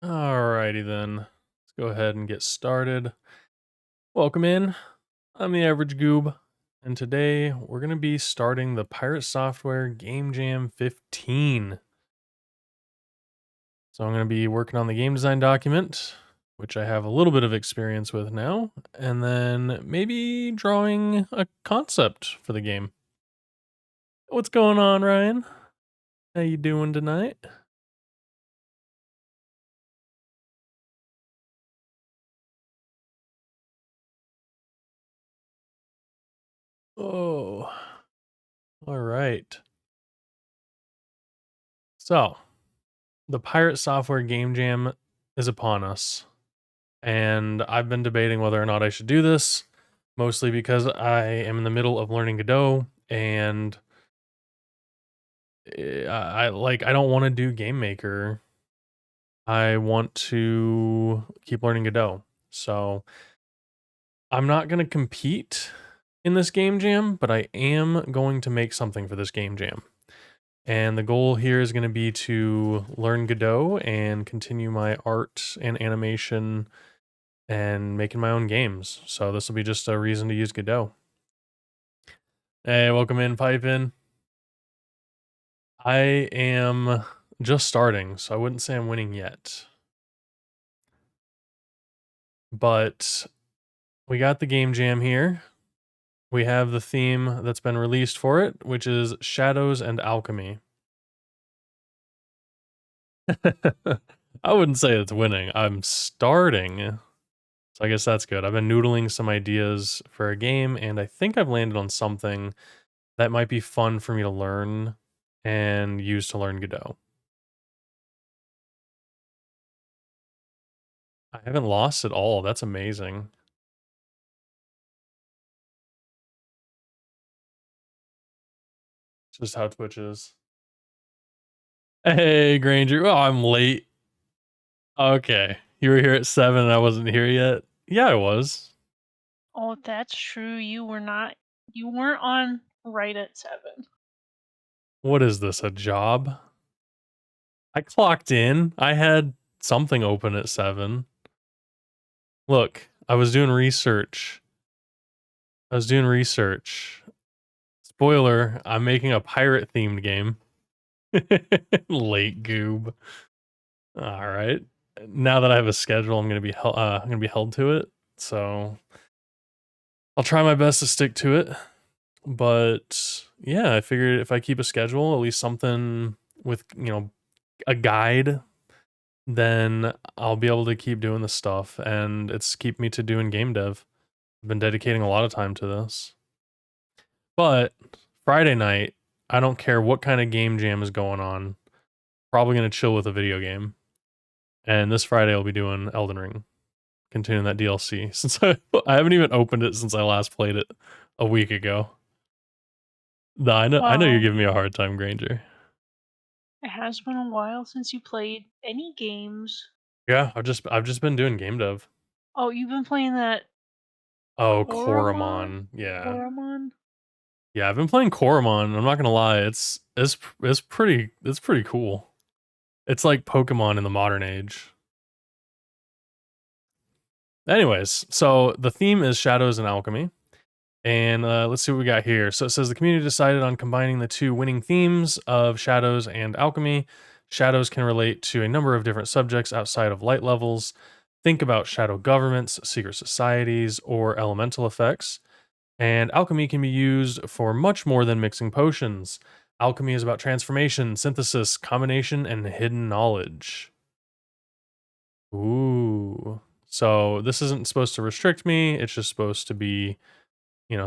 Alrighty then. Let's go ahead and get started. Welcome in. I'm the average goob, and today we're going to be starting the Pirate Software Game Jam 15. So I'm going to be working on the game design document, which I have a little bit of experience with now, and then maybe drawing a concept for the game. What's going on, Ryan? How you doing tonight? Oh, all right. So, the Pirate Software Game Jam is upon us, and I've been debating whether or not I should do this, mostly because I am in the middle of learning Godot, and I don't want to do Game Maker. I want to keep learning Godot. So I'm not going to compete in this game jam, but I am going to make something for this game jam. And the goal here is going to be to learn Godot and continue my art and animation and making my own games. So this will be just a reason to use Godot. Hey, welcome in, Pipe In. I am just starting, so I wouldn't say I'm winning yet. But we got the game jam here. We have the theme that's been released for it, which is Shadows and Alchemy. I wouldn't say it's winning. I'm starting. So I guess that's good. I've been noodling some ideas for a game, and I think I've landed on something that might be fun for me to learn and use to learn Godot. I haven't lost at all. That's amazing. It's just how Twitch is. Hey, Granger. Oh, I'm late. Okay. You were here at 7 and I wasn't here yet? Yeah, I was. Oh, that's true. You weren't on right at 7. What is this, a job? I clocked in. I had something open at 7. Look, I was doing research. Spoiler, I'm making a pirate themed game. Late goob. All right. Now that I have a schedule, I'm gonna be held to it. So I'll try my best to stick to it. But yeah, I figured if I keep a schedule, at least something with a guide, then I'll be able to keep doing this stuff, and it's keep me to doing game dev. I've been dedicating a lot of time to this. But Friday night, I don't care what kind of game jam is going on. Probably gonna chill with a video game. And this Friday I'll be doing Elden Ring, continuing that DLC. Since I haven't even opened it since I last played it a week ago. No, I know you're Wow. giving me a hard time, Granger. It has been a while since you played any games. Yeah, I've just been doing game dev. Oh, you've been playing that Oh, Koromon? Koromon. Yeah. Koromon? Yeah, I've been playing Koromon. I'm not gonna lie, it's pretty cool. It's like Pokemon in the modern age. Anyways, so the theme is Shadows and Alchemy. And let's see what we got here. So it says the community decided on combining the two winning themes of Shadows and Alchemy. Shadows can relate to a number of different subjects outside of light levels. Think about shadow governments, secret societies, or elemental effects. And alchemy can be used for much more than mixing potions. Alchemy is about transformation, synthesis, combination, and hidden knowledge. Ooh. So this isn't supposed to restrict me. It's just supposed to be,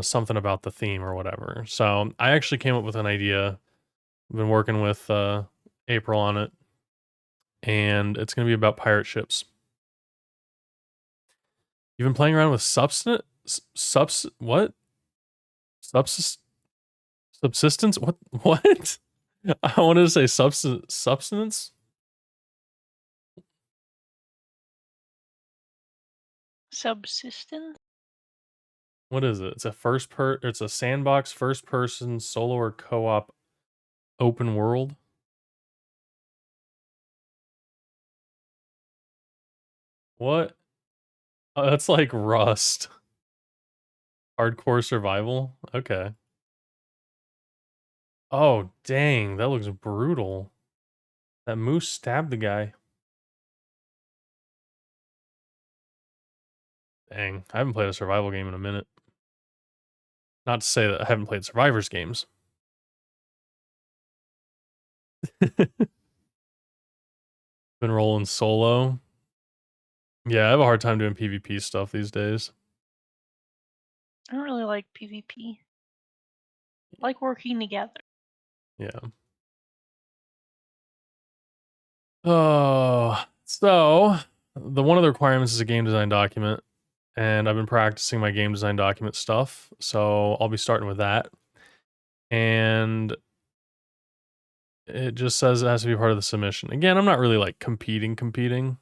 something about the theme or whatever. So I actually came up with an idea. I've been working with April on it, and it's going to be about pirate ships. You've been playing around with what? Subsist subsistence? What? What? I wanted to say substance. Subsistence? What is it? It's a sandbox first person solo or co-op open world. What? Oh, that's like Rust. Hardcore survival? Okay. Oh, dang, that looks brutal. That moose stabbed the guy. Dang, I haven't played a survival game in a minute. Not to say that I haven't played survivors games. Been rolling solo. Yeah, I have a hard time doing PvP stuff these days. I don't really like PvP. I like working together. Yeah. Oh, so the one of the requirements is a game design document, and I've been practicing my game design document stuff, so I'll be starting with that. And it just says it has to be part of the submission. Again, I'm not really like competing,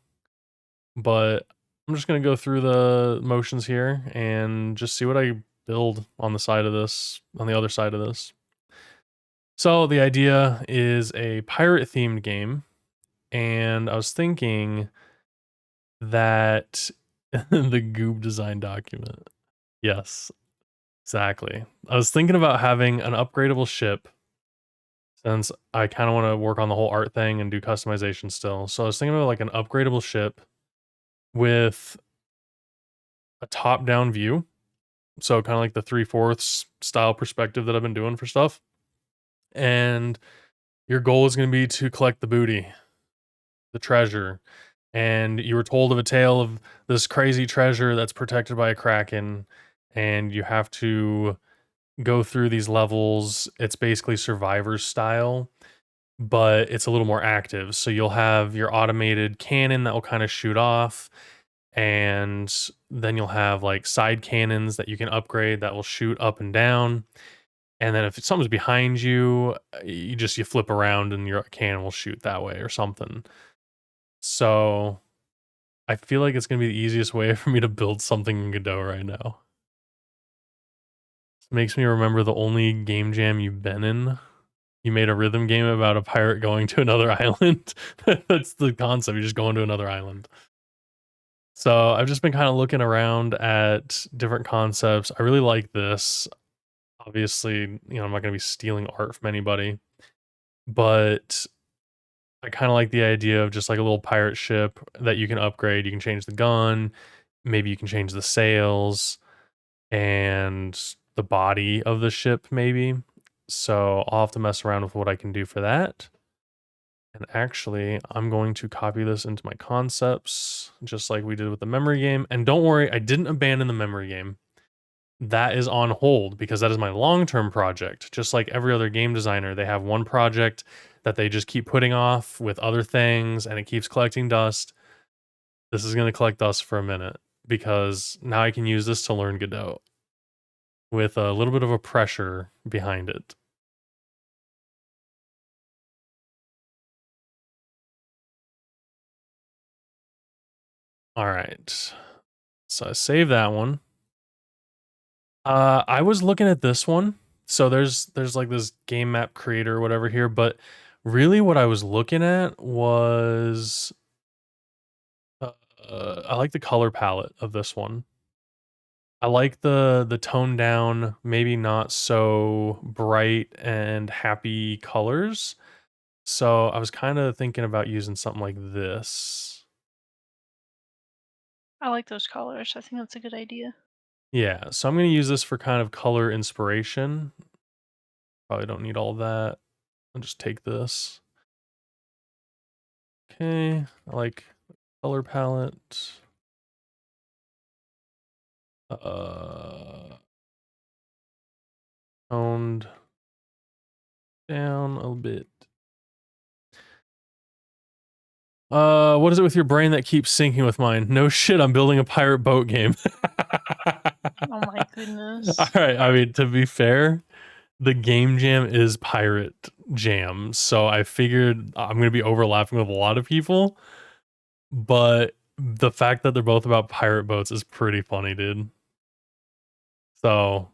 but I'm just gonna go through the motions here and just see what I build on the side of this, on the other side of this. So the idea is a pirate themed game, and I was thinking that the Goob design document. Yes, exactly. I was thinking about having an upgradable ship since I kind of want to work on the whole art thing and do customization still. So I was thinking about like an upgradable ship with a top down view. So kind of like the 3/4 style perspective that I've been doing for stuff. And your goal is going to be to collect the booty, the treasure. And you were told of a tale of this crazy treasure that's protected by a kraken, and you have to go through these levels. It's basically survivor style, but it's a little more active. So you'll have your automated cannon that will kind of shoot off, and then you'll have like side cannons that you can upgrade that will shoot up and down. And then if something's behind you, you flip around and your cannon will shoot that way or something. So I feel like it's gonna be the easiest way for me to build something in Godot right now. It makes me remember the only game jam you've been in. You made a rhythm game about a pirate going to another island. That's the concept. You just go into another island. So I've just been kind of looking around at different concepts. I really like this. Obviously, I'm not going to be stealing art from anybody, but I kind of like the idea of just like a little pirate ship that you can upgrade. You can change the gun, maybe you can change the sails and the body of the ship, maybe. So I'll have to mess around with what I can do for that. And actually, I'm going to copy this into my concepts, just like we did with the memory game. And don't worry, I didn't abandon the memory game. That is on hold because that is my long-term project. Just like every other game designer, they have one project that they just keep putting off with other things and it keeps collecting dust. This is going to collect dust for a minute because now I can use this to learn Godot with a little bit of a pressure behind it. All right. So I save that one. I was looking at this one. So there's like this game map creator or whatever here, but really what I was looking at was I like the color palette of this one. I like the toned down, maybe not so bright and happy colors. So I was kind of thinking about using something like this. I like those colors. I think that's a good idea. Yeah, so I'm going to use this for kind of color inspiration. Probably don't need all that. I'll just take this. Okay, I like color palette. Uh, toned down a bit. What is it with your brain that keeps syncing with mine? No shit, I'm building a pirate boat game. Oh my All goodness. right, I mean, to be fair, the game jam is pirate jam, so I figured I'm going to be overlapping with a lot of people, but the fact that they're both about pirate boats is pretty funny, dude. So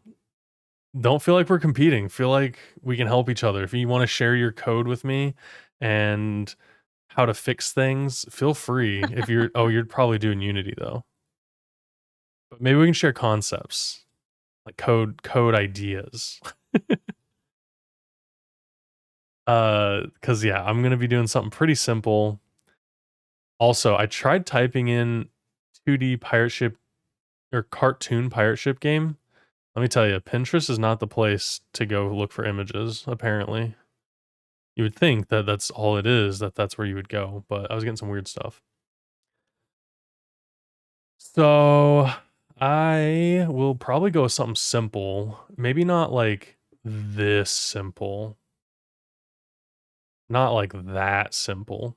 don't feel like we're competing. Feel like we can help each other. If you want to share your code with me and how to fix things, feel free. If you're you're probably doing Unity though. But maybe we can share concepts, like code ideas. Cuz yeah, I'm going to be doing something pretty simple. Also, I tried typing in 2D pirate ship or cartoon pirate ship game. Let me tell you, Pinterest is not the place to go look for images, apparently. You would think that that's all it is, that that's where you would go, but I was getting some weird stuff. So, I will probably go with something simple. Maybe not like this simple. Not like that simple.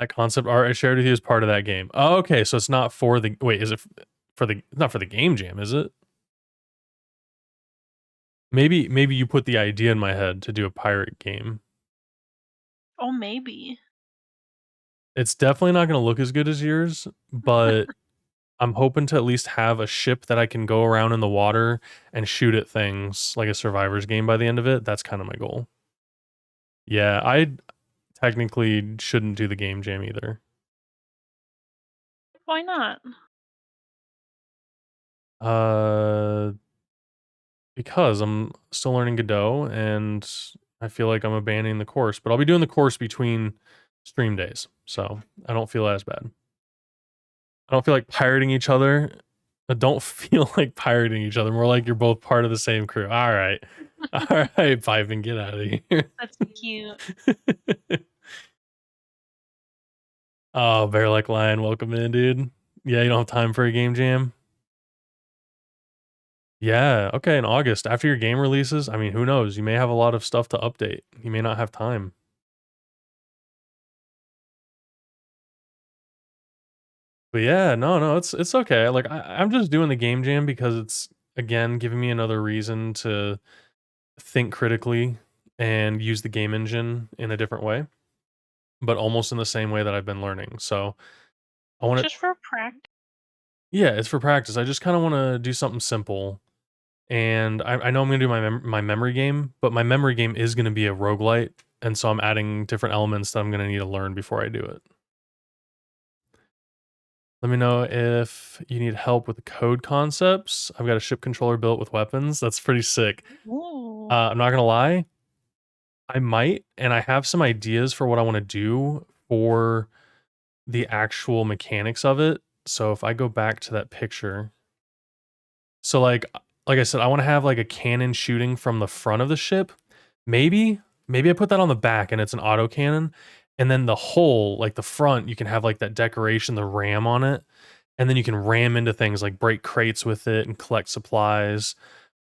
That concept art I shared with you is part of that game. Oh, okay, so it's not for the wait, is it for the not for the game jam, is it? Maybe you put the idea in my head to do a pirate game. Oh, maybe. It's definitely not gonna look as good as yours, but I'm hoping to at least have a ship that I can go around in the water and shoot at things like a survivor's game by the end of it. That's kind of my goal. Yeah, I technically shouldn't do the game jam either. Why not? Uh, because I'm still learning Godot and I feel like I'm abandoning the course, but I'll be doing the course between stream days, so I don't feel as bad. I don't feel like pirating each other. I don't feel like pirating each other. More like you're both part of the same crew. All right. All right, Pipe, and get out of here. That's cute. Oh, Bear Like Lion, welcome in, dude. Yeah, you don't have time for a game jam? Yeah, okay, in August, after your game releases, I mean, who knows? You may have a lot of stuff to update. You may not have time. But yeah, no, it's okay. Like I'm just doing the game jam because it's again giving me another reason to think critically and use the game engine in a different way, but almost in the same way that I've been learning. So I want to, Just for practice. yeah, it's for practice. I just kind of want to do something simple. And I know I'm gonna do my memory game, but my memory game is gonna be a roguelite, and so I'm adding different elements that I'm gonna need to learn before I do it. Let me know if you need help with the code concepts. I've got a ship controller built with weapons. That's pretty sick. Ooh. I'm not gonna lie, I might, and I have some ideas for what I want to do for the actual mechanics of it. So if I go back to that picture, so like I said, I want to have like a cannon shooting from the front of the ship. Maybe I put that on the back and it's an auto cannon. And then the whole, like the front, you can have like that decoration, the ram on it. And then you can ram into things like break crates with it and collect supplies.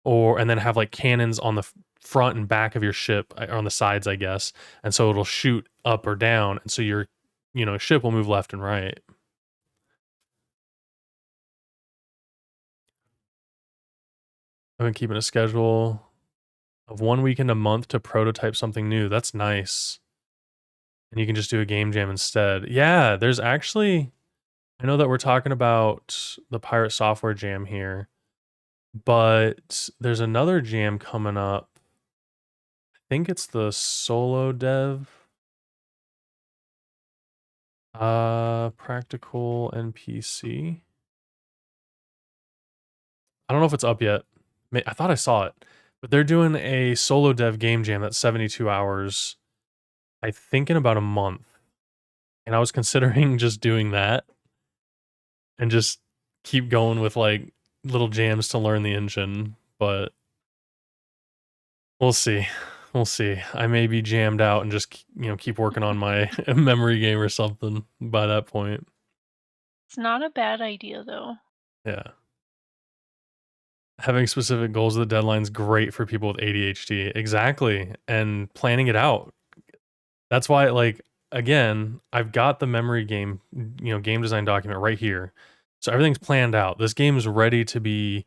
Or and then have like cannons on the front and back of your ship, or on the sides, I guess. And so it'll shoot up or down. And so your, ship will move left and right. I've been keeping a schedule of 1 weekend a month to prototype something new. That's nice. And you can just do a game jam instead. Yeah, there's actually, I know that we're talking about the Pirate Software Jam here, but there's another jam coming up. I think it's the solo dev. Practical NPC. I don't know if it's up yet. I thought I saw it, but they're doing a solo dev game jam that's 72 hours, I think in about a month. And I was considering just doing that and just keep going with like little jams to learn the engine, but we'll see. We'll see. I may be jammed out and just keep working on my memory game or something by that point. It's not a bad idea though. Yeah. Having specific goals with the deadline's great for people with ADHD. Exactly. And planning it out. That's why, like, again, I've got the memory game, game design document right here. So everything's planned out. This game is ready to be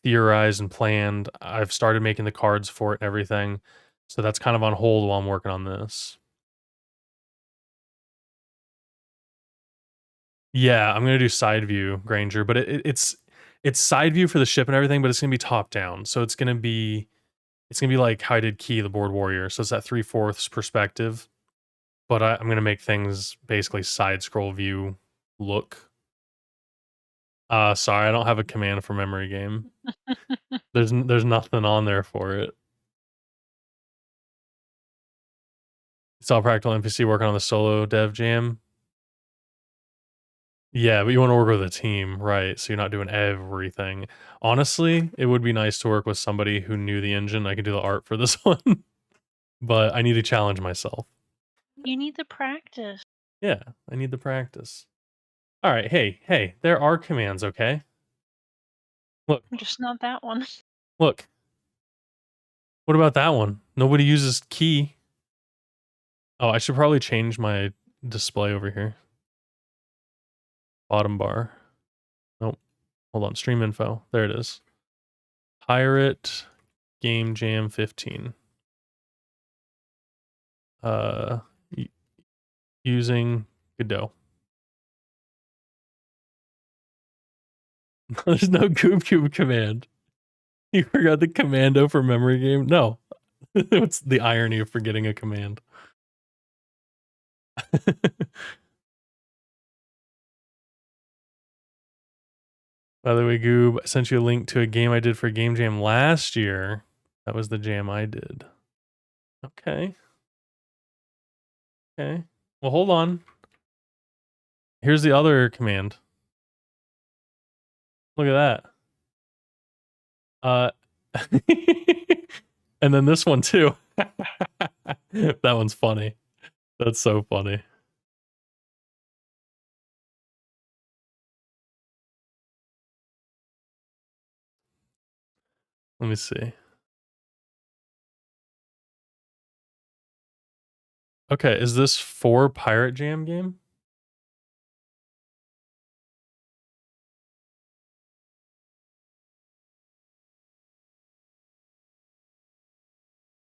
theorized and planned. I've started making the cards for it and everything. So that's kind of on hold while I'm working on this. Yeah, I'm gonna do side view Granger, but it's side view for the ship and everything, but it's gonna be top down. So it's gonna be like how I did Key the Board Warrior. So it's that 3/4 perspective. but I'm gonna make things basically side scroll view look. Sorry, I don't have a command for memory game. There's nothing on there for it. It's all practical NPC working on the solo dev jam. Yeah, but you want to work with a team, right? So you're not doing everything. Honestly, it would be nice to work with somebody who knew the engine. I could do the art for this one, but I need to challenge myself. You need the practice. Yeah, I need the practice. All right, hey, there are commands, okay? Look, Just not that one. look. What about that one? Nobody uses key. Oh, I should probably change my display over here. Bottom bar. Nope. Hold on. Stream info. There it is. Pirate Game Jam 15. Uh, using Godot. There's no Cube command. You forgot the commando for memory game? No. What's the irony of forgetting a command? By the way, Goob, I sent you a link to a game I did for Game Jam last year. That was the jam I did. Okay. Okay. Well, hold on. Here's the other command. Look at that. And then this one too. That one's funny. That's so funny. Let me see. Okay, is this for Pirate Jam game?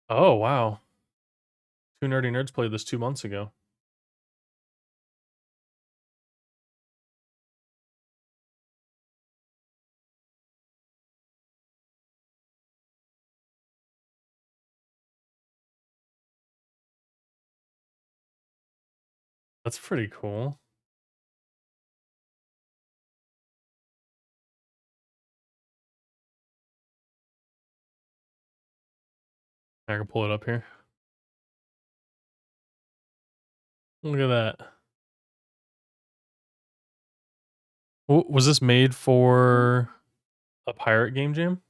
Oh, wow. Two Nerdy Nerds played this 2 months ago. That's pretty cool. I can pull it up here. Look at that. Was this made for a pirate game jam?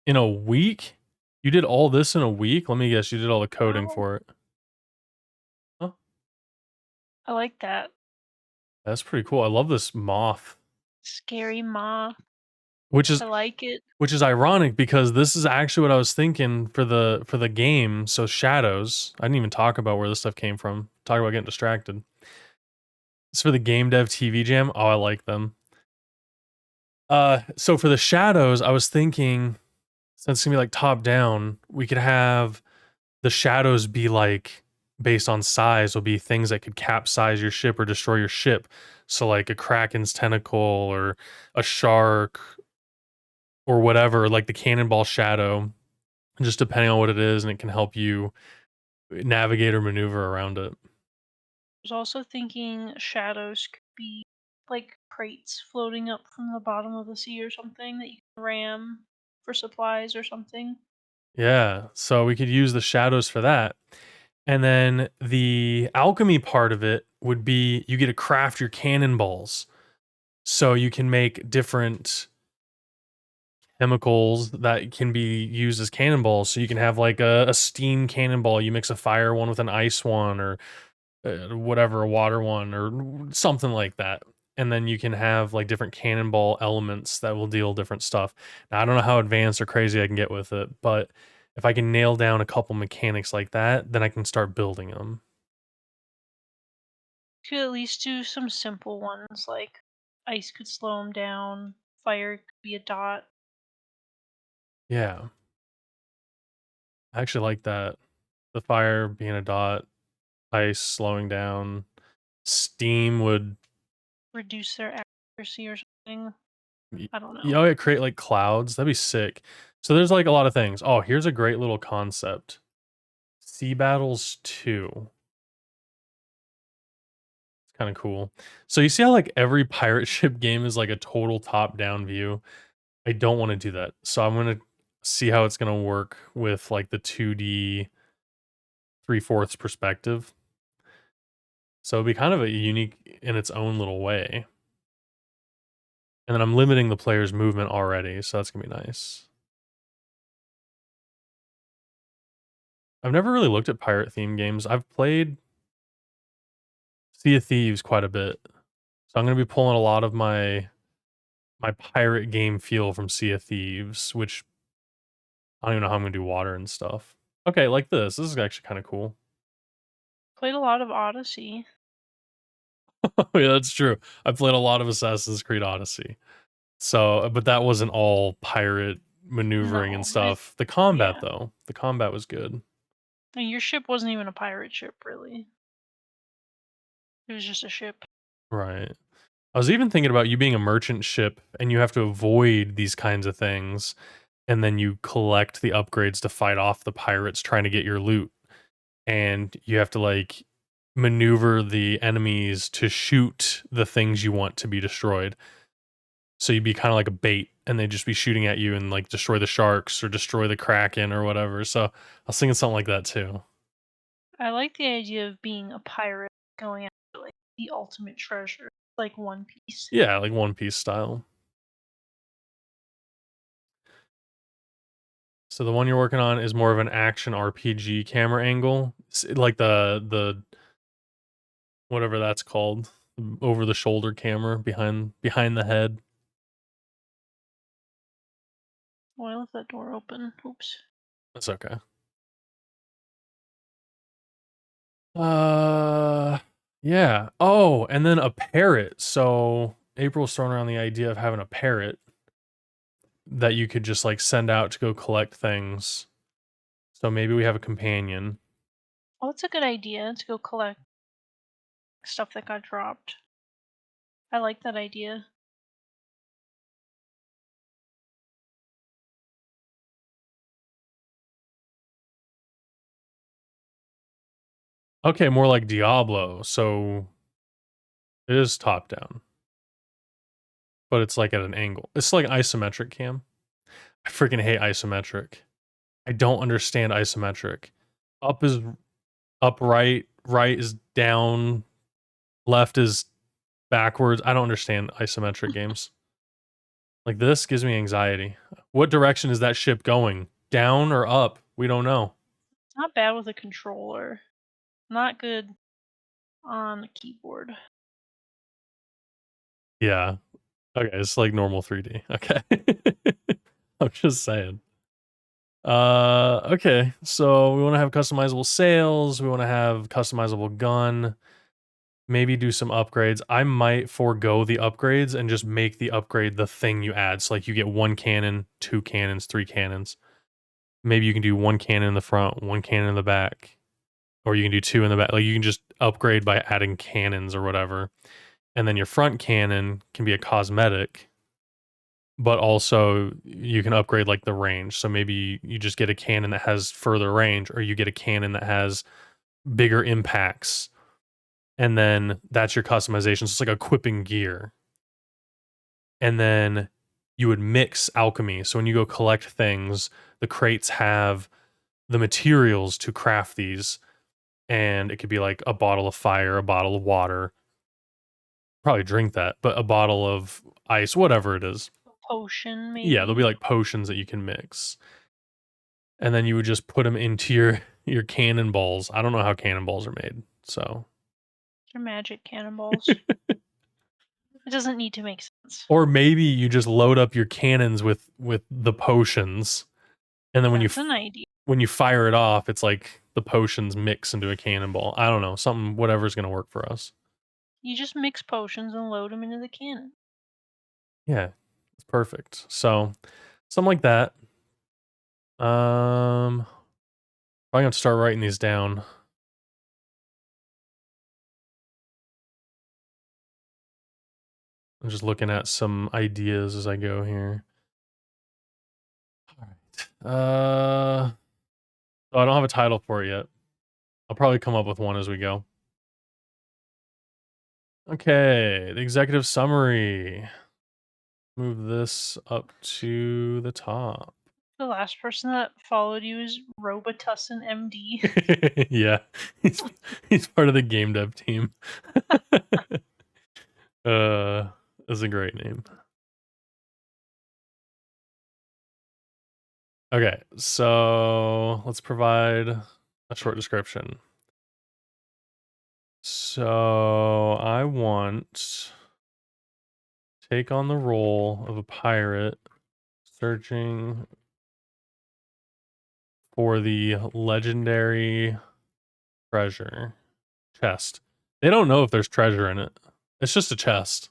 In a week? You did all this in a week? Let me guess, you did all the coding Wow. for it. Huh? I like that. That's pretty cool. I love this moth. Scary moth. Which is I like it. Which is ironic because this is actually what I was thinking for the game. So shadows. I didn't even talk about where this stuff came from. Talk about getting distracted. It's for the game dev TV jam. Oh, I like them. So for the shadows, I was thinking since it's gonna be like top down, we could have the shadows be like based on size will be things that could capsize your ship or destroy your ship. So like a kraken's tentacle or a shark or whatever, like the cannonball shadow, just depending on what it is, and it can help you navigate or maneuver around it. I was also thinking shadows could be like crates floating up from the bottom of the sea or something that you can ram for supplies or something. Yeah, so we could use the shadows for that. And then the alchemy part of it would be you get to craft your cannonballs. So you can make different chemicals that can be used as cannonballs. So you can have like a steam cannonball. You mix a fire one with an ice one or whatever, a water one or something like that. And then you can have like different cannonball elements that will deal different stuff. Now, I don't know how advanced or crazy I can get with it, but if I can nail down a couple mechanics like that, then I can start building them. Could at least do some simple ones like ice could slow them down, fire could be a dot. Yeah, I actually like that. The fire being a dot, ice slowing down, steam would, Reduce their accuracy or something. I don't you know. know, create like clouds. That'd be sick. So there's like a lot of things. Oh, here's a great little concept. Sea Battles 2. It's kind of cool. So you see how like every pirate ship game is like a total top-down view? I don't want to do that. So I'm gonna see how it's gonna work with like the 2D 3/4 perspective. So it'd be kind of a unique in its own little way. And then I'm limiting the player's movement already, so that's gonna be nice. I've never really looked at pirate theme games. I've played Sea of Thieves quite a bit. So I'm gonna be pulling a lot of my pirate game feel from Sea of Thieves, which I don't even know how I'm gonna do water and stuff. Okay, like this. This is actually kind of cool. Played a lot of Odyssey. Oh, yeah, that's true. I played a lot of Assassin's Creed Odyssey. So, but that wasn't all pirate maneuvering and No, stuff. The combat, yeah. though, the combat was good. And your ship wasn't even a pirate ship, really. It was just a ship. Right. I was even thinking about you being a merchant ship and you have to avoid these kinds of things, and then you collect the upgrades to fight off the pirates trying to get your loot. And you have to like maneuver the enemies to shoot the things you want to be destroyed. So you'd be kind of like a bait, and they'd just be shooting at you and like destroy the sharks or destroy the kraken or whatever. So I was thinking something like that too. I like the idea of being a pirate going after like the ultimate treasure, like One Piece. Yeah, like One Piece style. So the one you're working on is more of an action RPG camera angle, like the whatever that's called, over the shoulder camera behind the head. Oh, I left that door open. Oops. That's okay. Uh, yeah. Oh, and then a parrot. So April's throwing around the idea of having a parrot that you could just like send out to go collect things. So maybe we have a companion. Oh, that's a good idea to go collect stuff that got dropped. I like that idea. Okay, more like Diablo. So it is top down, but it's like at an angle. It's like isometric cam. I freaking hate isometric. I don't understand isometric. Up is upright, right is down, left is backwards. I don't understand isometric games. Like this gives me anxiety. What direction is that ship going? Down or up? We don't know. It's not bad with a controller. Not good on the keyboard. Yeah. Okay, it's like normal 3D. Okay. I'm just saying. Okay. So we want to have customizable sails, we want to have customizable gun, maybe do some upgrades. I might forego the upgrades and just make the upgrade the thing you add. So like you get one cannon, two cannons, three cannons. Maybe you can do one cannon in the front, one cannon in the back, or you can do two in the back. Like you can just upgrade by adding cannons or whatever. And then your front cannon can be a cosmetic, but also you can upgrade like the range. So maybe you just get a cannon that has further range, or you get a cannon that has bigger impacts. And then that's your customization. So it's like equipping gear. And then you would mix alchemy. So when you go collect things, the crates have the materials to craft these. And it could be like a bottle of fire, a bottle of water. Probably drink that, but a bottle of ice, whatever it is. Potion, Yeah, there'll be maybe. like potions that you can mix. And then you would just put them into your cannonballs. I don't know how cannonballs are made. So, They're magic cannonballs. It doesn't need to make sense. or maybe you just load up your cannons with the potions, and then That's an idea. when you fire it off, it's like the potions mix into a cannonball. I don't know, something whatever's going to work for us. You just mix potions and load them into the cannon. Yeah. It's perfect. So, something like that. Probably have to start writing these down. I'm just looking at some ideas as I go here. All right. So I don't have a title for it yet. I'll probably come up with one as we go. Okay, the executive summary. Move this up to the top. The last person that followed you is Robitussin MD. Yeah, he's part of the game dev team. That's a great name. Okay, so let's provide a short description. So I want take on the role of a pirate searching for the legendary treasure chest. They don't know if there's treasure in it. It's just a chest.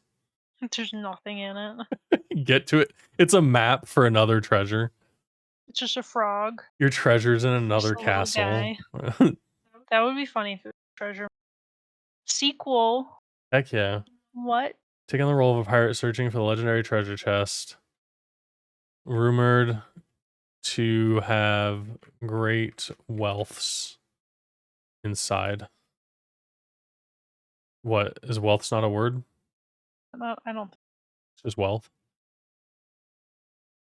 There's nothing in it. Get to it. It's a map for another treasure. It's just a frog. Your treasure's in Just another a little castle. guy. That would be funny if it was treasure. Sequel. Heck yeah. What? Take on the role of a pirate searching for the legendary treasure chest. Rumored to have great wealths inside. What is wealth's not a word? I don't think It's just wealth.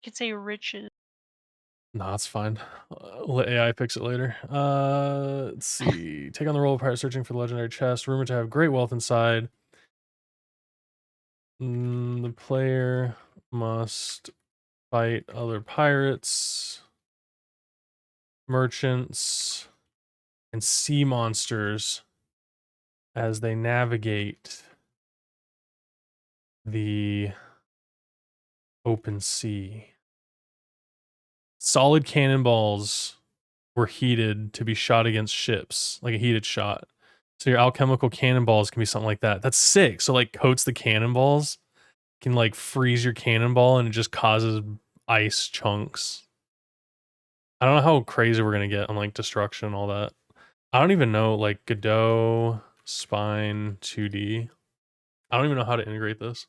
you could say riches. No, it's fine. Let AI fix it later. Let's see. Take on the role of pirate searching for the legendary chest. Rumored to have great wealth inside. The player must fight other pirates, merchants, and sea monsters as they navigate the open sea. Solid cannonballs were heated to be shot against ships, like a heated shot. So your alchemical cannonballs can be something like that. That's sick. So like coats the cannonballs, can like freeze your cannonball and it just causes ice chunks. I don't know how crazy we're gonna get on like destruction and all that. I don't even know like Godot, Spine, 2D. I don't even know how to integrate this.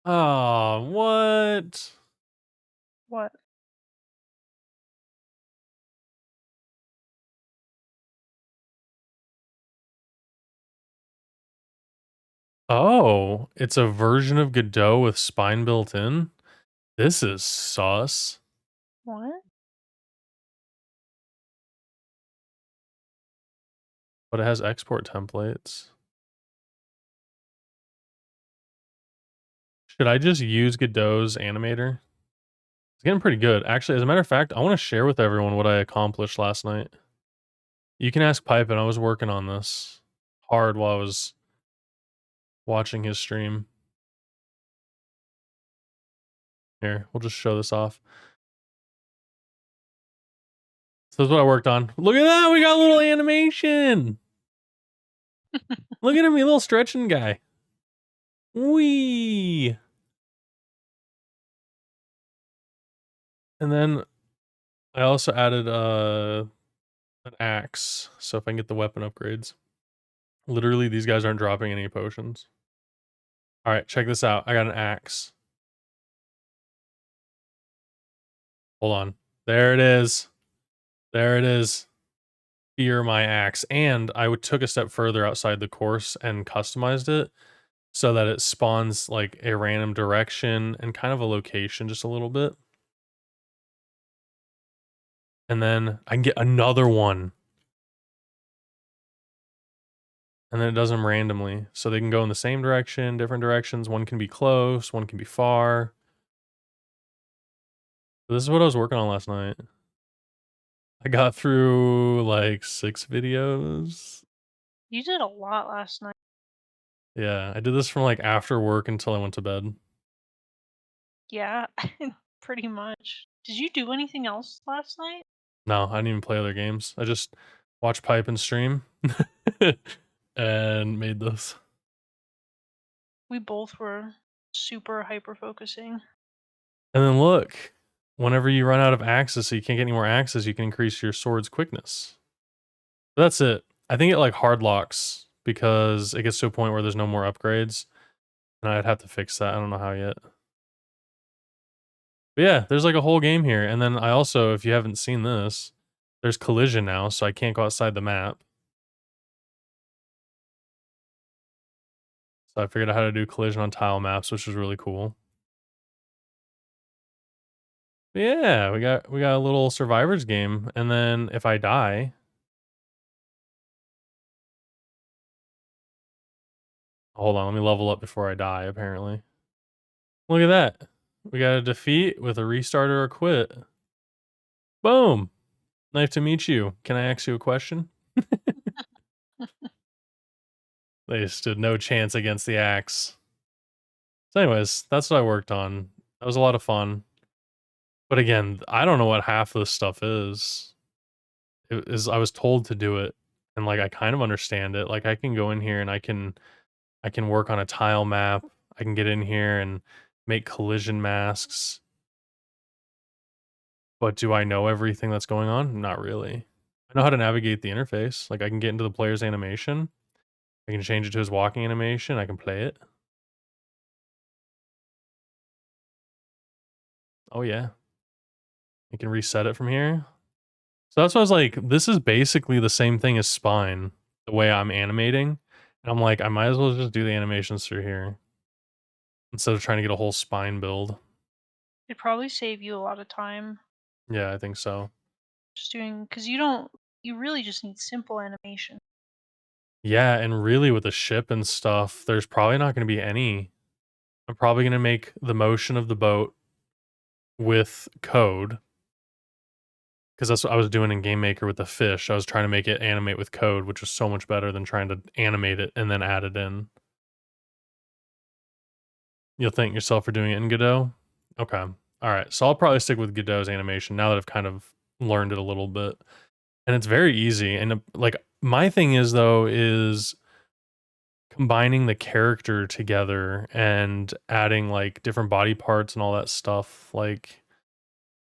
Oh, what? What? Oh, it's a version of Godot with Spine built in? This is sauce. What? But it has export templates. Should I just use Godot's animator? It's getting pretty good. Actually, as a matter of fact, I want to share with everyone what I accomplished last night. You can ask Pipe, and I was working on this hard while I was watching his stream. Here, we'll just show this off. So this is what I worked on. Look at that, we got a little animation. Look at him, a little stretching guy. Wee. And then I also added an axe, so if I can get the weapon upgrades. Literally, these guys aren't dropping any potions. All right, check this out. I got an axe. Hold on. There it is. There it is. Fear my axe. And I took a step further outside the course and customized it so that it spawns like a random direction and kind of a location just a little bit. And then I can get another one. And then it does them randomly. So they can go in the same direction, different directions. One can be close, one can be far. This is what I was working on last night. I got through like 6 videos. You did a lot last night. Yeah, I did this from like after work until I went to bed. Yeah, pretty much. Did you do anything else last night? No, I didn't even play other games. I just watched Pipe and stream and made this. We both were super hyper focusing. And then look, whenever you run out of axes, so you can't get any more axes, you can increase your sword's quickness. But that's it. I think it like hard locks because it gets to a point where there's no more upgrades, and I'd have to fix that. I don't know how yet. But yeah, there's like a whole game here, and then I also, if you haven't seen this, there's collision now, so I can't go outside the map. So I figured out how to do collision on tile maps, which is really cool. But yeah, we got a little survivors game, and then if I die, hold on, let me level up before I die. Apparently, look at that. We got a defeat with a restart or a quit. Boom. Nice to meet you. Can I ask you a question? They stood no chance against the axe. So, anyways, that's what I worked on. That was a lot of fun. But again, I don't know what half of this stuff is. It is I was told to do it, and like I kind of understand it. Like I can go in here and I can work on a tile map. I can get in here and make collision masks. But do I know everything that's going on? Not really. I know how to navigate the interface. Like I can get into the player's animation. I can change it to his walking animation. I can play it. Oh yeah. I can reset it from here. So that's why I was like, this is basically the same thing as spine, the way I'm animating. And I'm like, I might as well just do the animations through here instead of trying to get a whole spine build. It'd probably save you a lot of time Yeah, I think so. just doing because you really just need simple animation. Yeah, and really with the ship and stuff, there's probably not going to be any. I'm probably going to make the motion of the boat with code because that's what I was doing in Game Maker with the fish. I was trying to make it animate with code, which was so much better than trying to animate it and then add it in. You'll thank yourself for doing it in Godot? Okay. All right. So I'll probably stick with Godot's animation now that I've kind of learned it a little bit. And it's very easy. And like my thing is though is combining the character together and adding like different body parts and all that stuff. Like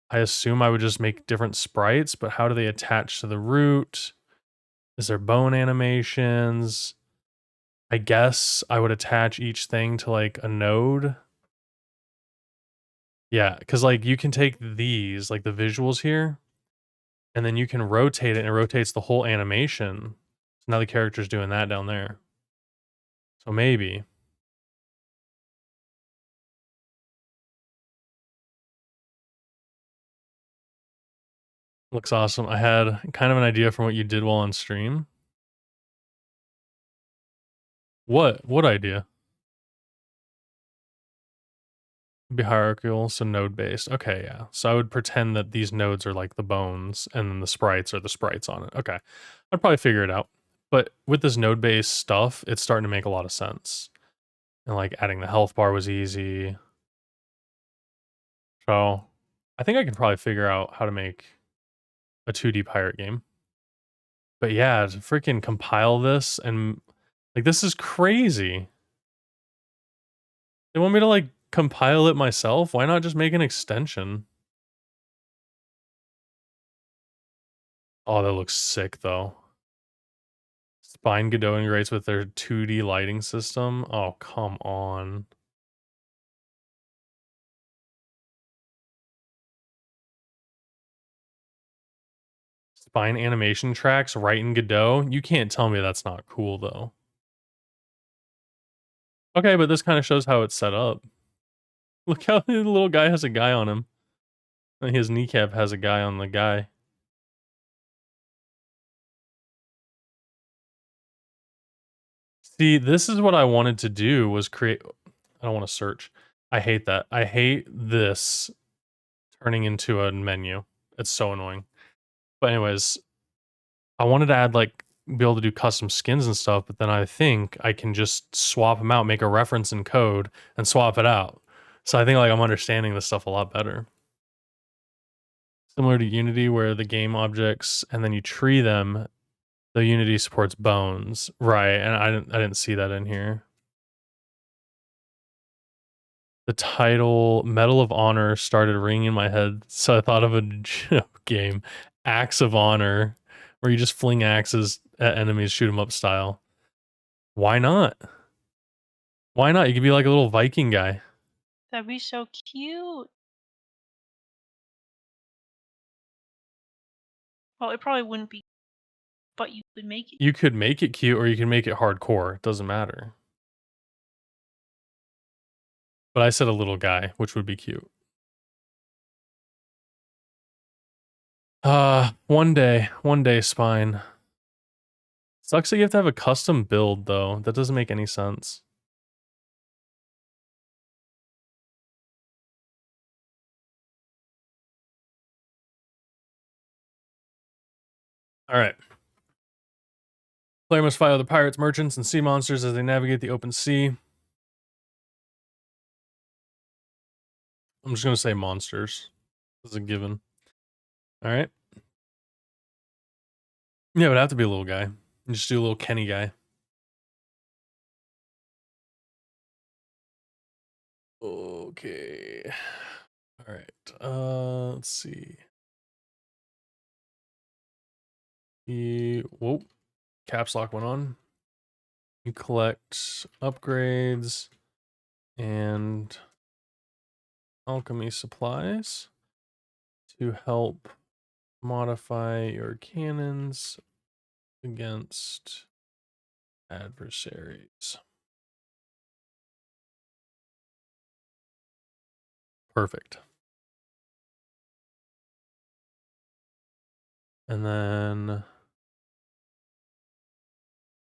I assume I would just make different sprites, but how do they attach to the root? Is there bone animations? I guess I would attach each thing to like a node. Yeah, because like you can take these, like the visuals here, and then you can rotate it and it rotates the whole animation. So now the character's doing that down there. So maybe. Looks awesome. I had kind of an idea from what you did while on stream. What idea? Be hierarchical, so node based. Okay, yeah. So I would pretend that these nodes are like the bones and then the sprites are the sprites on it. Okay. I'd probably figure it out. But with this node based stuff, it's starting to make a lot of sense. And like adding the health bar was easy. So I think I can probably figure out how to make a 2D pirate game. But yeah, to freaking compile this and like this is crazy. They want me to like compile it myself? Why not just make an extension? Oh, that looks sick though. Spine Godot integrates with their 2D lighting system. Oh, come on. Spine animation tracks right in Godot. You can't tell me that's not cool though. Okay, but this kind of shows how it's set up. Look how the little guy has a guy on him. And his kneecap has a guy on the guy. See, this is what I wanted to do was create I don't want to search. I hate that. I hate this turning into a menu. It's so annoying. But anyways, I wanted to add like be able to do custom skins and stuff, but then I think I can just swap them out, make a reference in code, and swap it out. So I think like I'm understanding this stuff a lot better. Similar to Unity, where the game objects and then you tree them, the Unity supports bones, right? And I didn't see that in here. The title Medal of Honor started ringing in my head, so I thought of a joke game, Axe of Honor, where you just fling axes at enemies, shoot 'em up style. Why not? Why not? You could be like a little Viking guy. That'd be so cute. Well, it probably wouldn't be, but you could make it. You could make it cute or you can make it hardcore. It doesn't matter. But I said a little guy, which would be cute. One day, Spine. Sucks that you have to have a custom build though. That doesn't make any sense. All right. Player must fight other pirates, merchants, and sea monsters as they navigate the open sea. I'm just gonna say monsters. This is a given. All right. Yeah, it would have to be a little guy. You just do a little Kenny guy. Okay. All right. Let's see. Whoa. Caps lock went on. You collect upgrades and alchemy supplies to help modify your cannons against adversaries. Perfect. And then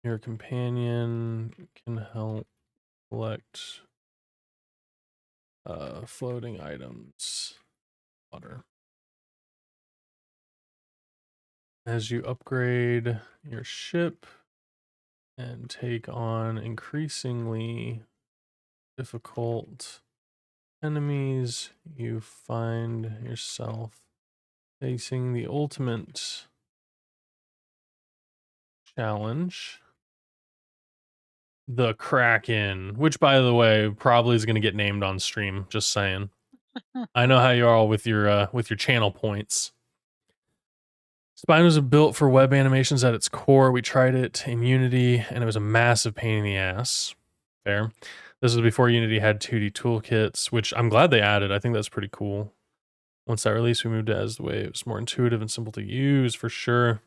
your companion can help collect floating items. Water. As you upgrade your ship and take on increasingly difficult enemies, you find yourself facing the ultimate challenge, the Kraken, which by the way probably is going to get named on stream, just saying. I know how you are all with your channel points. Spine was built for web animations at its core. We tried it in Unity and it was a massive pain in the ass. Fair. This was before Unity had 2D toolkits, which I'm glad they added. I think that's pretty cool. Once that release, we moved to as the way it was more intuitive and simple to use for sure.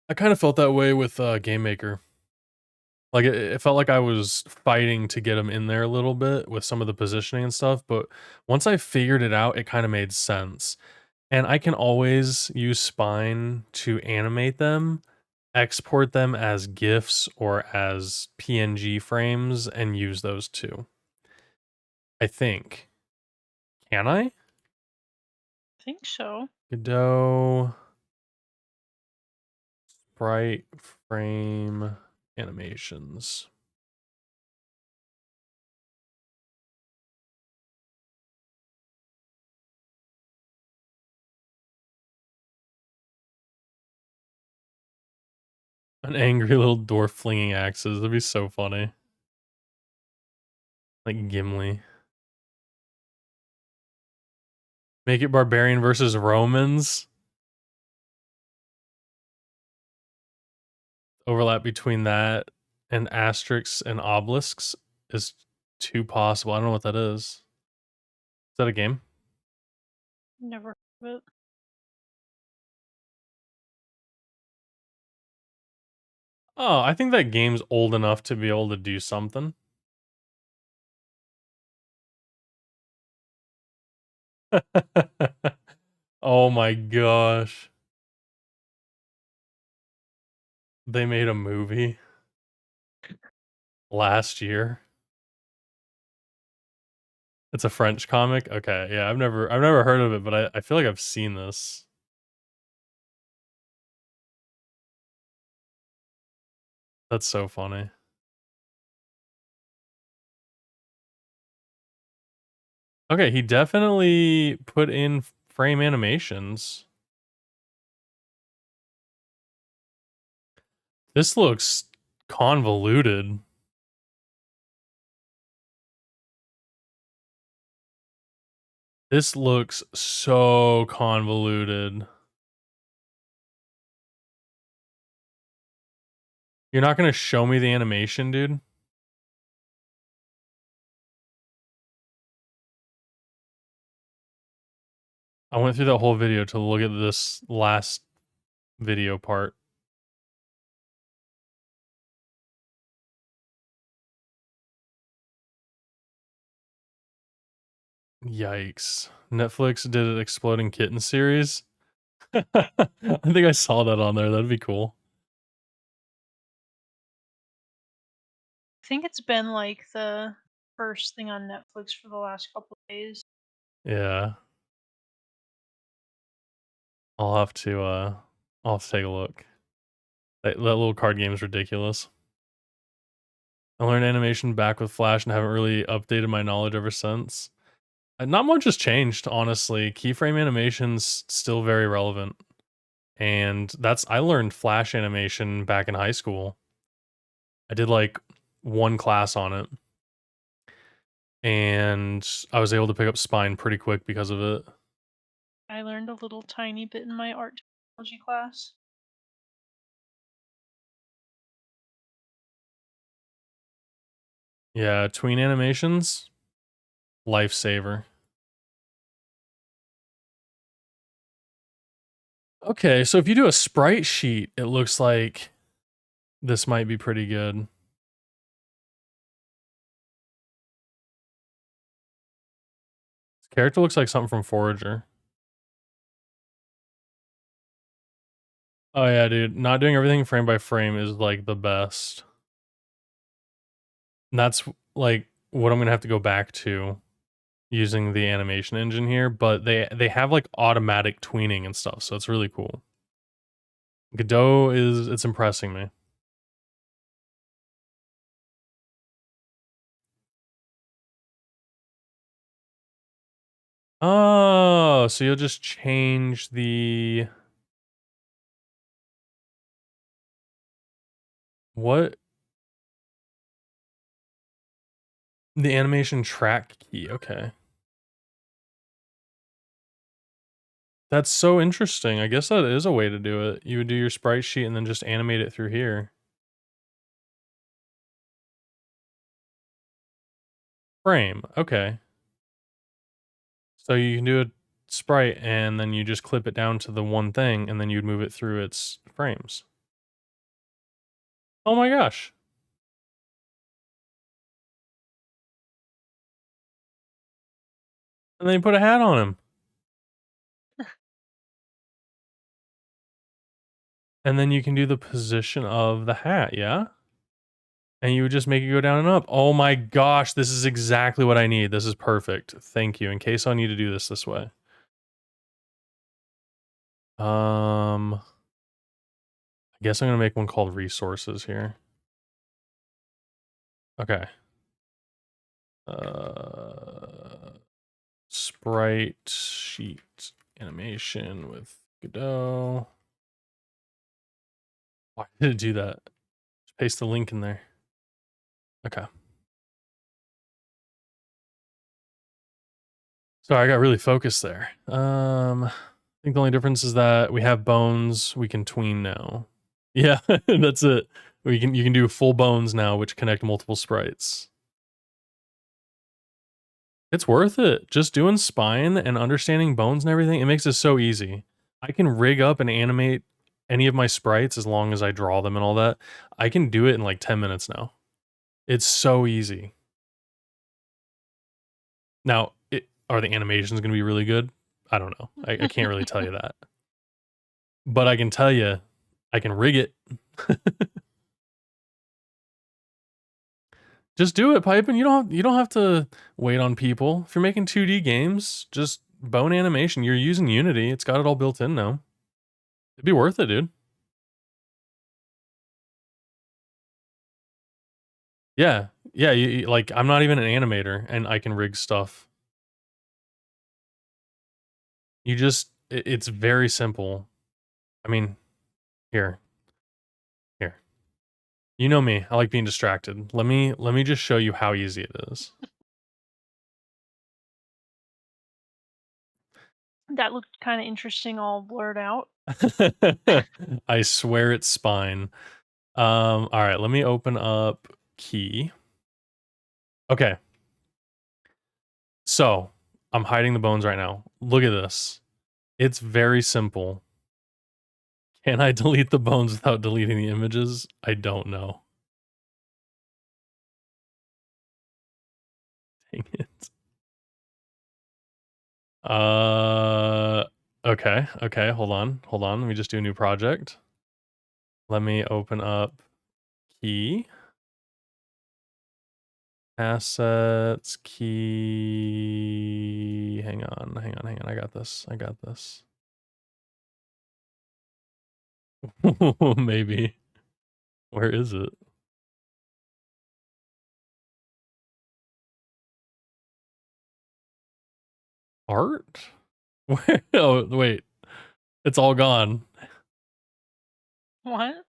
I kind of felt that way with Game Maker. Like it felt like I was fighting to get them in there a little bit with some of the positioning and stuff, but once I figured it out, it kind of made sense. And I can always use Spine to animate them, export them as GIFs or as PNG frames, and use those too. I think. Can I? I think so. Godot sprite frame animations. An angry little dwarf flinging axes. That'd be so funny. Like Gimli. Make it barbarian versus Romans. Overlap between that and asterisks and obelisks is too possible. I don't know what that is. Is that a game? Never heard of it. Oh, I think that game's old enough to be able to do something. Oh my gosh. They made a movie last year. It's a French comic. Okay, yeah, I've never heard of it, but I feel like I've seen this. That's so funny. Okay, he definitely put in frame animations. This looks convoluted. This looks so convoluted. You're not gonna show me the animation, dude? I went through that whole video to look at this last video part. Yikes. Netflix did an Exploding Kitten series? I think I saw that on there, that'd be cool. I think it's been like the first thing on Netflix for the last couple of days. Yeah. I'll have to, I'll have to take a look. That little card game is ridiculous. I learned animation back with Flash and haven't really updated my knowledge ever since. Not much has changed, honestly. Keyframe animation's still very relevant. And I learned Flash animation back in high school. I did like one class on it. And I was able to pick up Spine pretty quick because of it. I learned a little tiny bit in my art technology class. Yeah, tween animations, lifesaver. Okay, so if you do a sprite sheet, it looks like this might be pretty good. This character looks like something from Forager. Oh yeah, dude. Not doing everything frame by frame is like the best. And that's like what I'm gonna have to go back to using the animation engine here, but they have like automatic tweening and stuff, so it's really cool. Godot it's impressing me. Oh, so you'll just change the what? The animation track key. Okay. That's so interesting. I guess that is a way to do it. You would do your sprite sheet and then just animate it through here. Frame. Okay. So you can do a sprite and then you just clip it down to the one thing and then you'd move it through its frames. Oh my gosh. And then you put a hat on him. And then you can do the position of the hat, yeah? And you would just make it go down and up. Oh my gosh, this is exactly what I need. This is perfect. Thank you. In case I need to do this way. I guess I'm gonna make one called resources here. Okay. Sprite sheet animation with Godot. Why did it do that? Just paste the link in there. Okay. Sorry, I got really focused there. I think the only difference is that we have bones we can tween now. Yeah, that's it. You can do full bones now, which connect multiple sprites. It's worth it. Just doing spine and understanding bones and everything, it makes it so easy. I can rig up and animate any of my sprites as long as I draw them and all that. I can do it in like 10 minutes now. It's so easy. Now, are the animations going to be really good? I don't know. I can't really tell you that. But I can tell you, I can rig it. Just do it, Pipe, and you don't have to wait on people. If you're making 2D games, just bone animation. You're using Unity. It's got it all built in now. It'd be worth it, dude. Yeah. Yeah, like I'm not even an animator and I can rig stuff. It's very simple. I mean, here. Here. You know me. I like being distracted. Let me just show you how easy it is. That looked kind of interesting, all blurred out. I swear it's spine. All right, let me open up key. Okay. So I'm hiding the bones right now. Look at this. It's very simple. Can I delete the bones without deleting the images? I don't know. Dang it. Okay, hold on. Let me just do a new project. Let me open up key. Assets, key. Hang on. I got this. Maybe. Where is it? Art? Where? Oh, wait. It's all gone. What?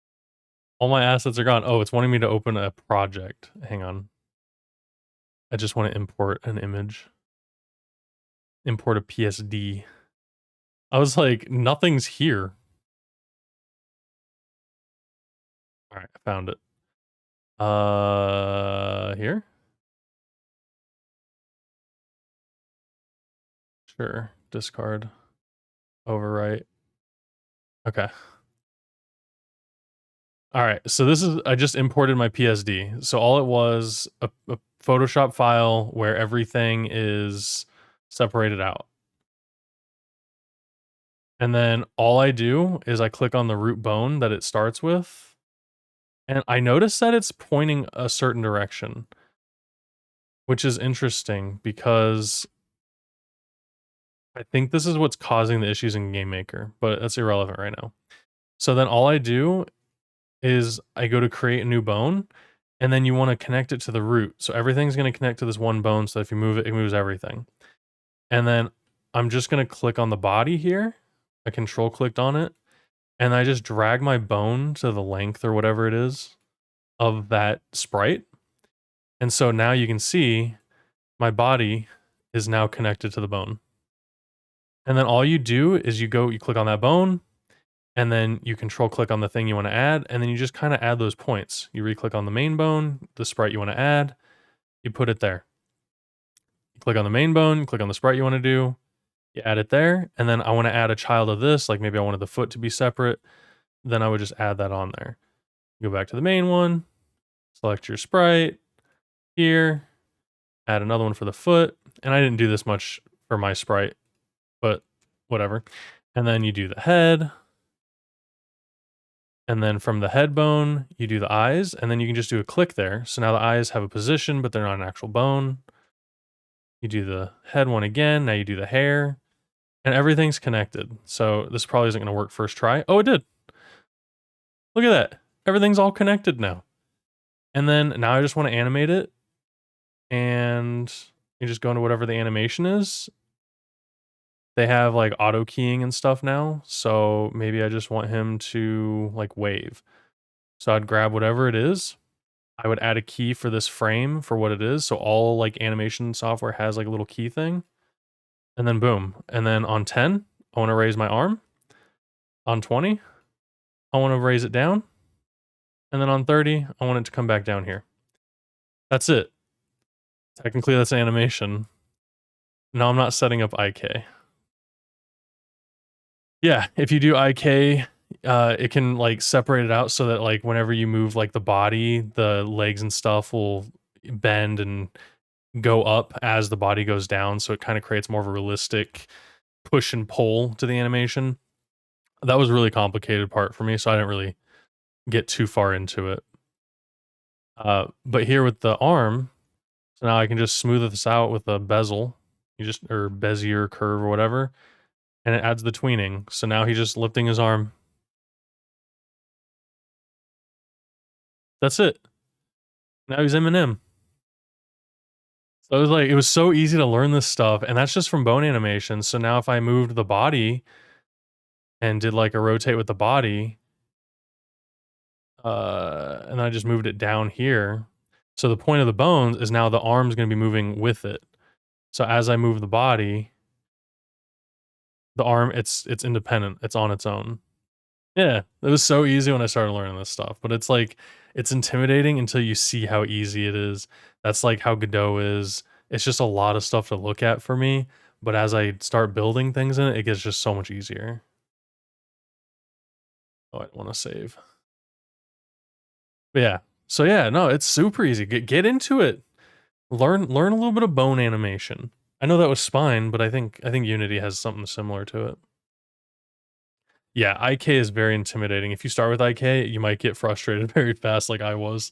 All my assets are gone. Oh, it's wanting me to open a project. Hang on. I just want to import an image. Import a PSD. I was like, nothing's here. All right, I found it. Here? Sure. Discard. Overwrite. Okay. All right. So this is, I just imported my PSD. So all it was a Photoshop file where everything is separated out. And then all I do is I click on the root bone that it starts with. And I notice that it's pointing a certain direction, which is interesting because I think this is what's causing the issues in Game Maker, but that's irrelevant right now. So then all I do is I go to create a new bone, and then you want to connect it to the root. So everything's going to connect to this one bone, so if you move it, it moves everything. And then I'm just going to click on the body here. I control clicked on it, and I just drag my bone to the length or whatever it is of that sprite. And so now you can see my body is now connected to the bone. And then all you do is you click on that bone, and then you control click on the thing you want to add, and then you just kind of add those points. You re-click on the main bone, the sprite you want to add, you put it there. You click on the main bone, click on the sprite you want to do, you add it there, and then I want to add a child of this, like maybe I wanted the foot to be separate, then I would just add that on there. Go back to the main one, select your sprite here, add another one for the foot, and I didn't do this much for my sprite, but whatever. And then you do the head, and then from the head bone, you do the eyes, and then you can just do a click there. So now the eyes have a position, but they're not an actual bone. You do the head one again, now you do the hair, and everything's connected. So this probably isn't gonna work first try. Oh, it did. Look at that. Everything's all connected now. And then now I just wanna animate it, and you just go into whatever the animation is. They have like auto keying and stuff now, so maybe I just want him to like wave. So I'd grab whatever it is. I would add a key for this frame for what it is. So all like animation software has like a little key thing. And then boom. And then on 10, I want to raise my arm. On 20, I want to raise it down. And then on 30, I want it to come back down here. That's it. Technically, that's animation. No, I'm not setting up IK. Yeah, if you do IK, it can like separate it out so that like whenever you move like the body, the legs and stuff will bend and go up as the body goes down. So it kind of creates more of a realistic push and pull to the animation. That was a really complicated part for me, so I didn't really get too far into it. But here with the arm, so now I can just smooth this out with a bezel, or Bezier curve or whatever, and it adds the tweening. So now he's just lifting his arm. That's it. Now he's Eminem. So it was like, it was so easy to learn this stuff, and that's just from bone animation. So now if I moved the body and did like a rotate with the body, and I just moved it down here. So the point of the bones is now the arm's going to be moving with it. So as I move the body, the arm, it's independent. It's on its own. Yeah, it was so easy when I started learning this stuff, but it's like it's intimidating until you see how easy it is. That's like how Godot is. It's just a lot of stuff to look at for me, but as I start building things in it, it gets just so much easier. Oh, I want to save. But yeah. So yeah, no, it's super easy. Get into it. Learn a little bit of bone animation. I know that was Spine, but I think Unity has something similar to it. Yeah, IK is very intimidating. If you start with IK, you might get frustrated very fast like I was.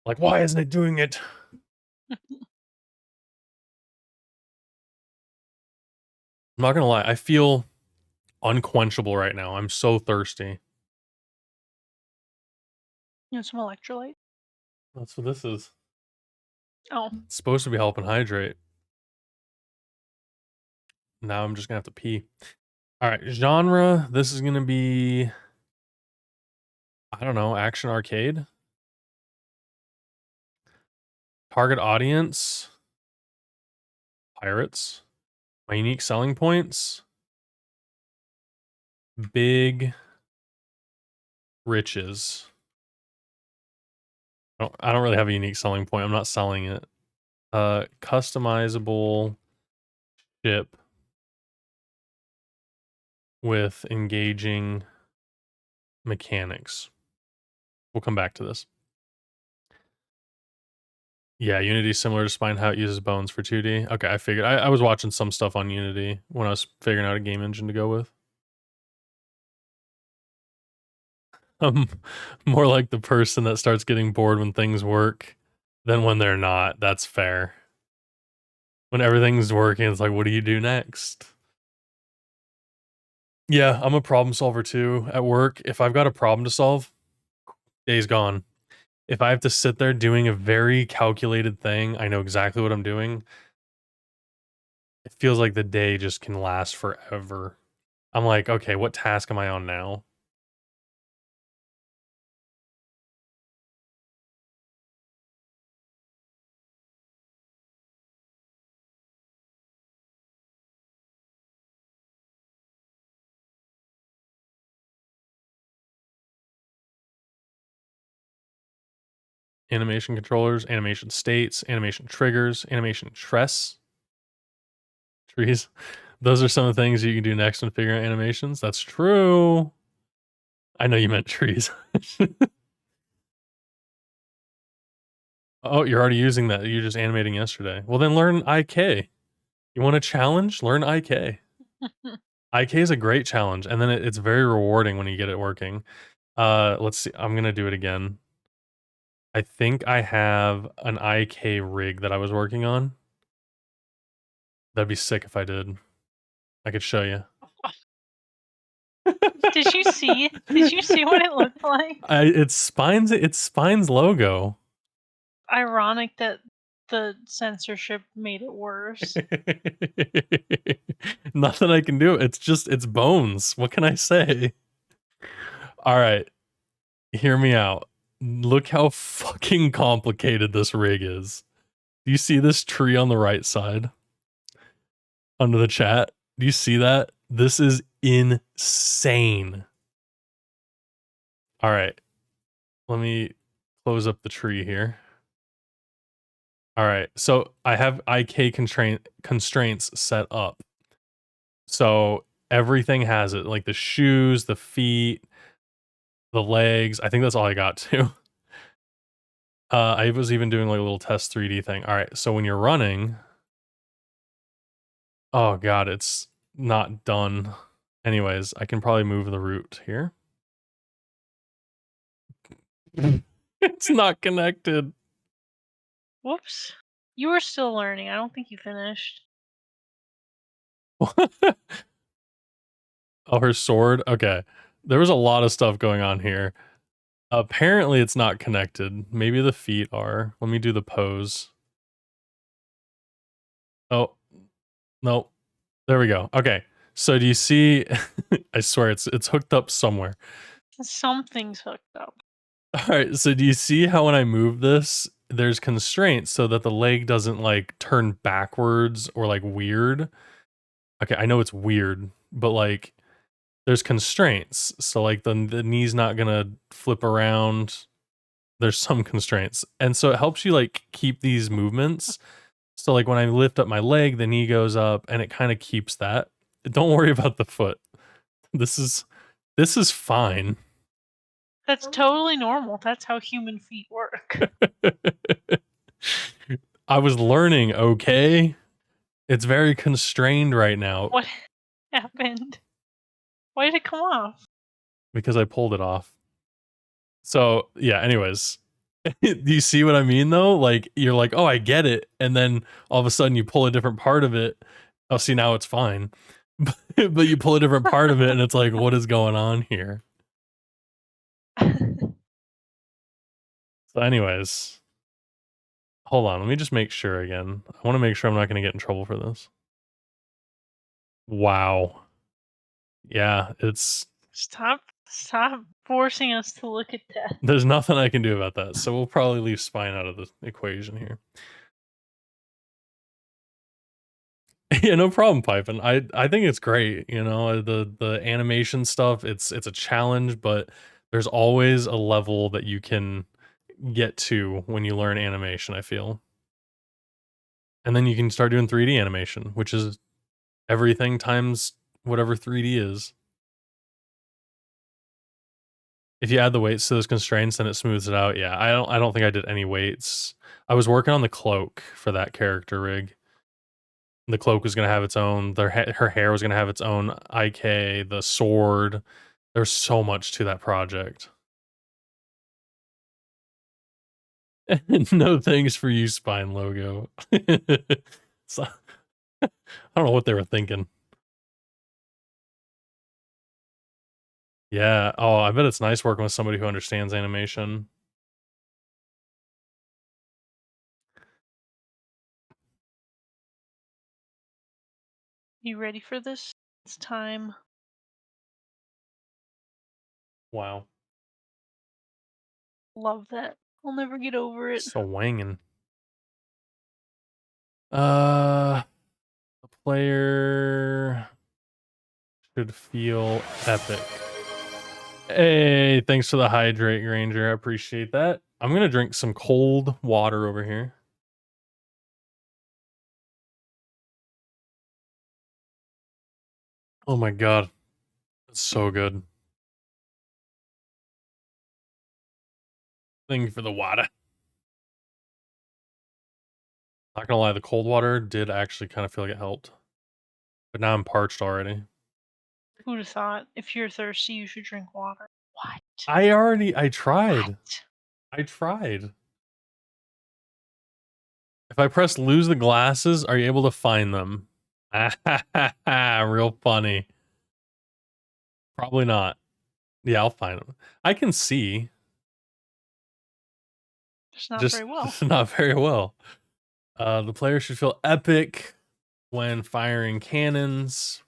Like, why isn't it doing it? I'm not gonna lie, I feel unquenchable right now. I'm so thirsty. You know, some electrolyte. That's what this is. Oh, It's supposed to be helping hydrate. Now I'm just gonna have to pee. All right, genre. This is gonna be, I don't know, action arcade. Target audience, pirates. My unique selling points, big riches. I don't really have a unique selling point. I'm not selling it. Customizable ship with engaging mechanics. We'll come back to this. Yeah, Unity is similar to Spine, how it uses bones for 2D. Okay, I figured. I was watching some stuff on Unity when I was figuring out a game engine to go with. I'm more like the person that starts getting bored when things work than when they're not. That's fair. When everything's working, it's like, what do you do next? Yeah, I'm a problem solver too at work. If I've got a problem to solve, day's gone. If I have to sit there doing a very calculated thing, I know exactly what I'm doing. It feels like the day just can last forever. I'm like, okay, what task am I on now? Animation controllers, animation states, animation triggers, animation tress, trees. Those are some of the things you can do next when figuring out animations. That's true. I know you meant trees. Oh, you're already using that. You're just animating yesterday. Well, then learn IK. You want a challenge? Learn IK. IK is a great challenge, and then it's very rewarding when you get it working. Let's see. I'm gonna do it again. I think I have an IK rig that I was working on. That'd be sick if I did. I could show you. did you see? Did you see what it looked like? It's Spine's logo. Ironic that the censorship made it worse. Nothing I can do. It's bones. What can I say? All right, hear me out. Look how fucking complicated this rig is. Do you see this tree on the right side under the chat? Do you see that? This is insane. All right, let me close up the tree here. All right, so I have IK constraints set up. So everything has it, like the shoes, the feet, the legs. I think that's all I got too. I was even doing like a little test 3D thing. All right, so when you're running, oh god, it's not done. Anyways, I can probably move the root here. It's not connected. Whoops. You were still learning. I don't think you finished. Oh, her sword? Okay. There was a lot of stuff going on here. Apparently it's not connected. Maybe the feet are. Let me do the pose. Oh, no. There we go. Okay. So do you see I swear it's hooked up somewhere. Something's hooked up. All right. So do you see how when I move this, there's constraints so that the leg doesn't like turn backwards or like weird? Okay, I know it's weird, but like there's constraints. So like the knee's not gonna flip around. There's some constraints, and so it helps you like keep these movements. So like when I lift up my leg, the knee goes up, and it kind of keeps that. Don't worry about the foot. This is fine. That's totally normal. That's how human feet work. I was learning, okay? It's very constrained right now What happened? Why did it come off? because I pulled it off. So, yeah, anyways. Do you see what I mean though? Like you're like, "Oh, I get it." And then all of a sudden you pull a different part of it. Oh, see, now it's fine. But you pull a different part of it and it's like, "What is going on here?" So anyways, hold on, let me just make sure again. I want to make sure I'm not going to get in trouble for this. Wow. Yeah, Stop forcing us to look at that. there's nothing I can do about that. So we'll probably leave spine out of the equation here. Yeah, no problem, Piping. I think it's great. You know, the animation stuff. It's a challenge, but there's always a level that you can get to when you learn animation. I feel, and then you can start doing 3D animation, which is everything times whatever 3D is. If you add the weights to those constraints, then it smooths it out. Yeah, I don't think I did any weights. I was working on the cloak for that character rig. The cloak was going to have its own, her hair was going to have its own IK, the sword. There's so much to that project. No thanks for you, Spine logo. So, I don't know what they were thinking. Yeah. Oh, I bet it's nice working with somebody who understands animation. You ready for this? It's time. Wow. Love that. I'll never get over it. So wanging. The player should feel epic. Hey, thanks for the hydrate, Ranger. I appreciate that. I'm gonna drink some cold water over here. Oh my god. It's so good. Thank you for the water. Not gonna lie, the cold water did actually kind of feel like it helped. But now I'm parched already. Who'd have thought? If you're thirsty, you should drink water. What? I tried. What? I tried. If I press lose the glasses, are you able to find them? Real funny. Probably not. Yeah, I'll find them. I can see. Just not Just very well. not very well. The player should feel epic when firing cannons.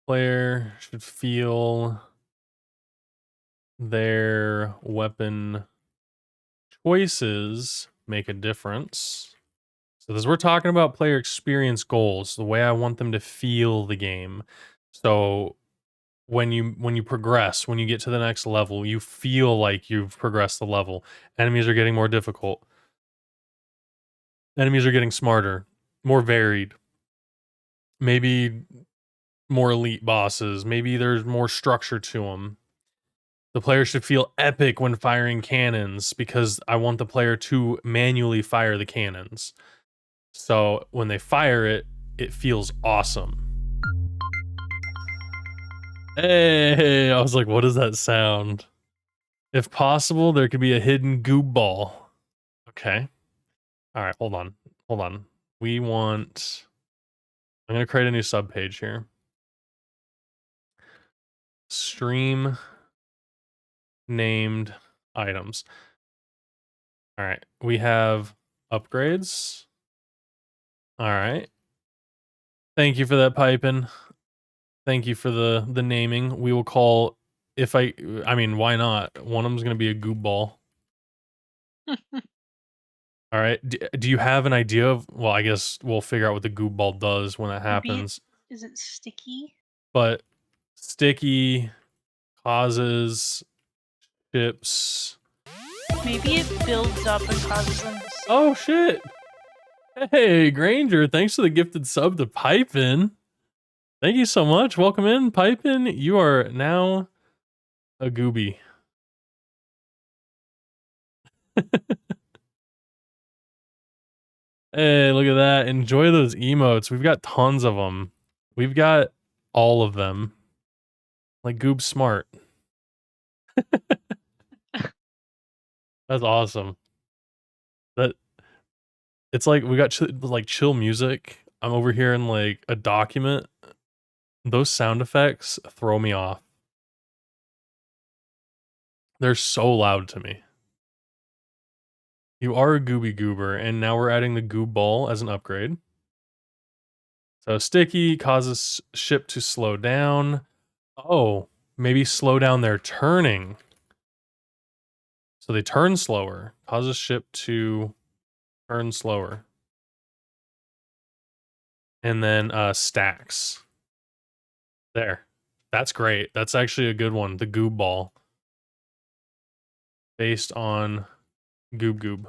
Player should feel their weapon choices make a difference. So as we're talking about player experience goals, the way I want them to feel the game. So when you progress, when you get to the next level, you feel like you've progressed the level. Enemies are getting more difficult. Enemies are getting smarter, more varied. Maybe more elite bosses. Maybe there's more structure to them. The player should feel epic when firing cannons because I want the player to manually fire the cannons. So when they fire it, it feels awesome. Hey, I was like, what does that sound? If possible, there could be a hidden goob ball. Okay. All right, hold on. Hold on. We want... I'm going to create a new subpage here. Stream named items. All right. We have upgrades. All right. Thank you for that, Pipin. Thank you for the naming. We will call... I mean, why not? One of them's going to be a goob ball. All right. Do you have an idea of? Well, I guess we'll figure out what the goob ball does when that happens. Is it sticky? but sticky causes ships. Maybe it builds up and causes them to sink. Oh shit! Hey Granger, thanks for the gifted sub to Pipin. Thank you so much. Welcome in, Pipin. You are now a gooby. Hey, look at that. Enjoy those emotes. We've got tons of them. We've got all of them. Like Goob Smart. That's awesome. That it's like we got like chill music. I'm over here in like a document. Those sound effects throw me off. They're so loud to me. You are a gooby goober, and now we're adding the goob ball as an upgrade. So sticky causes ship to slow down. Oh, maybe slow down their turning. So they turn slower, causes ship to turn slower. And then stacks. There. That's great. That's actually a good one. The goob ball. Based on goob goob.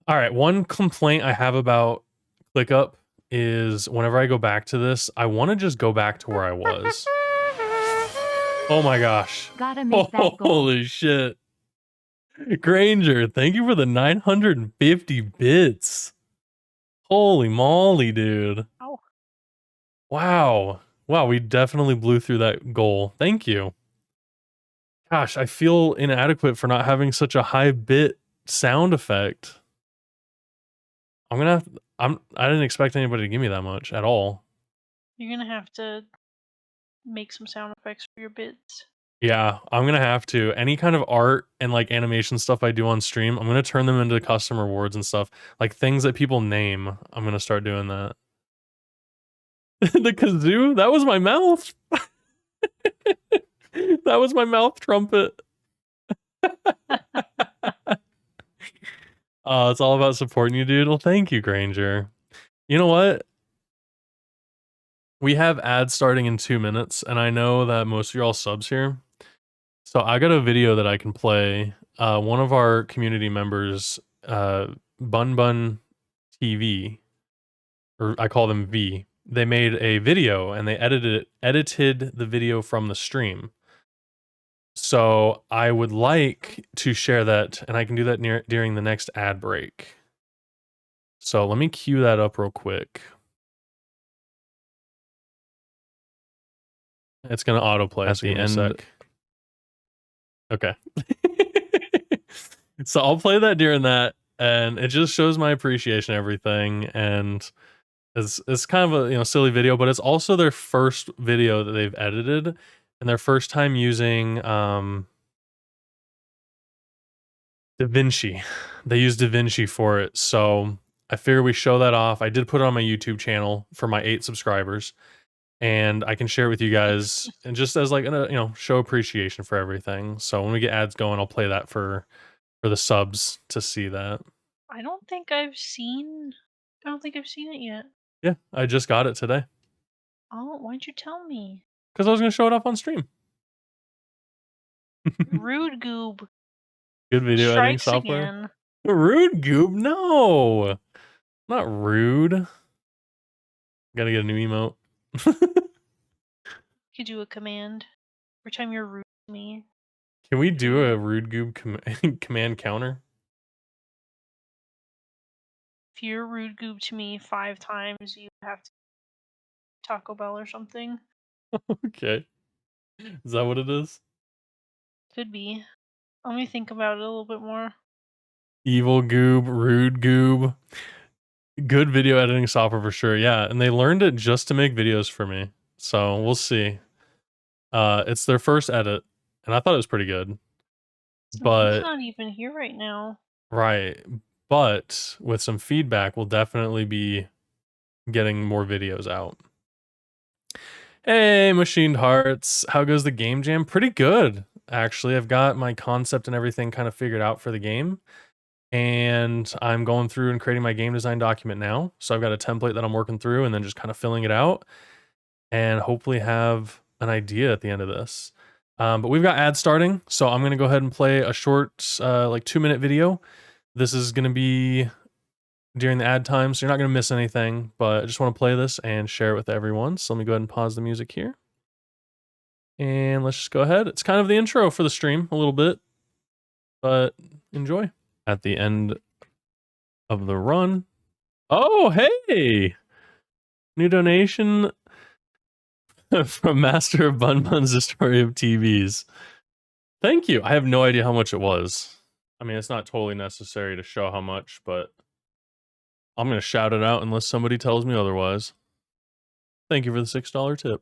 All right, one complaint I have about ClickUp is whenever I go back to this, I want to just go back to where I was. Oh my gosh. Gotta make that goal. Holy shit. Granger, thank you for the 950 bits. Holy moly, dude. Oh, Wow. Wow, we definitely blew through that goal. Thank you. Gosh, I feel inadequate for not having such a high bit sound effect. I'm gonna have, I didn't expect anybody to give me that much at all. you're gonna have to make some sound effects for your bits. Yeah, I'm gonna have to. Any kind of art and like animation stuff I do on stream, I'm gonna turn them into custom rewards and stuff. Like things that people name, I'm gonna start doing that. The kazoo? That was my mouth. That was my mouth trumpet. Oh, it's all about supporting you, dude. Well, thank you, Granger. You know what? We have ads starting in 2 minutes, and I know that most of you are all subs here. So I got a video that I can play. One of our community members, Bun Bun TV, or I call them V. They made a video and they edited the video from the stream. So I would like to share that, and I can do that during the next ad break. So let me cue that up real quick. It's gonna autoplay at the end. Okay. So I'll play that during that, and it just shows my appreciation and everything, and it's kind of a silly video, but it's also their first video that they've edited, and their first time using DaVinci. They use DaVinci for it, so I figure we show that off. I did put it on my YouTube channel for my 8 subscribers, and I can share it with you guys, and just as like show appreciation for everything. So when we get ads going, I'll play that for the subs to see that. I don't think I've seen it yet. Yeah, I just got it today Oh, why'd you tell me? because I was gonna show it off on stream. Rude Goob Good video editing strikes software. again. Rude Goob, no, not rude. Gotta get a new emote. You could do a command every time you're rude to me. Can we do a rude Goob command counter? If you're rude Goob to me 5 times, you have to Taco Bell or something. Okay, is that what it is? Could be. Let me think about it a little bit more. Evil Goob, rude Goob. Good video editing software for sure. Yeah, and they learned it just to make videos for me. So we'll see. It's their first edit, and I thought it was pretty good. But he's not even here right now. Right. But with some feedback, we'll definitely be getting more videos out. Hey, Machined Hearts. How goes the game jam? Pretty good, actually. I've got my concept and everything kind of figured out for the game. and I'm going through and creating my game design document now. So I've got a template that I'm working through and then just kind of filling it out and hopefully have an idea at the end of this. But we've got ads starting, so I'm gonna go ahead and play a short, like 2-minute video. This is gonna be during the ad time, so you're not gonna miss anything, but I just wanna play this and share it with everyone. So let me go ahead and pause the music here. And let's just go ahead. It's kind of the intro for the stream a little bit, but enjoy. At the end of the run. Oh, hey! New donation from Master of Bun Bun's The Story of TVs. Thank you. I have no idea how much it was. I mean, it's not totally necessary to show how much, but I'm going to shout it out unless somebody tells me otherwise. Thank you for the $6 tip.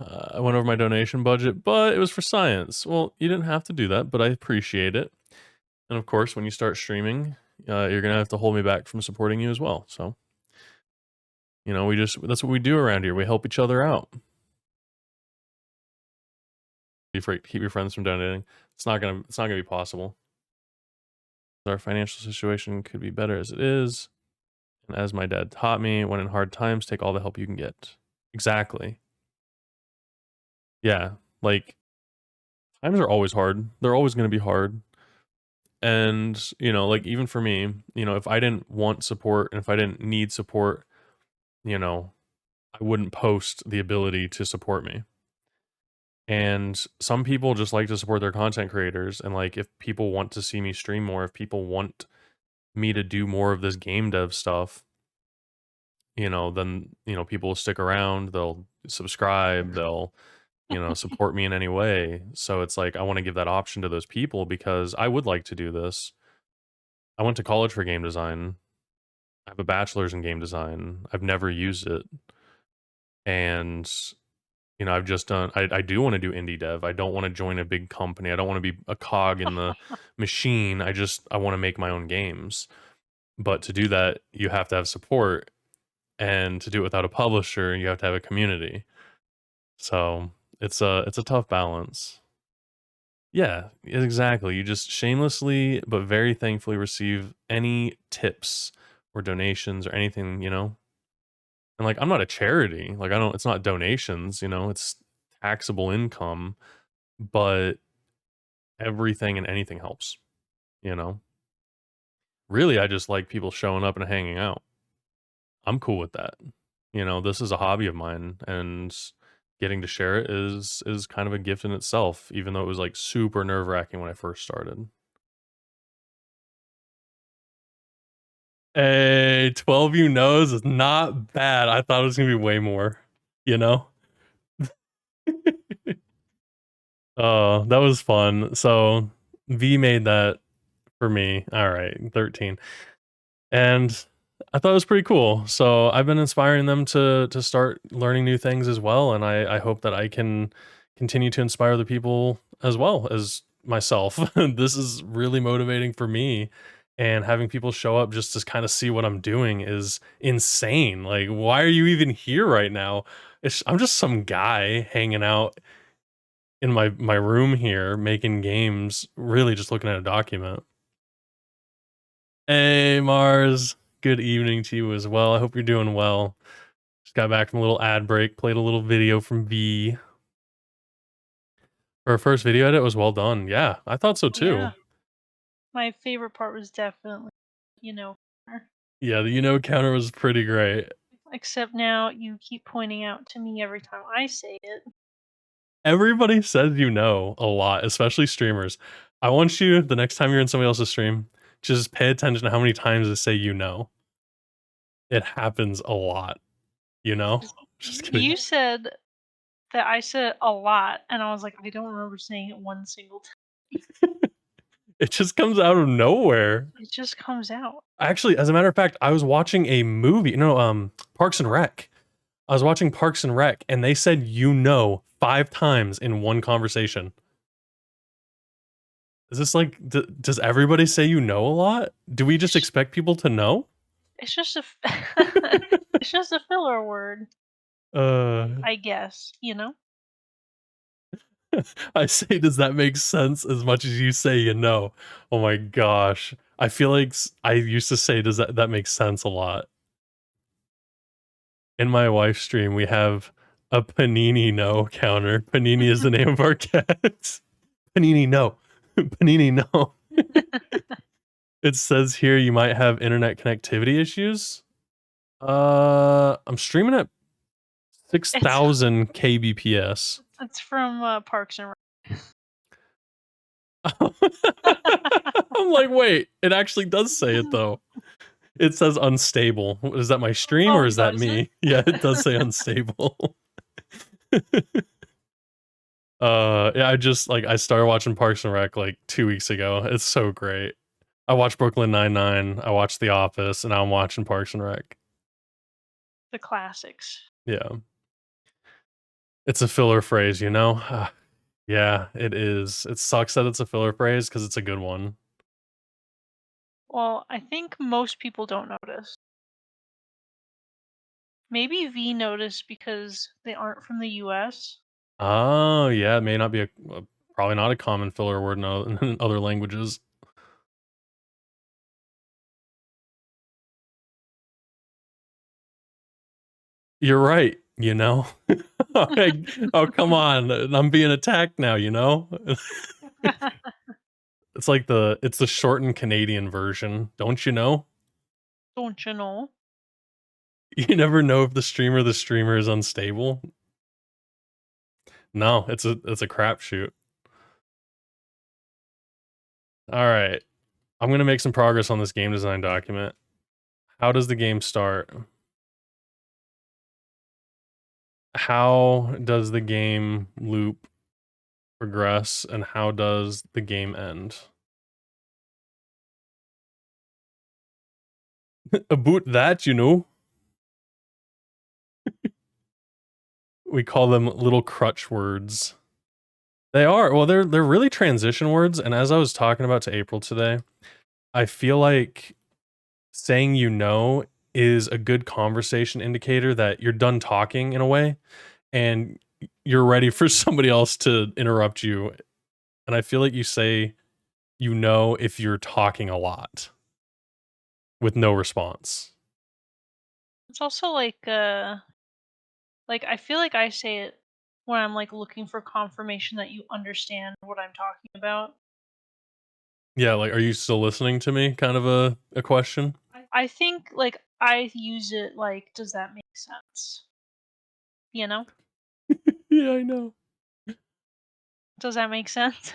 I went over my donation budget, but it was for science. Well, you didn't have to do that, but I appreciate it. And of course, when you start streaming, you're going to have to hold me back from supporting you as well. So, you know, that's what we do around here. We help each other out. Keep your friends from donating. It's not gonna be possible. Our financial situation could be better as it is. And as my dad taught me, when in hard times, take all the help you can get. Exactly. Yeah, like times are always hard. They're always going to be hard. And, you know, like even for me, you know, if I didn't want support and if I didn't need support, you know, I wouldn't post the ability to support me. And some people just like to support their content creators. And like, if people want to see me stream more, if people want me to do more of this game dev stuff, you know, then, you know, people will stick around, they'll subscribe, they'll, you know, support me in any way. So it's like, I want to give that option to those people because I would like to do this. I went to college for game design. I have a bachelor's in game design. I've never used it. And, you know, I've just done, I do want to do indie dev. I don't want to join a big company. I don't want to be a cog in the machine. I want to make my own games. But to do that, you have to have support. And to do it without a publisher, you have to have a community. So it's a tough balance. Yeah, exactly. You just shamelessly but very thankfully receive any tips or donations or anything, you know? And like I'm not a charity. Like I don't it's not donations, you know, it's taxable income, but everything and anything helps, you know? Really, I just like people showing up and hanging out. I'm cool with that. You know, this is a hobby of mine and getting to share it is kind of a gift in itself, even though it was like super nerve-wracking when I first started. Hey, 12 you knows is not bad. I thought it was gonna be way more, you know? Oh, that was fun. So V made that for me. All right, 13. And I thought it was pretty cool. So I've been inspiring them to start learning new things as well, and I hope that I can continue to inspire the people as well as myself. This is really motivating for me, and having people show up just to kind of see what I'm doing is insane. Like, why are you even here right now? I'm just some guy hanging out in my room here making games, really just looking at a document. Hey, Mars. Good evening to you as well. I hope you're doing well. Just got back from a little ad break, played a little video from V. For our first video edit, it was well done. Yeah, I thought so too. Yeah. My favorite part was definitely, you know, her. Yeah, the counter was pretty great. Except now you keep pointing out to me every time I say it. Everybody says a lot, especially streamers. I want you, the next time you're in somebody else's stream, just pay attention to how many times they say you know. It happens a lot, you know? Just kidding. You said that I said a lot, and I was like, I don't remember saying it one single time. It just comes out of nowhere. It just comes out. Actually, as a matter of fact, I was watching a movie, Parks and Rec. I was watching Parks and Rec, and they said 5 times in one conversation. Is this like, does everybody say a lot? Do we just expect people to know? It's just a it's just a filler word, Uh, I guess, you know? I say, does that make sense as much as you say you know? Oh my gosh. I feel like I used to say, does that make sense a lot? In my wife's stream, we have a Panini no counter. Panini is the name of our cat. Panini no. Panini no. It says here you might have internet connectivity issues. I'm streaming at It's 6,000 kbps. it's from Parks and I'm like, wait, it actually does say it though. It says unstable. Is that my stream or Oh, is that does it? me? Yeah, it does say unstable. Yeah, I started watching Parks and Rec like 2 weeks ago. It's so great. I watched Brooklyn Nine-Nine, I watched The Office, and now I'm watching Parks and Rec. The classics. Yeah. It's a filler phrase, you know? Yeah, it is. It sucks that it's a filler phrase because it's a good one. Well, I think most people don't notice. Maybe V noticed because they aren't from the US. Oh, yeah, it may not be probably not a common filler word in other languages. You're right, you know? Oh, come on. I'm being attacked now, you know? It's the shortened Canadian version. Don't you know? Don't you know? You never know if the streamer is unstable. No, it's a crapshoot. All right. I'm going to make some progress on this game design document. How does the game start? How does the game loop progress and how does the game end? About that, you know. We call them little crutch words. They are. Well, they're really transition words, and as I was talking about to April today, I feel like saying you know is a good conversation indicator that you're done talking in a way and you're ready for somebody else to interrupt you. And I feel like you say you know if you're talking a lot with no response. It's also like I feel like I say it when I'm like looking for confirmation that you understand what I'm talking about. Yeah, like, are you still listening to me? Kind of a question. I think like I use it like, does that make sense? You know? Yeah, I know. Does that make sense?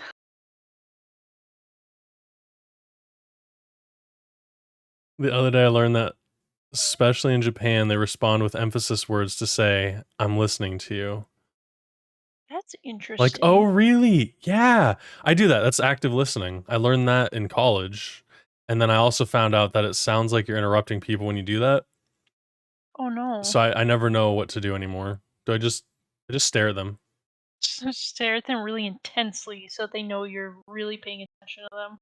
The other day I learned that, especially in Japan, they respond with emphasis words to say, I'm listening to you. That's Like, oh, interesting. really? Yeah, I do that. That's active listening. I learned that in college. And then I also found out that it sounds like you're interrupting people when you do that. Oh no. So I never know what to do anymore. Do I just stare at them? Just stare at them really intensely so they know you're really paying attention to them.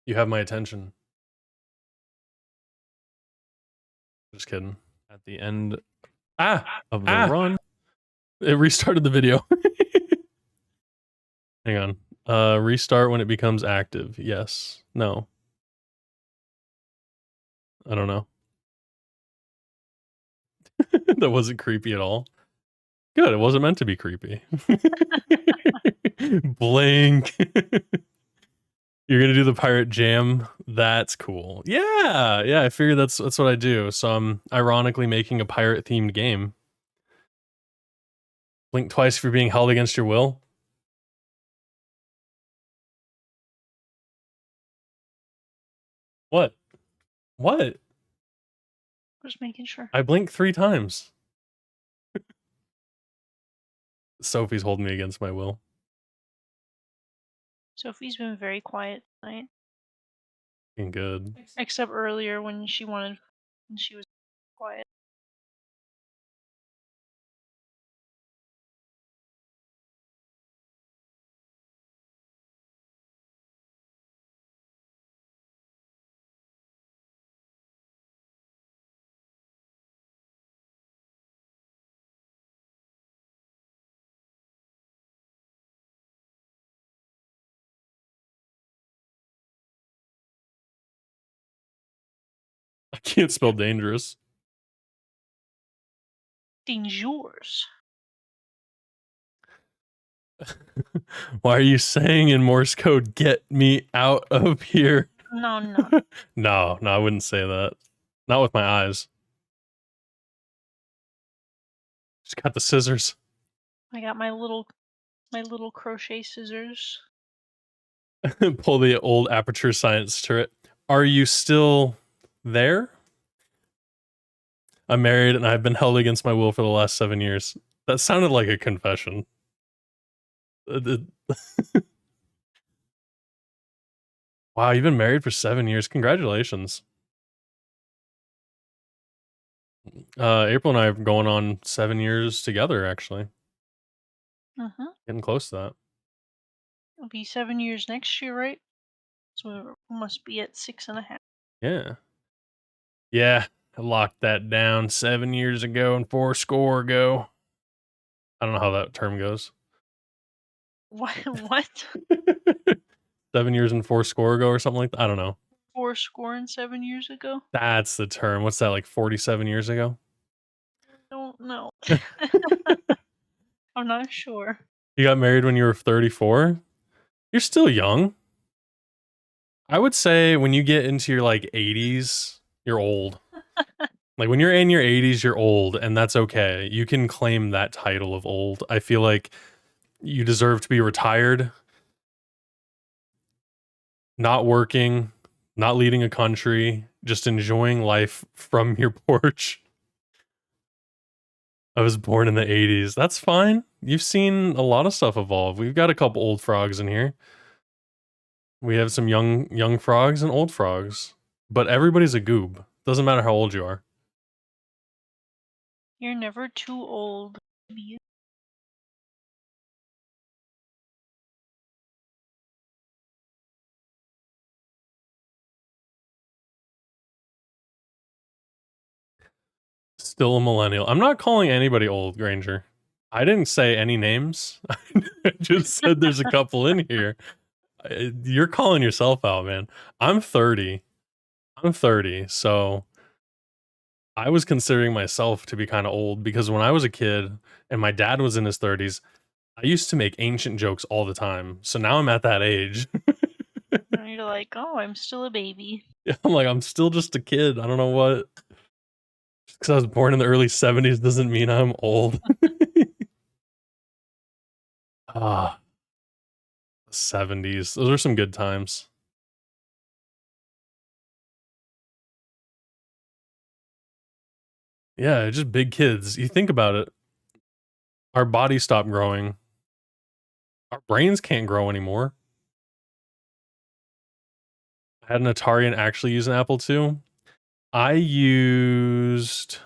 You have my attention. Just kidding. At the end of the run, it restarted the video. Hang on. Restart when it becomes active. Yes. No. I don't know. That wasn't creepy at all. Good. It wasn't meant to be creepy. Blink. You're gonna do the pirate jam. That's cool. Yeah, yeah. I figured that's what I do. So I'm ironically making a pirate themed game. Blink twice if you're being held against your will. What? What? Just making sure. I blinked 3 times. Sophie's holding me against my will. Sophie's been very quiet tonight. Being good. Except earlier when she was quiet. can't spell dangerous. Dangerous. Why are you saying in Morse code, "Get me out of here"? No, no. No, I wouldn't say that. Not with my eyes. Just got the scissors. I got my little crochet scissors. Pull the old aperture science turret. Are you still there? I'm married and I've been held against my will for the last 7 years. That sounded like a confession. Wow, you've been married for 7 years. Congratulations. April and I are going on 7 years together, actually. Mhm. Getting close to that. It'll be 7 years next year, right? So we must be at 6.5. Yeah. Yeah, I locked that down 7 years ago and 4 score ago. I don't know how that term goes. What? What? 7 years and 4 score ago or something like that? I don't know. 4 score and 7 years ago? That's the term. What's that, like 47 years ago? Don't know. I'm not sure. You got married when you were 34? You're still young. I would say when you get into your like 80s, you're old. Like when you're in your 80s, you're old, and that's okay. You can claim that title of old. I feel like you deserve to be retired, not working, not leading a country, just enjoying life from your porch. I was born in the 80s. That's fine. You've seen a lot of stuff evolve. We've got a couple old frogs in here. We have some young frogs and old frogs. But everybody's a goob. Doesn't matter how old you are. You're never too old to be. Still a millennial. I'm not calling anybody old, Granger. I didn't say any names. I just said there's a couple in here. You're calling yourself out, man. I'm 30. I'm 30, so I was considering myself to be kind of old because when I was a kid and my dad was in his 30s, I used to make ancient jokes all the time. So now I'm at that age. And you're like, oh, I'm still a baby. I'm like, I'm still just a kid. I don't know what. Just because I was born in the early 70s doesn't mean I'm old. Ah, 70s. Those are some good times. Yeah, just big kids. You think about it. Our bodies stop growing. Our brains can't grow anymore. I had an Atari and actually used an Apple II. I used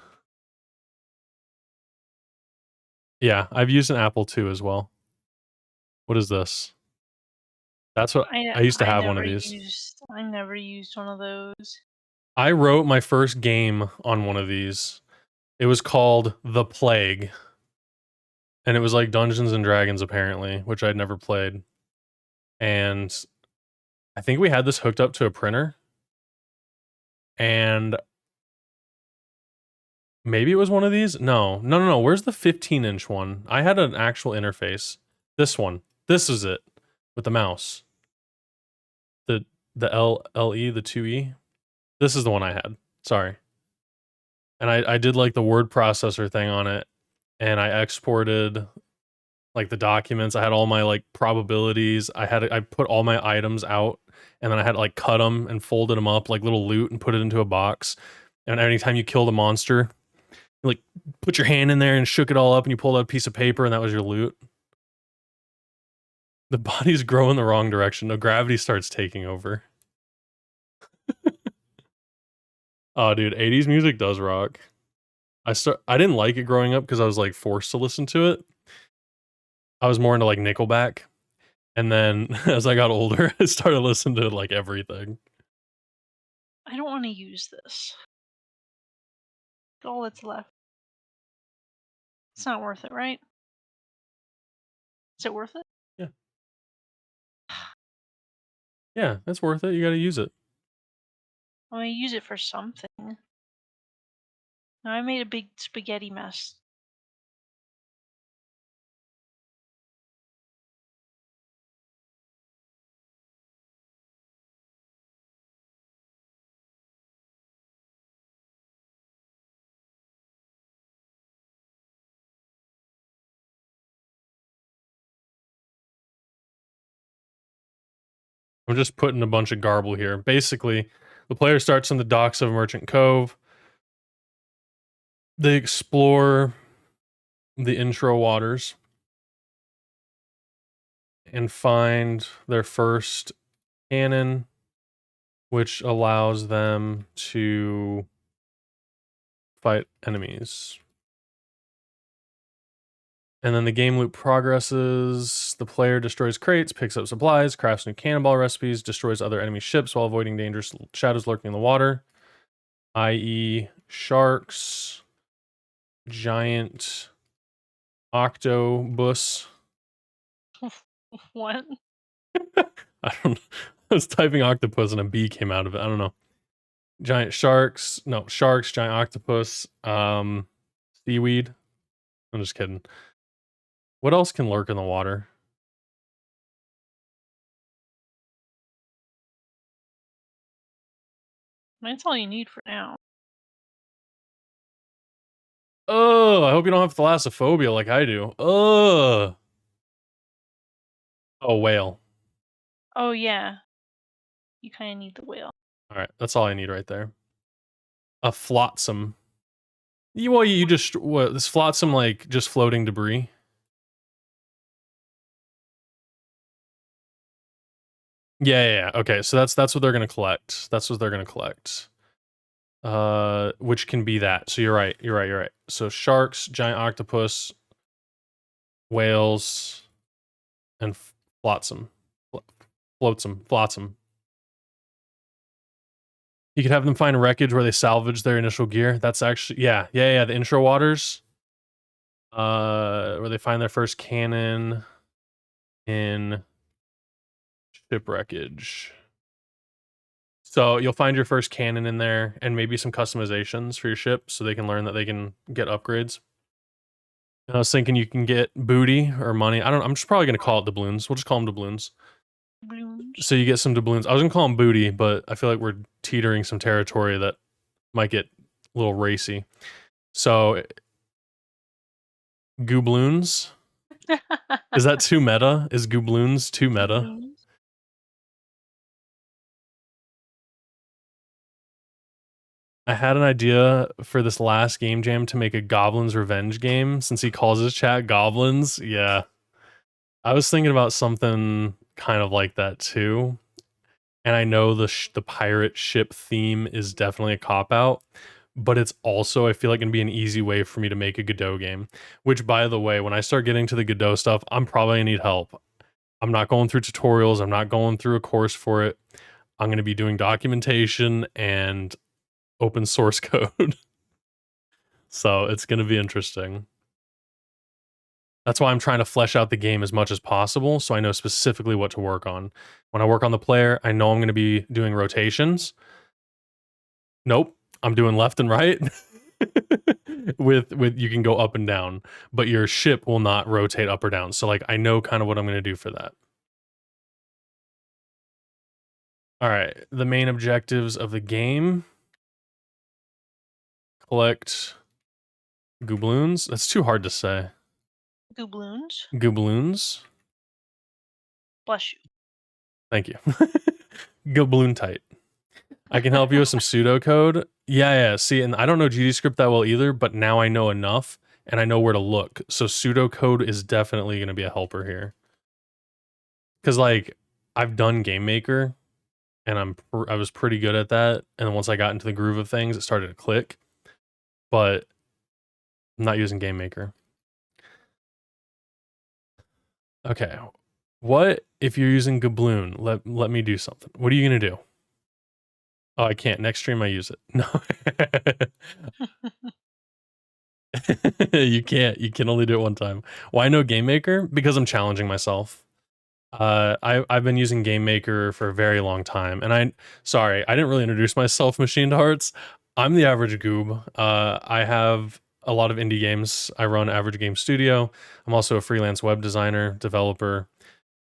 Yeah, I've used an Apple II as well. What is this? That's what I used to have one of these. I never used one of those. I wrote my first game on one of these. It was called The Plague, and it was like Dungeons and Dragons apparently, which I'd never played. And I think we had this hooked up to a printer, and maybe it was one of these. No. Where's the 15-inch one? I had an actual interface. This one. This is it with the mouse. The LE, the 2E. This is the one I had. Sorry. And I did like the word processor thing on it, and I exported like the documents. I had all my like probabilities. I put all my items out, and then I had to like cut them and folded them up like little loot and put it into a box. And anytime you killed a monster, you like put your hand in there and shook it all up, and you pulled out a piece of paper, and that was your loot. The bodies grow in the wrong direction. No, gravity starts taking over. Oh, dude, 80s music does rock. I didn't like it growing up because I was like forced to listen to it. I was more into like Nickelback. And then as I got older, I started listening to like everything. I don't want to use this. All that's left. It's not worth it, right? Is it worth it? Yeah. Yeah, that's worth it. You got to use it. I'm gonna use it for something. Now I made a big spaghetti mess. I'm just putting a bunch of garble here. Basically, the player starts on the docks of Merchant Cove. They explore the intro waters and find their first cannon, which allows them to fight enemies. And then the game loop progresses. The player destroys crates, picks up supplies, crafts new cannonball recipes, destroys other enemy ships while avoiding dangerous shadows lurking in the water, i.e., sharks, giant octobus. What? I don't know. I was typing octopus and a bee came out of it. I don't know. Giant sharks. No, sharks, giant octopus, seaweed. I'm just kidding. What else can lurk in the water? That's all you need for now. Oh, I hope you don't have thalassophobia like I do. Oh, whale. Oh yeah, you kind of need the whale. All right, that's all I need right there. A flotsam. You just what? This flotsam like just floating debris. Yeah. Okay, so that's what they're gonna collect. That's what they're gonna collect. Which can be that. So you're right. You're right. So sharks, giant octopus, whales, and flotsam, flotsam. You could have them find wreckage where they salvage their initial gear. That's actually yeah. The intro waters. Where they find their first cannon in shipwreckage. So you'll find your first cannon in there and maybe some customizations for your ship so they can learn that they can get upgrades. And I was thinking you can get booty or money. I'm just probably gonna call it doubloons. We'll just call them doubloons. Balloons. So you get some doubloons. I was gonna call them booty, but I feel like we're teetering some territory that might get a little racy. So goobloons. Is that too meta? Is goobloons too meta? Balloons. I had an idea for this last game jam to make a Goblin's Revenge game since he calls his chat goblins. Yeah. I was thinking about something kind of like that too. And I know the pirate ship theme is definitely a cop out, but it's also I feel like going to be an easy way for me to make a Godot game. Which by the way, when I start getting to the Godot stuff, I'm probably going to need help. I'm not going through tutorials, I'm not going through a course for it. I'm going to be doing documentation and open source code. So it's going to be interesting. That's why I'm trying to flesh out the game as much as possible so I know specifically what to work on. When I work on the player, I know I'm going to be doing rotations. Nope, I'm doing left and right. with you can go up and down, but your ship will not rotate up or down. So like I know kind of what I'm going to do for that. All right, the main objectives of the game. Collect goobloons. That's too hard to say. Goobloons. Goobloons. Bless you. Thank you. Goobloon tight. I can help you with some pseudocode. Yeah. See, and I don't know GD script that well either, but now I know enough and I know where to look. So pseudocode is definitely going to be a helper here. Because like I've done Game Maker, and I was pretty good at that. And then once I got into the groove of things, it started to click. But I'm not using Game Maker. Okay, what if you're using Gabloon? Let me do something. What are you gonna do? Oh, I can't. Next stream I use it. No. You can't. You can only do it one time. Why no Game Maker? Because I'm challenging myself. I've been using Game Maker for a very long time, and sorry, I didn't really introduce myself, Machined Hearts. I'm the average goob. I have a lot of indie games. I run Average Game Studio. I'm also a freelance web designer, developer,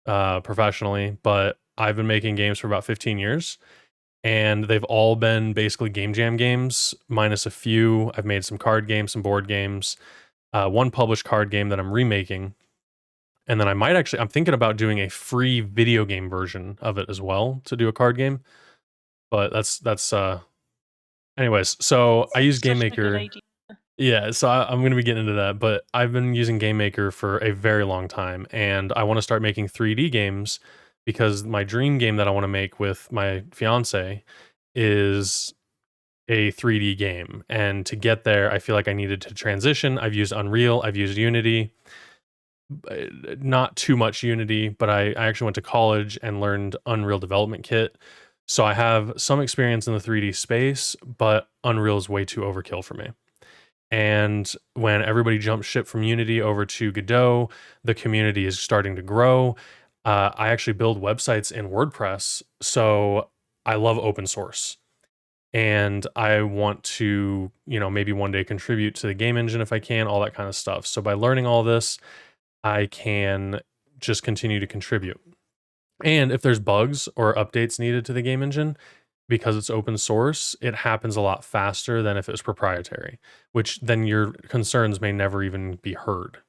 professionally, but I've been making games for about 15 years, and they've all been basically game jam games, minus a few. I've made some card games, some board games, one published card game that I'm remaking, and then I'm thinking about doing a free video game version of it as well to do a card game. But anyways. So I use Such a good GameMaker. idea. Yeah, so I'm going to be getting into that, but I've been using GameMaker for a very long time, and I want to start making 3D games because my dream game that I want to make with my fiance is a 3D game. And to get there, I feel like I needed to transition. I've used Unreal, I've used Unity, not too much Unity, but I actually went to college and learned Unreal Development Kit. So I have some experience in the 3D space, but Unreal is way too overkill for me. And when everybody jumped ship from Unity over to Godot, the community is starting to grow. I actually build websites in WordPress, so I love open source. And I want to, maybe one day contribute to the game engine if I can, all that kind of stuff. So by learning all this, I can just continue to contribute. And if there's bugs or updates needed to the game engine, because it's open source, it happens a lot faster than if it was proprietary, which then your concerns may never even be heard.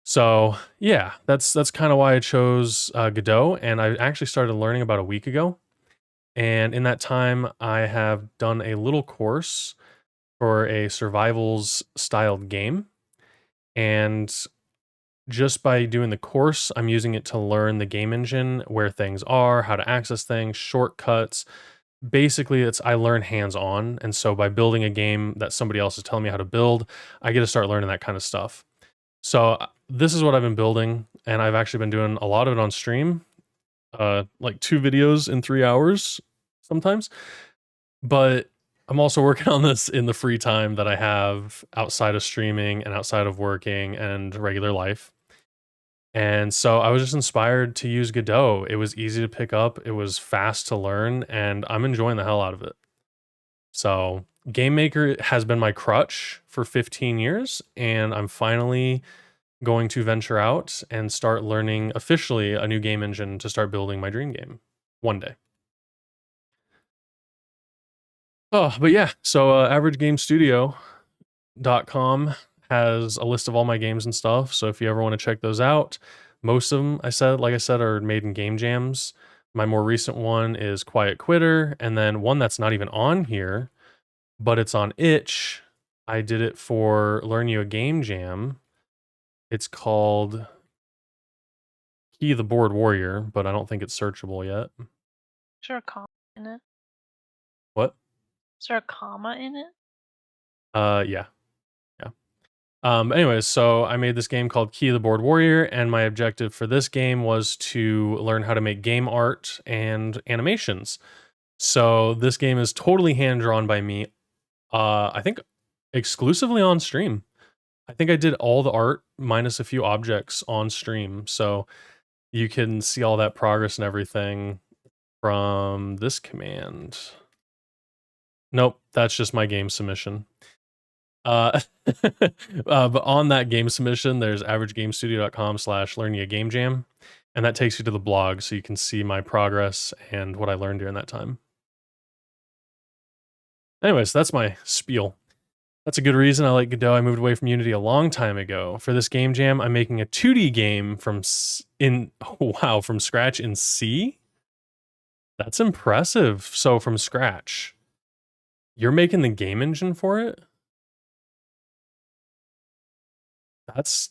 So yeah, that's kind of why I chose Godot, and I actually started learning about a week ago. And in that time, I have done a little course for a survivals styled game, and just by doing the course, I'm using it to learn the game engine, where things are, how to access things, shortcuts. Basically, it's I learn hands-on, and so by building a game that somebody else is telling me how to build, I get to start learning that kind of stuff. So, this is what I've been building, and I've actually been doing a lot of it on stream, like 2 videos in 3 hours sometimes, but I'm also working on this in the free time that I have outside of streaming and outside of working and regular life. And so I was just inspired to use Godot. It was easy to pick up, it was fast to learn, and I'm enjoying the hell out of it. So, GameMaker has been my crutch for 15 years, and I'm finally going to venture out and start learning officially a new game engine to start building my dream game one day. Oh, but yeah, so averagegamestudio.com has a list of all my games and stuff. So if you ever want to check those out, most of them, like I said, are made in game jams. My more recent one is Quiet Quitter, and then one that's not even on here, but it's on itch. I did it for Learn You a Game Jam. It's called Key the Board Warrior, but I don't think it's searchable yet. Is there a comma in it? What? Is there a comma in it? Yeah. Yeah. Anyways, so I made this game called Key the Board Warrior, and my objective for this game was to learn how to make game art and animations. So this game is totally hand drawn by me. I think exclusively on stream. I think I did all the art minus a few objects on stream. So you can see all that progress and everything from this command. Nope, that's just my game submission. Uh, but on that game submission, there's averagegamestudio.com/learnyagameJam, and that takes you to the blog so you can see my progress and what I learned during that time. Anyways, that's my spiel. That's a good reason I like Godot. I moved away from Unity a long time ago. For this game jam, I'm making a 2D game from from scratch in C. That's impressive. So from scratch, you're making the game engine for it? That's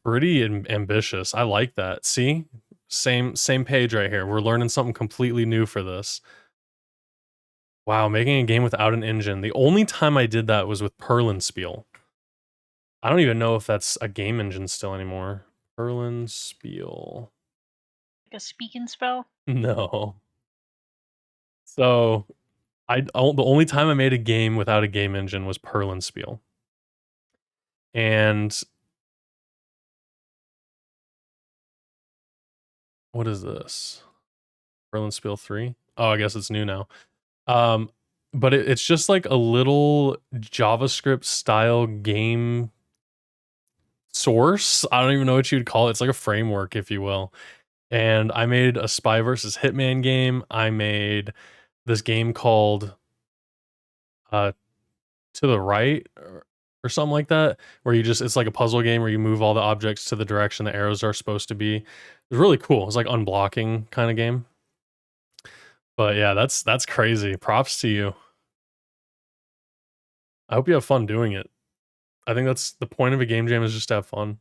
pretty ambitious. I like that. See? Same page right here. We're learning something completely new for this. Wow, making a game without an engine. The only time I did that was with Perlinspiel. I don't even know if that's a game engine still anymore. Perlinspiel. Like a speak and spell? No. So, the only time I made a game without a game engine was Perlinspiel. And what is this? Perlinspiel 3? Oh, I guess it's new now. Um but it's just like a little JavaScript style game source. I don't even know what you'd call it. It's like a framework, if you will. And I made a spy versus hitman game. I made this game called uh to the right, or something like that, where you just, it's like a puzzle game where you move all the objects to the direction the arrows are supposed to be. It's really cool. It's like unblocking kind of game. But yeah, that's crazy. Props to you. I hope you have fun doing it. I think that's the point of a game jam, is just to have fun.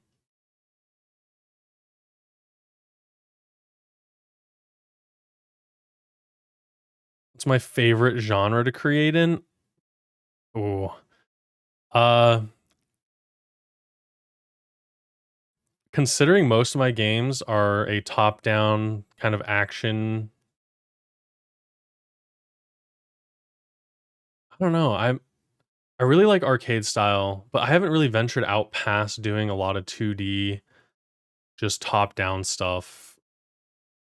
It's my favorite genre to create in. Ooh. Uh Considering most of my games are a top-down kind of action, I don't know. I really like arcade style, but I haven't really ventured out past doing a lot of 2D, just top-down stuff.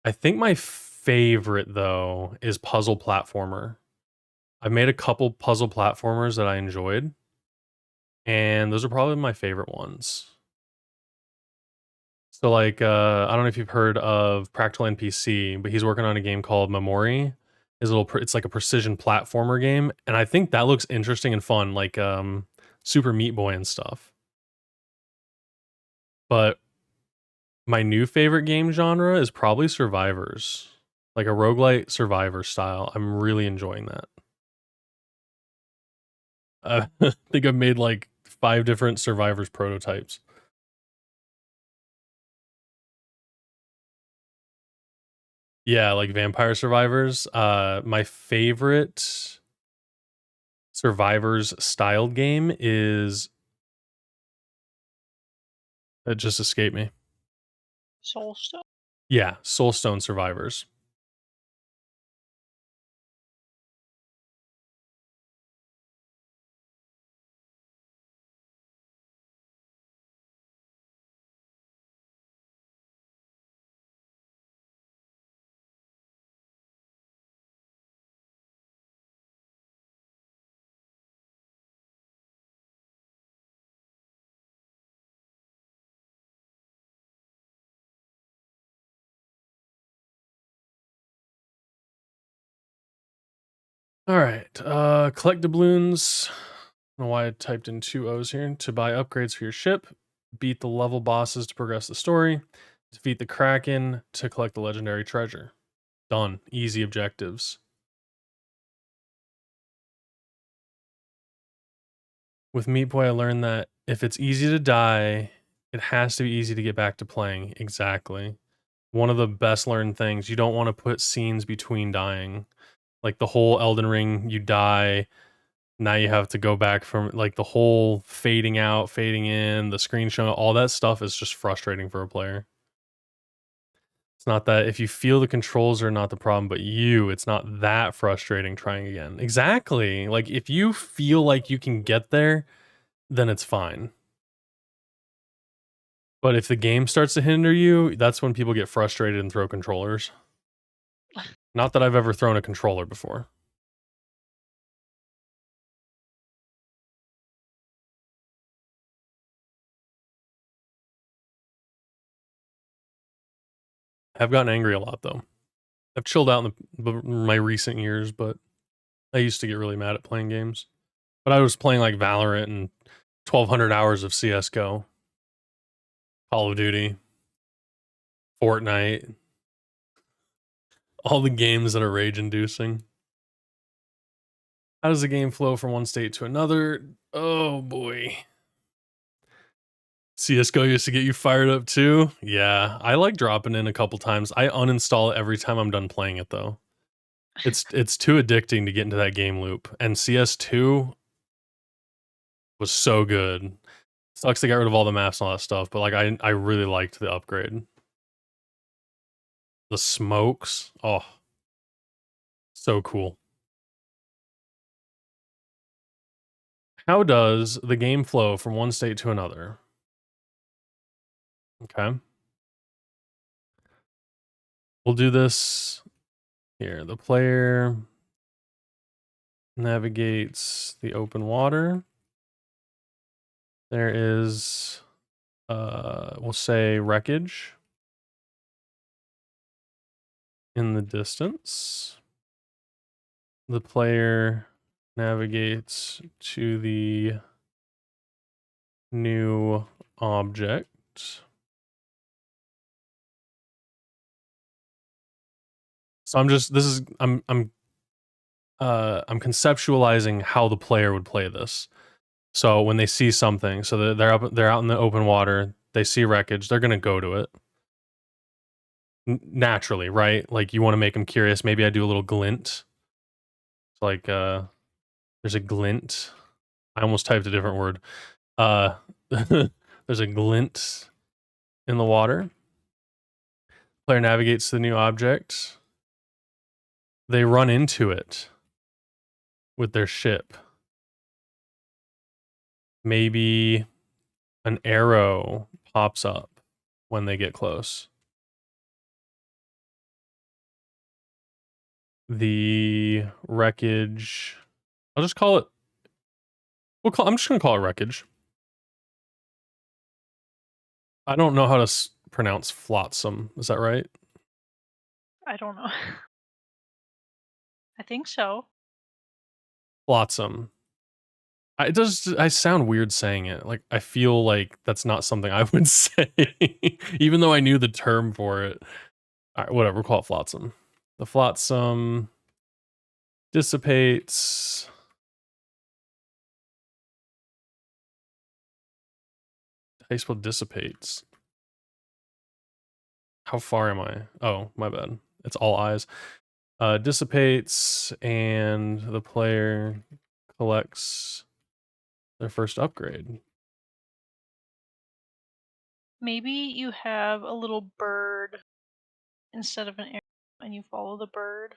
I think my favorite though is puzzle platformer. I've made a couple puzzle platformers that I enjoyed, and those are probably my favorite ones. So like, I don't know if you've heard of Practical NPC, but he's working on a game called Memory. It's like a precision platformer game, and I think that looks interesting and fun, like Super Meat Boy and stuff. But my new favorite game genre is probably survivors, like a roguelite survivor style. I'm really enjoying that. I think I've made like 5 different survivors prototypes. Yeah, like vampire survivors. My favorite survivors styled game is, it just escaped me. Soulstone. Yeah, Soulstone Survivors. All right, collect doubloons. I don't know why I typed in 2 O's here. To buy upgrades for your ship, beat the level bosses to progress the story, defeat the Kraken to collect the legendary treasure. Done. Easy objectives. With Meat Boy, I learned that if it's easy to die, it has to be easy to get back to playing. Exactly. One of the best learned things, you don't want to put scenes between dying. Like the whole Elden Ring, you die, now you have to go back from, like, the whole fading out, fading in, the screen showing, all that stuff is just frustrating for a player. It's not that, if you feel the controls are not the problem, but it's not that frustrating trying again. Exactly. Like, if you feel like you can get there, then it's fine. But if the game starts to hinder you, that's when people get frustrated and throw controllers. Not that I've ever thrown a controller before. I've gotten angry a lot though. I've chilled out in my recent years, but I used to get really mad at playing games. But I was playing like Valorant and 1,200 hours of CS:GO, Call of Duty, Fortnite, all the games that are rage-inducing. How does the game flow from one state to another? Oh boy. CS:GO used to get you fired up too? Yeah, I like dropping in a couple times. I uninstall it every time I'm done playing it though. It's too addicting to get into that game loop. And CS2 was so good. Sucks they got rid of all the maps and all that stuff, but like I really liked the upgrade. The smokes, oh, so cool. How does the game flow from one state to another? Okay. We'll do this here. The player navigates the open water. There is, we'll say wreckage in the distance. The player navigates to the new object. So I'm conceptualizing how the player would play this. So when they see something, so they're out in the open water, they see wreckage, they're gonna go to it naturally, right? Like you want to make them curious. Maybe I do a little glint. It's like there's a glint. I almost typed a different word. Uh, there's a glint in the water. Player navigates to the new object. They run into it with their ship. Maybe an arrow pops up when they get close. The wreckage. I'll just call it. I'm just gonna call it wreckage. I don't know how to pronounce flotsam. Is that right? I don't know. I think so. Flotsam. I sound weird saying it. Like I feel like that's not something I would say, even though I knew the term for it. All right, whatever. We'll call it flotsam. The flotsam dissipates. How do you spell dissipates? How far am I? Oh, my bad. It's all eyes. Dissipates, and the player collects their first upgrade. Maybe you have a little bird instead of an arrow and you follow the bird.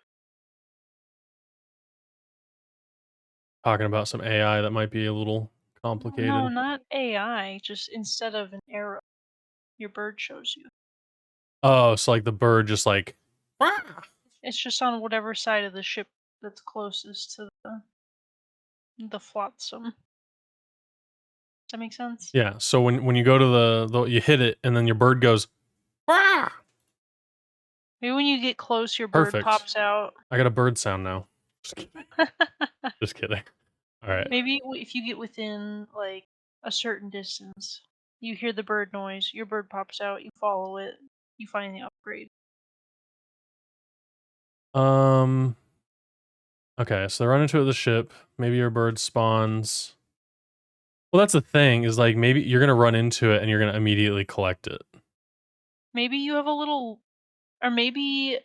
Talking about some AI that might be a little No, complicated. not AI, just instead of an arrow, your bird shows you. Oh, so like the bird just like. "Wah!" It's just on whatever side of the ship that's closest to the flotsam. Does that make sense? Yeah. So when you go to you hit it, and then your bird goes. "Wah!" Maybe when you get close, your bird Perfect. pops out. I got a bird sound now. Just kidding. Just kidding. All right. Maybe if you get within like a certain distance, you hear the bird noise, your bird pops out, you follow it, you find the upgrade. Um. Okay, so they run into the ship. Maybe your bird spawns. Well, that's the thing. Is like maybe you're gonna run into it and you're gonna immediately collect it. Maybe you have a little, or maybe,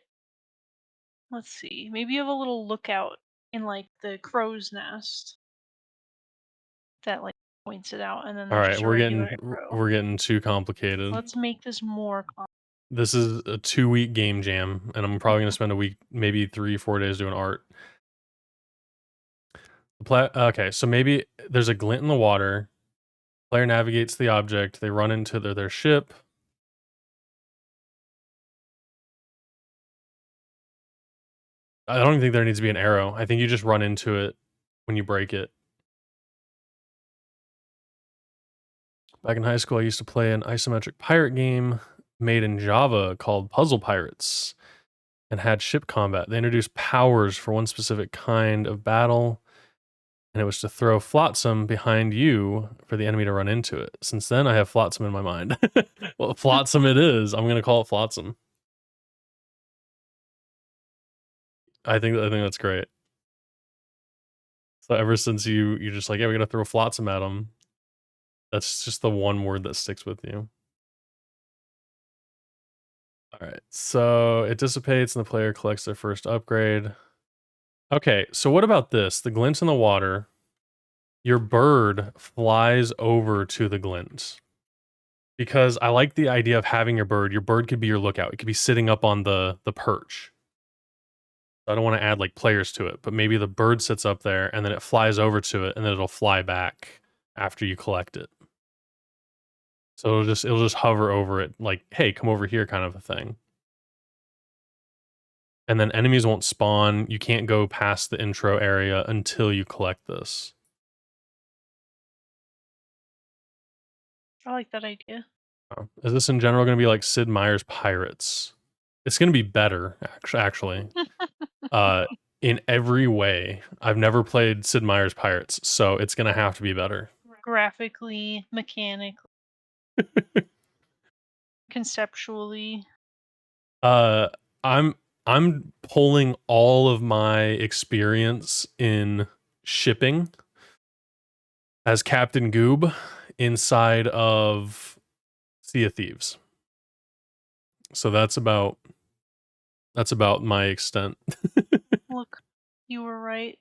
let's see, maybe you have a little lookout in like the crow's nest that like points it out, and then All there's right, just a regular arrow. we're getting too complicated. Let's make this more This is a 2-week game jam, and I'm probably gonna spend a week, maybe 3-4 days doing art. Okay, so maybe there's a glint in the water. Player navigates the object. They run into their ship. I don't even think there needs to be an arrow. I think you just run into it when you break it. Back in high school, I used to play an isometric pirate game made in Java called Puzzle Pirates and had ship combat. They introduced powers for one specific kind of battle, and it was to throw flotsam behind you for the enemy to run into it. Since then, I have flotsam in my mind. Well, flotsam it is. I'm gonna call it flotsam. I think that's great. So ever since you just like, yeah, we're gonna throw flotsam at them. That's just the one word that sticks with you. All right. So it dissipates and the player collects their first upgrade. Okay. So what about this? The glint in the water. Your bird flies over to the glint. Because I like the idea of having your bird. Your bird could be your lookout. It could be sitting up on the perch. I don't want to add like players to it, but maybe the bird sits up there and then it flies over to it and then it'll fly back after you collect it. So it'll just hover over it like, hey, come over here kind of a thing. and then enemies won't spawn. You can't go past the intro area until you collect this. I like that idea. Is this in general going to be like Sid Meier's Pirates? It's going to be better, actually. Uh, in every way. I've never played Sid Meier's Pirates, so it's going to have to be better. Graphically, mechanically, conceptually. Uh, I'm I'm pulling all of my experience in shipping as Captain Goob inside of Sea of Thieves. So that's about my extent. Look, you were right.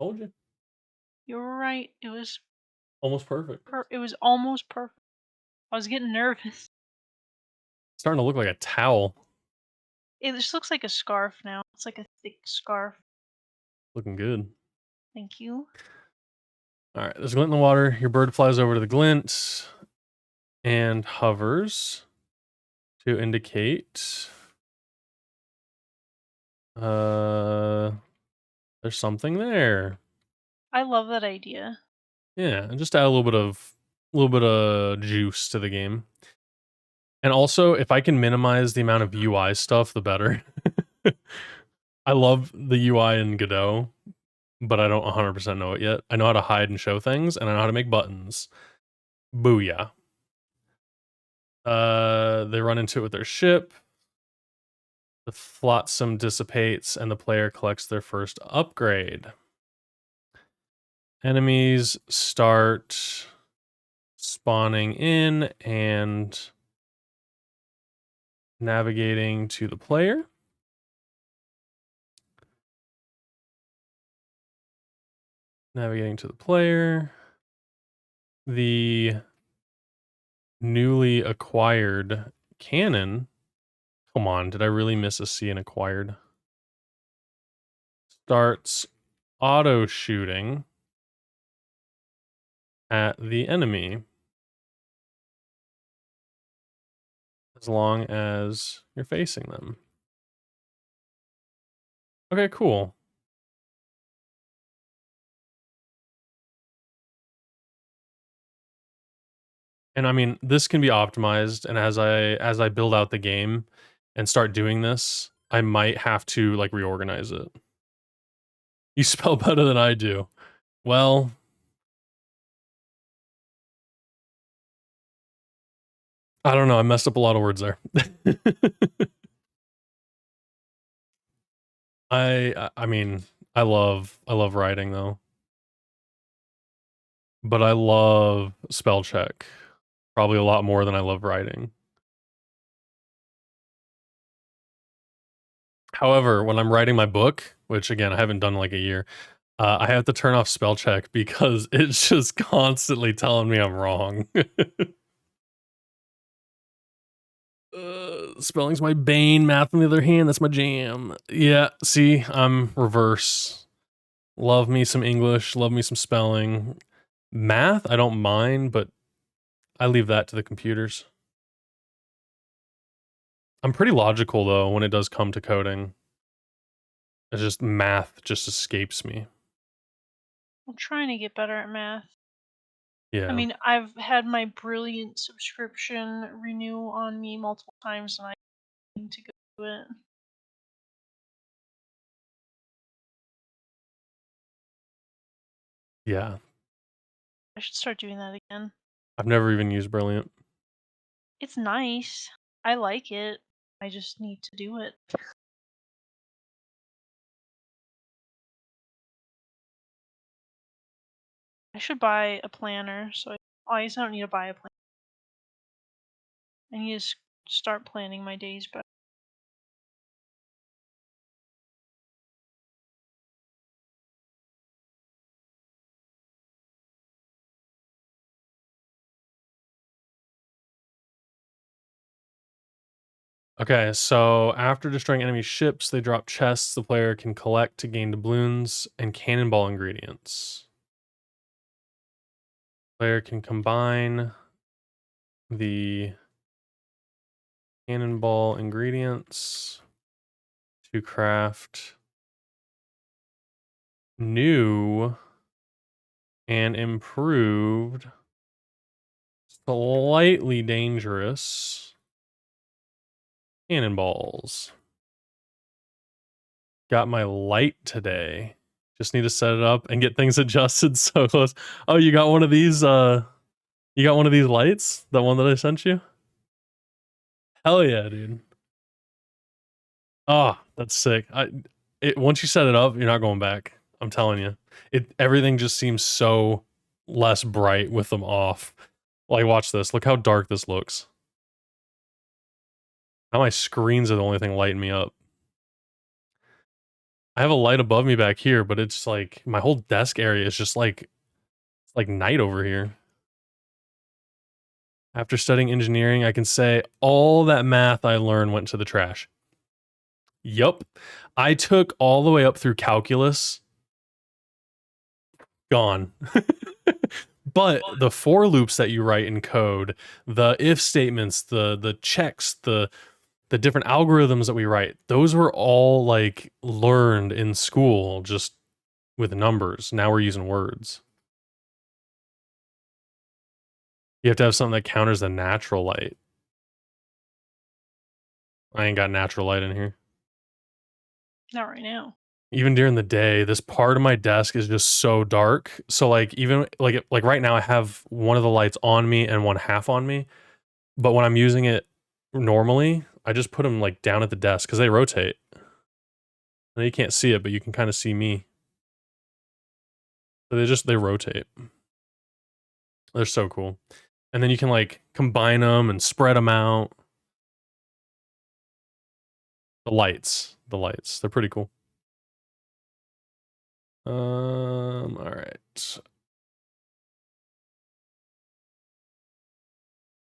Told you. You were right. It was Almost perfect. it was almost perfect. I was getting nervous. Starting to look like a towel. It just looks like a scarf now. It's like a thick scarf. Looking good. Thank you. All right, there's a glint in the water. Your bird flies over to the glint and hovers to indicate there's something there. I love that idea. Yeah, and just add a little bit of juice to the game. And also, if I can minimize the amount of UI stuff, the better. I love the UI in Godot, but I don't 100% know it yet. I know how to hide and show things, and I know how to make buttons. Booyah. They run into it with their ship. The flotsam dissipates, and the player collects their first upgrade. Enemies start spawning in and navigating to the player. Navigating to the player. The newly acquired cannon. Come on, did I really miss a C in acquired? Starts auto shooting at the enemy as long as you're facing them. Okay, cool. And I mean, this can be optimized, and as I build out the game and start doing this, I might have to like reorganize it. You spell better than I do. Well, I don't know. I messed up a lot of words there. I mean, I love writing though. But I love spell check. Probably a lot more than I love writing. However, when I'm writing my book, which again I haven't done in like a year, I have to turn off spell check because it's just constantly telling me I'm wrong. Spelling's my bane. Math, on the other hand, that's my jam. Yeah, see, I'm reverse. Love me some English. Love me some spelling. Math, I don't mind, but I leave that to the computers. I'm pretty logical though when it does come to coding. It's just math just escapes me. I'm trying to get better at math. I Yeah. mean, I've had my Brilliant subscription renew on me multiple times, and I need to go do it. Yeah. I should start doing that again. I've never even used Brilliant. It's nice. I like it. I just need to do it. I should buy a planner, I guess I don't need to buy a planner. I need to start planning my days better. Okay, so after destroying enemy ships, they drop chests the player can collect to gain doubloons and cannonball ingredients. Player can combine the cannonball ingredients to craft new and improved, slightly dangerous cannonballs. Got my light today. Just need to set it up and get things adjusted so close. Oh, you got one of these, you got one of these lights? The one that I sent you? Hell yeah, dude. Oh, that's sick. Once you set it up, you're not going back. I'm telling you. Everything just seems so less bright with them off. Like, watch this. Look how dark this looks. Now my screens are the only thing lighting me up. I have a light above me back here, but it's like my whole desk area is just like it's like night over here. After studying engineering, I can say all that math I learned went to the trash. Yup. I took all the way up through calculus. Gone. But the for loops that you write in code, the if statements, the checks, the different algorithms that we write, those were all like learned in school just with numbers. Now we're using words. You have to have something that counters the natural light. I ain't got natural light in here. Not right now. Even during the day, this part of my desk is just so dark. So like even like right now I have one of the lights on me and one half on me. But when I'm using it normally, I just put them like down at the desk because they rotate. And you can't see it, but you can kind of see me. So they rotate. They're so cool. And then you can like combine them and spread them out. The lights, they're pretty cool. All right.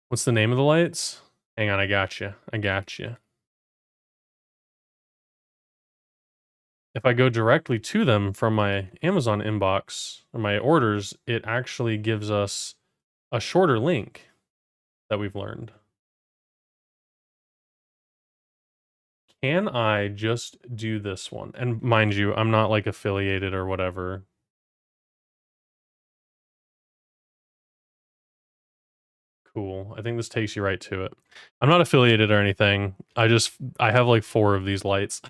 What's the name of the lights? Hang on, I got you. I got you. If I go directly to them from my Amazon inbox or my orders, it actually gives us a shorter link that we've learned. Can I just do this one? And mind you, I'm not like affiliated or whatever. Cool. I think this takes you right to it. I'm not affiliated or anything. I have like 4 of these lights.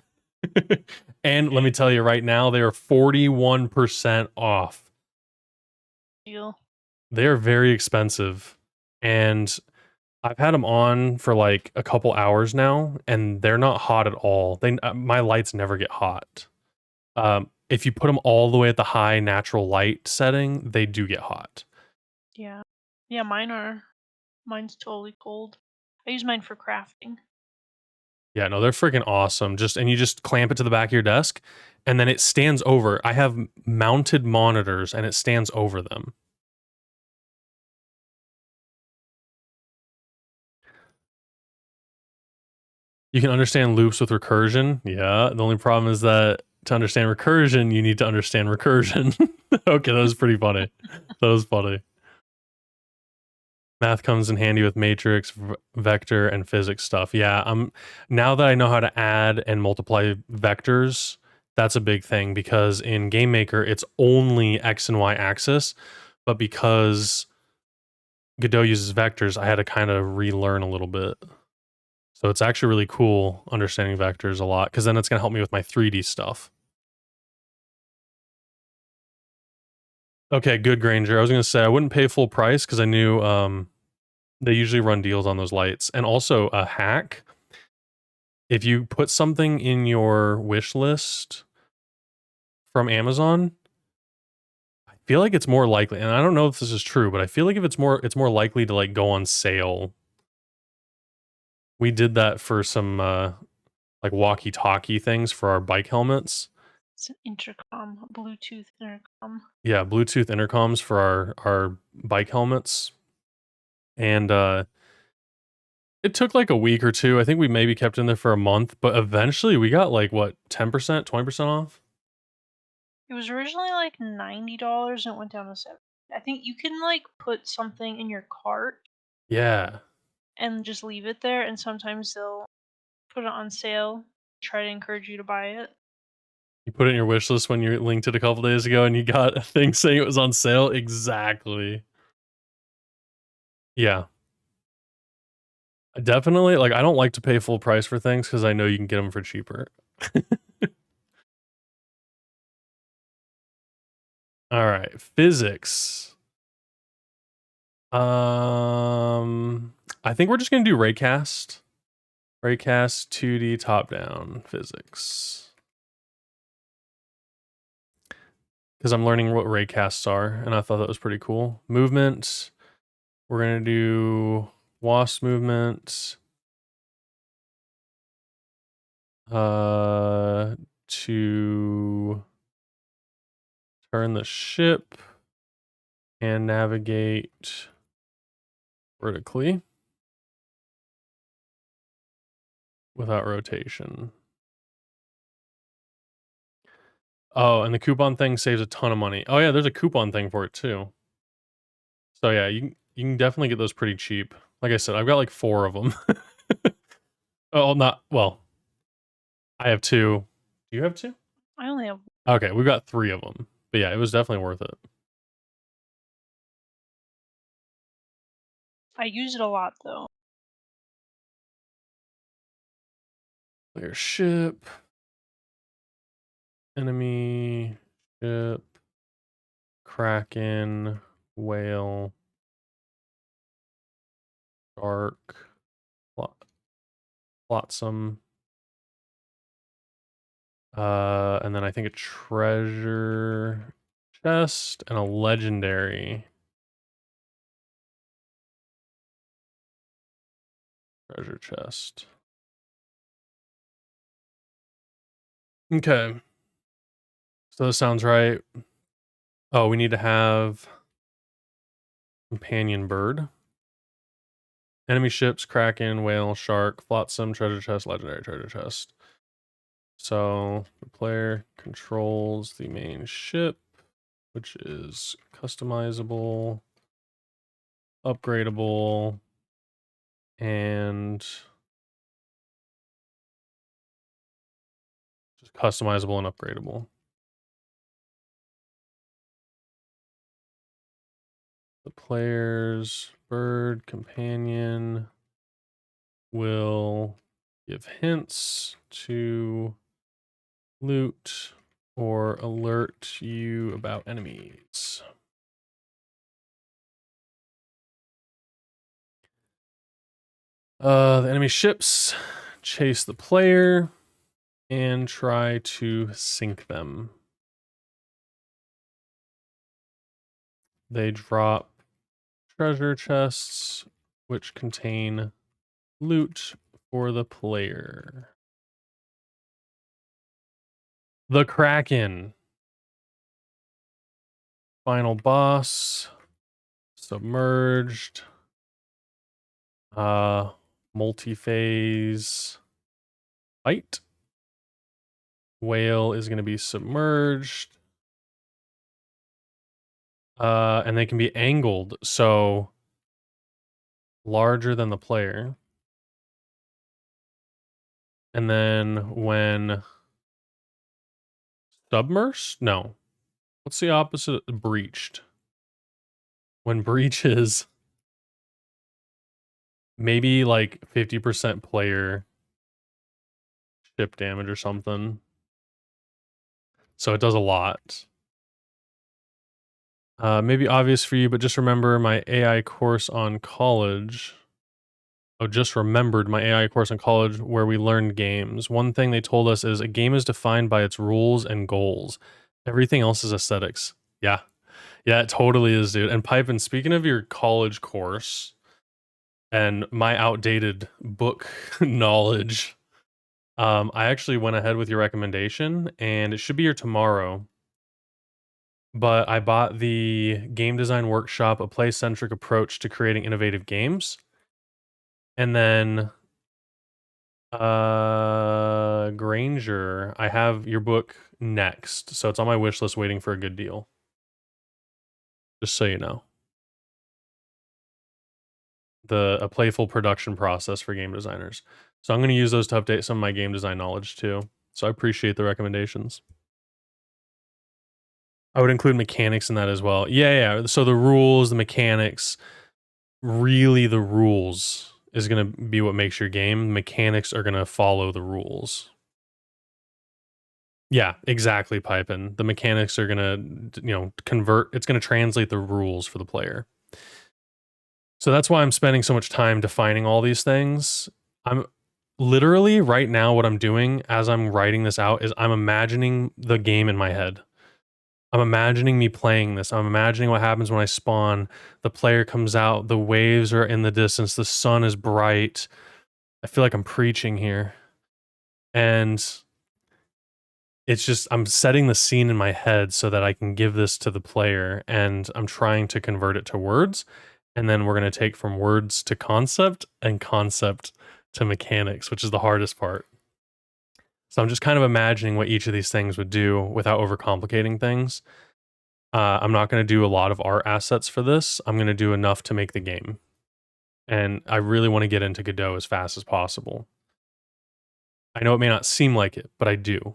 And let me tell you right now, they are 41% off. Deal. They are very expensive. And I've had them on for like a couple hours now, and they're not hot at all. My lights never get hot. If you put them all the way at the high natural light setting, they do get hot. Yeah. Yeah, mine's totally cold. I use mine for crafting. Yeah, no, they're freaking awesome. And you just clamp it to the back of your desk, and then it stands over. I have mounted monitors, and it stands over them. You can understand loops with recursion. Yeah, the only problem is that to understand recursion, you need to understand recursion. Okay, that was pretty funny. That was funny. Math comes in handy with matrix, vector, and physics stuff. Yeah, now that I know how to add and multiply vectors, that's a big thing because in GameMaker it's only X and Y axis, but because Godot uses vectors, I had to kind of relearn a little bit. So it's actually really cool understanding vectors a lot because then it's going to help me with my 3D stuff. Okay, good, Granger. I was going to say I wouldn't pay full price because I knew they usually run deals on those lights. And also a hack, if you put something in your wish list from Amazon, I feel like it's more likely, and I don't know if this is true, but I feel like if it's more likely to like go on sale. We did that for some like walkie-talkie things for our bike helmets. It's an intercom, a Bluetooth intercom. Yeah, Bluetooth intercoms for our bike helmets. And it took like a week or two. I think we maybe kept in there for a month, but eventually we got like what, 10%, 20% off? It was originally like $90 and it went down to 70. I think you can like put something in your cart Yeah. and just leave it there, and sometimes they'll put it on sale. try to encourage you to buy it. You put it in your wish list when you linked it a couple days ago and you got a thing saying it was on sale? Exactly. Yeah. Definitely, like, I don't like to pay full price for things because I know you can get them for cheaper. Alright, physics. I think we're just gonna do raycast. Raycast 2D top-down physics. Because I'm learning what raycasts are, and I thought that was pretty cool. Movement. We're gonna do wasp movement. To turn the ship and navigate vertically without rotation. Oh, and the coupon thing saves a ton of money. Oh yeah, there's a coupon thing for it too. So yeah, you can definitely get those pretty cheap. Like I said, I've got like 4 of them. Oh, not well. I have 2. Do you have 2? I only have Okay, we've got 3 of them. But yeah, it was definitely worth it. I use it a lot though. Clear ship. Enemy ship. Kraken. Whale. Shark. Flotsam. And then I think a treasure chest and a legendary treasure chest. Okay. So this sounds right. Oh, we need to have companion bird. Enemy ships, kraken, whale, shark, flotsam, treasure chest, legendary treasure chest. So the player controls the main ship, which is customizable, upgradable, and just customizable and upgradable. The player's bird companion will give hints to loot or alert you about enemies. The enemy ships chase the player and try to sink them. They drop treasure chests which contain loot for the player. The Kraken. Final boss. Submerged. Multi-phase fight. Whale is going to be submerged. And they can be angled, so larger than the player. And then when submersed? No. What's the opposite of breached? When breaches, maybe like 50% player ship damage or something. So it does a lot. Maybe obvious for you, but just remember my AI course on college. Oh, just remembered my AI course in college where we learned games. One thing they told us is a game is defined by its rules and goals. Everything else is aesthetics. Yeah. Yeah, it totally is, dude. And Pipe, speaking of your college course and my outdated book knowledge, I actually went ahead with your recommendation and it should be here tomorrow. But I bought the game design workshop, a play-centric approach to creating innovative games. And then Granger, I have your book next. So it's on my wish list waiting for a good deal. Just so you know. A playful production process for game designers. So I'm going to use those to update some of my game design knowledge too. So I appreciate the recommendations. I would include mechanics in that as well. Yeah. So the rules, the mechanics, really the rules is going to be what makes your game. The mechanics are going to follow the rules. Yeah, exactly, Pipin. The mechanics are going to, convert. It's going to translate the rules for the player. So that's why I'm spending so much time defining all these things. I'm literally right now what I'm doing as I'm writing this out is I'm imagining the game in my head. I'm imagining me playing this. I'm imagining what happens when I spawn. The player comes out, the waves are in the distance, the sun is bright. I feel like I'm preaching here. And it's just I'm setting the scene in my head so that I can give this to the player, and I'm trying to convert it to words, and then we're going to take from words to concept and concept to mechanics, which is the hardest part. So I'm just kind of imagining what each of these things would do without overcomplicating things. I'm not going to do a lot of art assets for this. I'm going to do enough to make the game. And I really want to get into Godot as fast as possible. I know it may not seem like it, but I do.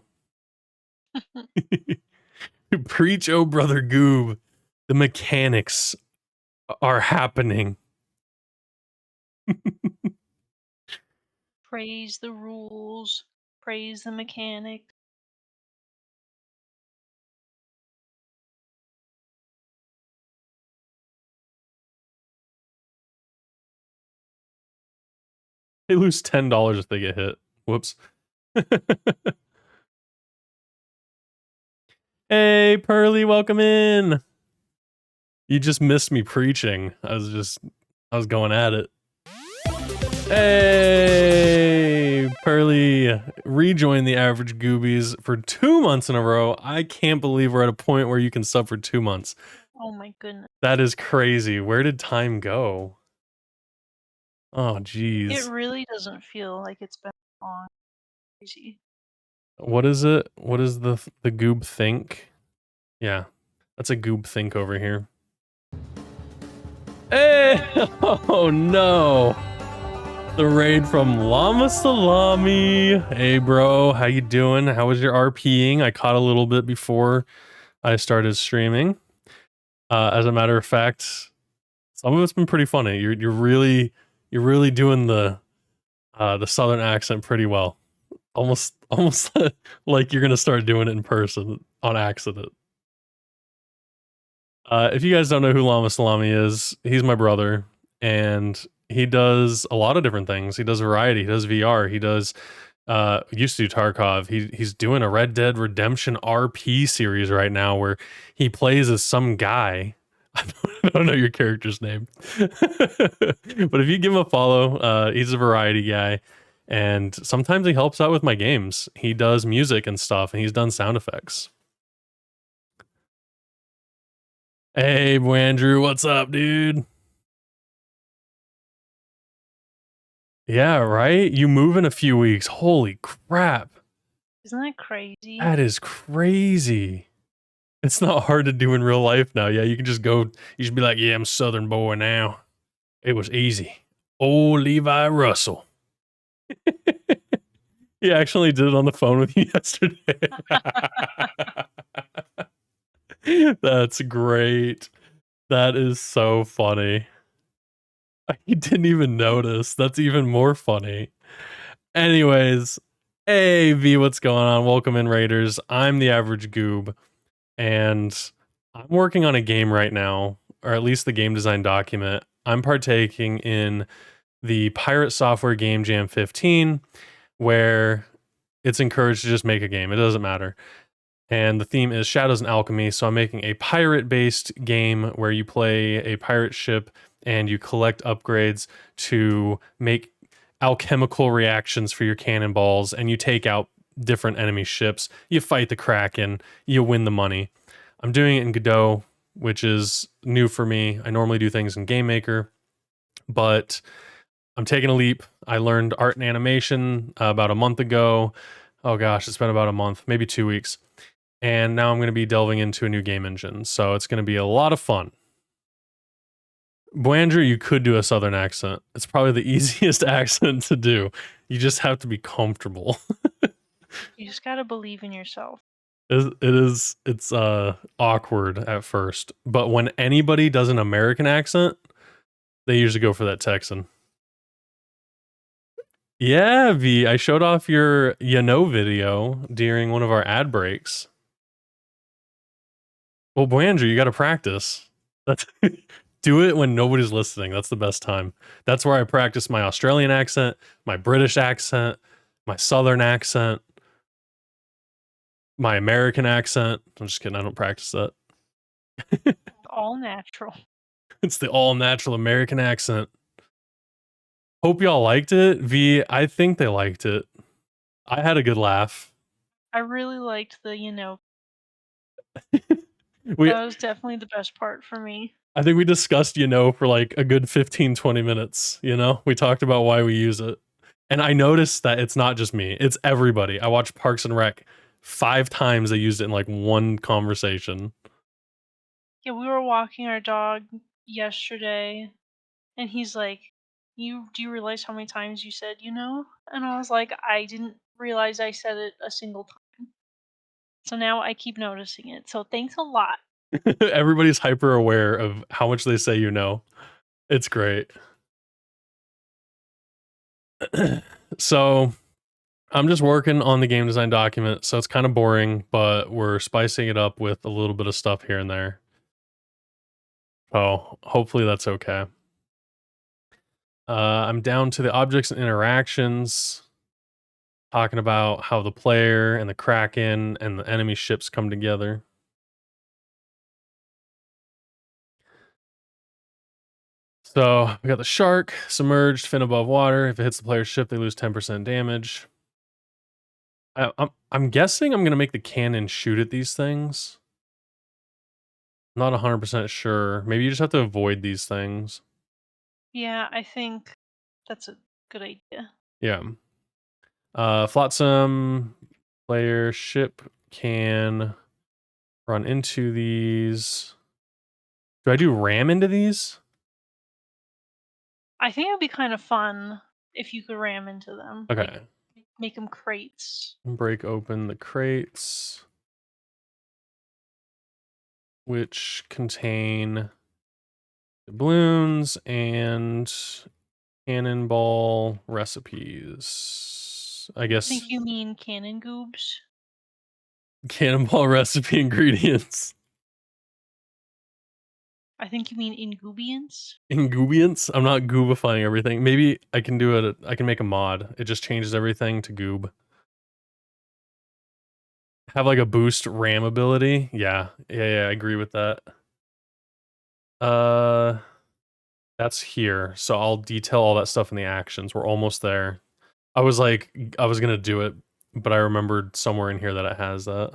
Preach, oh brother Goob. The mechanics are happening. Praise the rules. Praise the mechanics. They lose $10 if they get hit. Whoops. Hey, Pearly, welcome in. You just missed me preaching. I was going at it. Hey, Pearly, rejoin the average goobies for 2 months in a row. I can't believe we're at a point where you can sub for 2 months. Oh my goodness. That is crazy. Where did time go? Oh, It geez. really doesn't feel like it's been long. Crazy. What is it? What is the goob think? Yeah, that's a goob think over here. Hey! Oh no! The raid from Llama Salami. Hey bro, how you doing? How was your RPing? I caught a little bit before I started streaming. As a matter of fact, some of it's been pretty funny. You're really doing the southern accent pretty well. Almost like you're gonna start doing it in person on accident. If you guys don't know who Llama Salami is, he's my brother, and he does a lot of different things. He does variety. He does VR. He does used to do Tarkov. He's doing a Red Dead Redemption RP series right now where he plays as some guy. I don't know your character's name, but if you give him a follow, he's a variety guy, and sometimes he helps out with my games. He does music and stuff, and he's done sound effects. Hey, Andrew, what's up, dude? Yeah, right? You move in a few weeks. Holy crap. Isn't that crazy? That is crazy. It's not hard to do in real life now. Yeah, you can just go, you should be like, yeah, I'm Southern boy now. It was easy. Oh, Levi Russell. He actually did it on the phone with you yesterday. That's great. That is so funny. He didn't even notice. That's even more funny. Anyways, hey V, what's going on? Welcome in, Raiders. I'm the average goob, and I'm working on a game right now, or at least the game design document. I'm partaking in the Pirate Software Game Jam 15, where it's encouraged to just make a game. It doesn't matter. And the theme is Shadows and Alchemy. So I'm making a pirate-based game where you play a pirate ship and you collect upgrades to make alchemical reactions for your cannonballs, and you take out different enemy ships. You fight the Kraken, you win the money. I'm doing it in Godot, which is new for me. I normally do things in Game Maker, but I'm taking a leap. I learned art and animation about a month ago. Oh gosh, it's been about a month, maybe 2 weeks. And now I'm going to be delving into a new game engine. So it's going to be a lot of fun. Boandrew, you could do a southern accent. It's probably the easiest accent to do. You just have to be comfortable. You just gotta believe in yourself. It's awkward at first, but when anybody does an American accent, they usually go for that Texan. Yeah, V, I showed off your video during one of our ad breaks. Well, boy, Andrew, you got to practice. That's do it when nobody's listening. That's the best time. That's where I practice my Australian accent, my British accent, my Southern accent, my American accent. I'm just kidding. I don't practice that. All natural. It's the all natural American accent. Hope y'all liked it. V, I think they liked it. I had a good laugh. I really liked the, We that was definitely the best part for me. I think we discussed, for like a good 15, 20 minutes, We talked about why we use it. And I noticed that it's not just me, it's everybody. I watched Parks and Rec 5 times. They used it in like one conversation. Yeah, we were walking our dog yesterday, and he's like, do you realize how many times you said, And I was like, I didn't realize I said it a single time. So now I keep noticing it. So thanks a lot. Everybody's hyper aware of how much they say. It's great. So I'm just working on the game design document, so it's kind of boring, but we're spicing it up with a little bit of stuff here and there. Oh, hopefully that's okay. I'm down to the objects and interactions, talking about how the player and the Kraken and the enemy ships come together. So we got the shark, submerged, fin above water. If it hits the player's ship, they lose 10% damage. I'm guessing I'm gonna make the cannon shoot at these things. Not 100% sure. Maybe you just have to avoid these things. Yeah, I think that's a good idea. Yeah. Flotsam player ship can run into these. Do I do ram into these? I think it would be kind of fun if you could ram into them. Okay. Like, make them crates. Break open the crates, which contain doubloons and cannonball recipes. I I guess think you mean cannon goobs. cannonball recipe ingredients. I think you mean ingredients. Ingredients? I'm not goobifying everything. Maybe I can do it. I can make a mod. It just changes everything to goob. Have like a boost ram ability. Yeah. I agree with that. Uh that's here. So I'll detail all that stuff in the actions. We're almost there. I was gonna do it, but I remembered somewhere in here that it has that.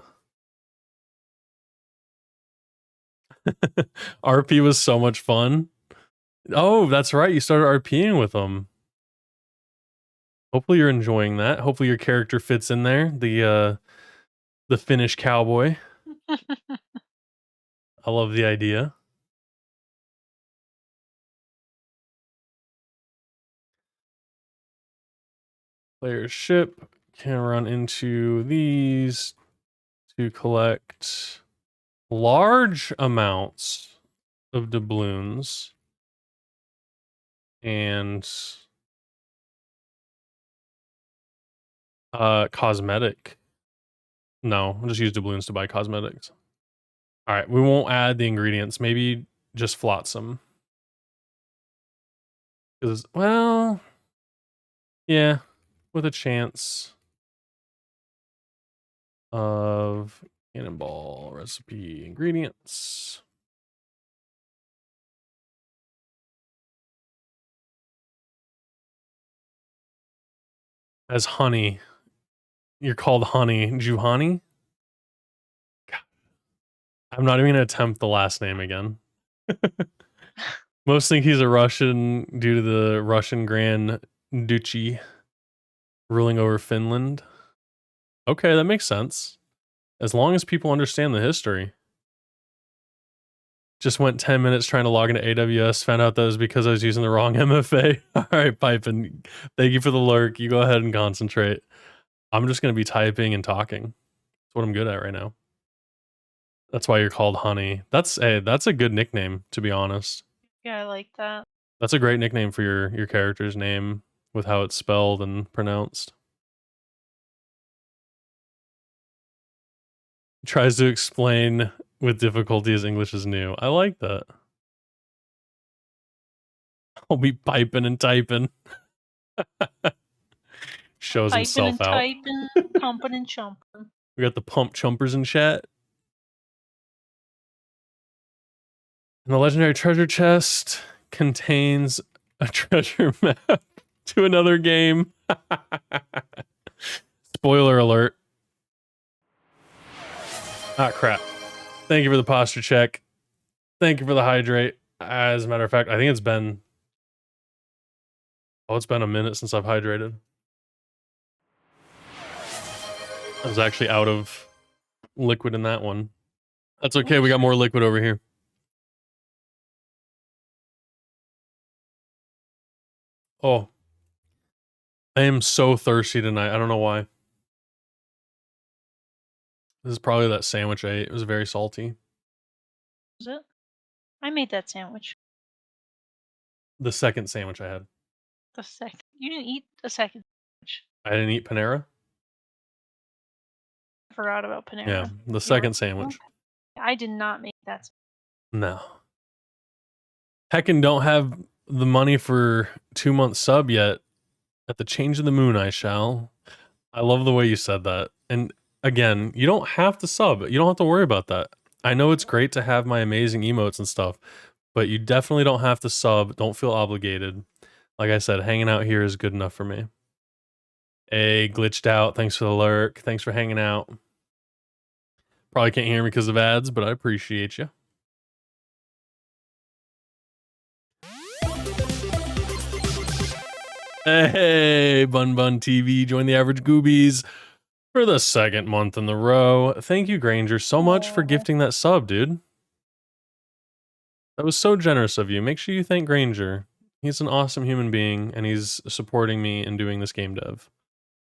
RP was so much fun. Oh, that's right. You started RPing with them. Hopefully you're enjoying that. Hopefully your character fits in there. The Finnish cowboy. I love the idea. Player's ship can run into these to collect large amounts of doubloons and cosmetic. No, I'll just use doubloons to buy cosmetics. All right, we won't add the ingredients. Maybe just flotsam. Because, well, yeah, with a chance of cannonball recipe ingredients. As honey. You're called honey. Juhani? I'm not even gonna attempt the last name again. Most think he's a Russian due to the Russian Grand Duchy ruling over Finland. Okay, that makes sense. As long as people understand the history. Just went 10 minutes trying to log into AWS, found out that it was because I was using the wrong MFA. All right, Pipin, thank you for the lurk. You go ahead and concentrate. I'm just going to be typing and talking. That's what I'm good at right now. That's why you're called Honey. That's a good nickname, to be honest. Yeah, I like that. That's a great nickname for your character's name with how it's spelled and pronounced. Tries to explain with difficulty as English is new. I like that. I'll be piping and typing. Shows Piping himself and out. typing, pumping and chumping. We got the pump chumpers in chat. And the legendary treasure chest contains a treasure map to another game. Spoiler alert. Ah, crap. Thank you for the posture check. Thank you for the hydrate. As a matter of fact, I think it's been... Oh, it's been a minute since I've hydrated. I was actually out of liquid in that one. That's okay, we got more liquid over here. Oh. I am so thirsty tonight. I don't know why. This is probably that sandwich I ate. It was very salty. Was it? I made that sandwich. The second sandwich I had. The second. You didn't eat the second sandwich. I didn't eat Panera? I forgot about Panera. Yeah, the second sandwich. I did not make that. No. Heckin' don't have the money for 2-month sub yet. At the change of the moon, I shall. I love the way you said that. And again, you don't have to sub. You don't have to worry about that. I know it's great to have my amazing emotes and stuff, but you definitely don't have to sub. Don't feel obligated. Like I said, hanging out here is good enough for me. Hey, glitched out. Thanks for the lurk. Thanks for hanging out. Probably can't hear me because of ads, but I appreciate you. Hey, Bun Bun TV, join the average goobies for the second month in the row. Thank you, Granger, so much for gifting that sub, dude. That was so generous of you. Make sure you thank Granger. He's an awesome human being, and he's supporting me in doing this game dev.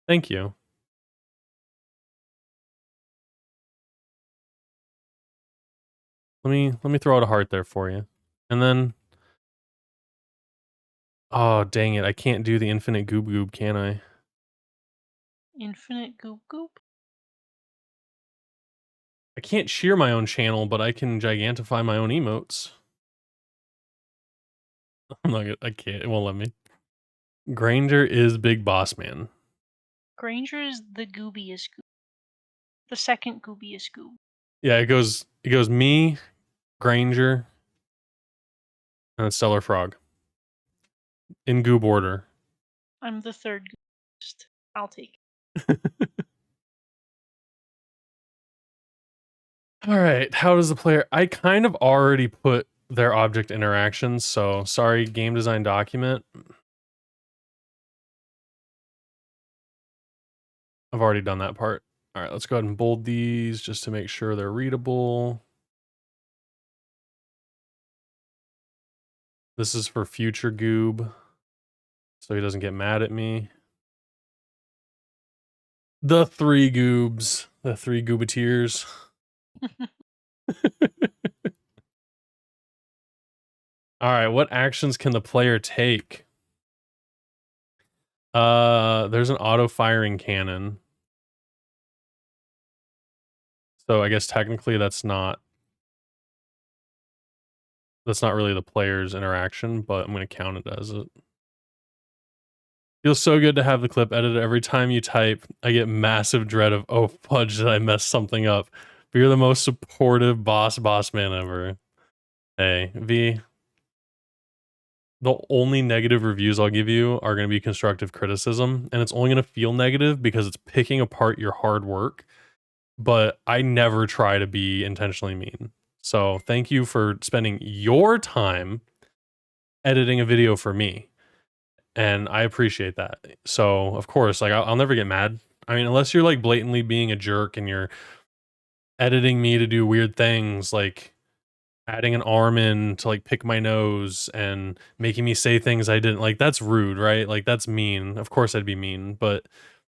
Thank you. Let me throw out a heart there for you. And then... Oh, dang it. I can't do the infinite goob goob, can I? Infinite goop goop? I can't cheer my own channel, but I can gigantify my own emotes. I'm not gonna, I can't. It won't let me. Granger is Big Boss Man. Granger is the goobiest goob. The second goobiest goob. Yeah, it goes me, Granger, and Stellar Frog. In goob order. I'm the third goobiest. I'll take it. All right, how does the player... I kind of already put their object interactions, so sorry, game design document. I've already done that part. All right, let's go ahead and bold these just to make sure they're readable. This is for future goob, so he doesn't get mad at me. The three goobs, the three goobateers. All right, what actions can the player take? There's an auto-firing cannon. So I guess technically that's not really the player's interaction, but I'm going to count it as it. Feels so good to have the clip edited. Every time you type, I get massive dread of, oh, fudge, did I mess something up? But you're the most supportive boss man ever. Hey, V. The only negative reviews I'll give you are going to be constructive criticism, and it's only going to feel negative because it's picking apart your hard work, but I never try to be intentionally mean. So thank you for spending your time editing a video for me, and I appreciate that. So of course, like I'll never get mad. I mean, unless you're like blatantly being a jerk and you're editing me to do weird things, like adding an arm in to like pick my nose and making me say things I didn't like. That's rude, right? Like that's mean. Of course I'd be mean, but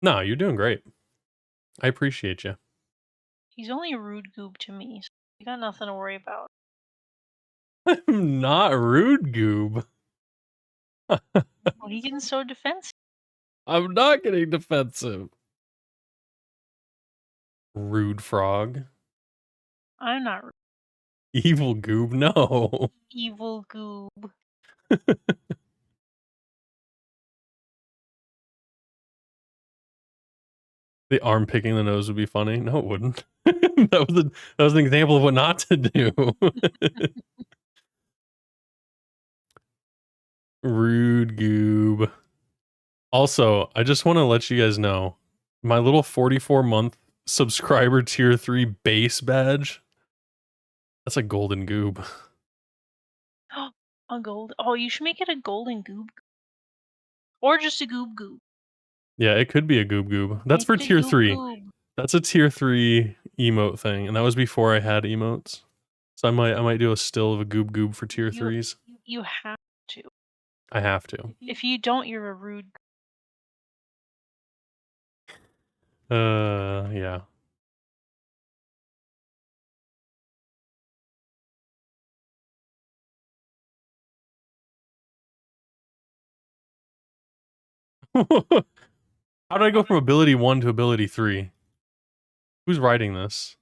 no, you're doing great. I appreciate you. He's only a rude goob to me, so you got nothing to worry about. I'm not rude, Goob. What are you getting so defensive? I'm not getting defensive. Rude frog. I'm not Evil Goob, no. evil goob. The arm picking the nose would be funny. No, it wouldn't. that was an example of what not to do. Rude Goob. Also, I just want to let you guys know my little 44-month subscriber tier 3 base badge. That's a golden goob. A gold. Oh, you should make it a golden goob. Or just a goob goob. Yeah, it could be a goob goob. That's Make for it a tier goob 3. goob. That's a tier 3 emote thing, and that was before I had emotes. So I might do a still of a goob goob for tier 3s. You have to. I have to. If you don't, you're a rude. Yeah. How did I go from ability 1 to ability 3? Who's writing this?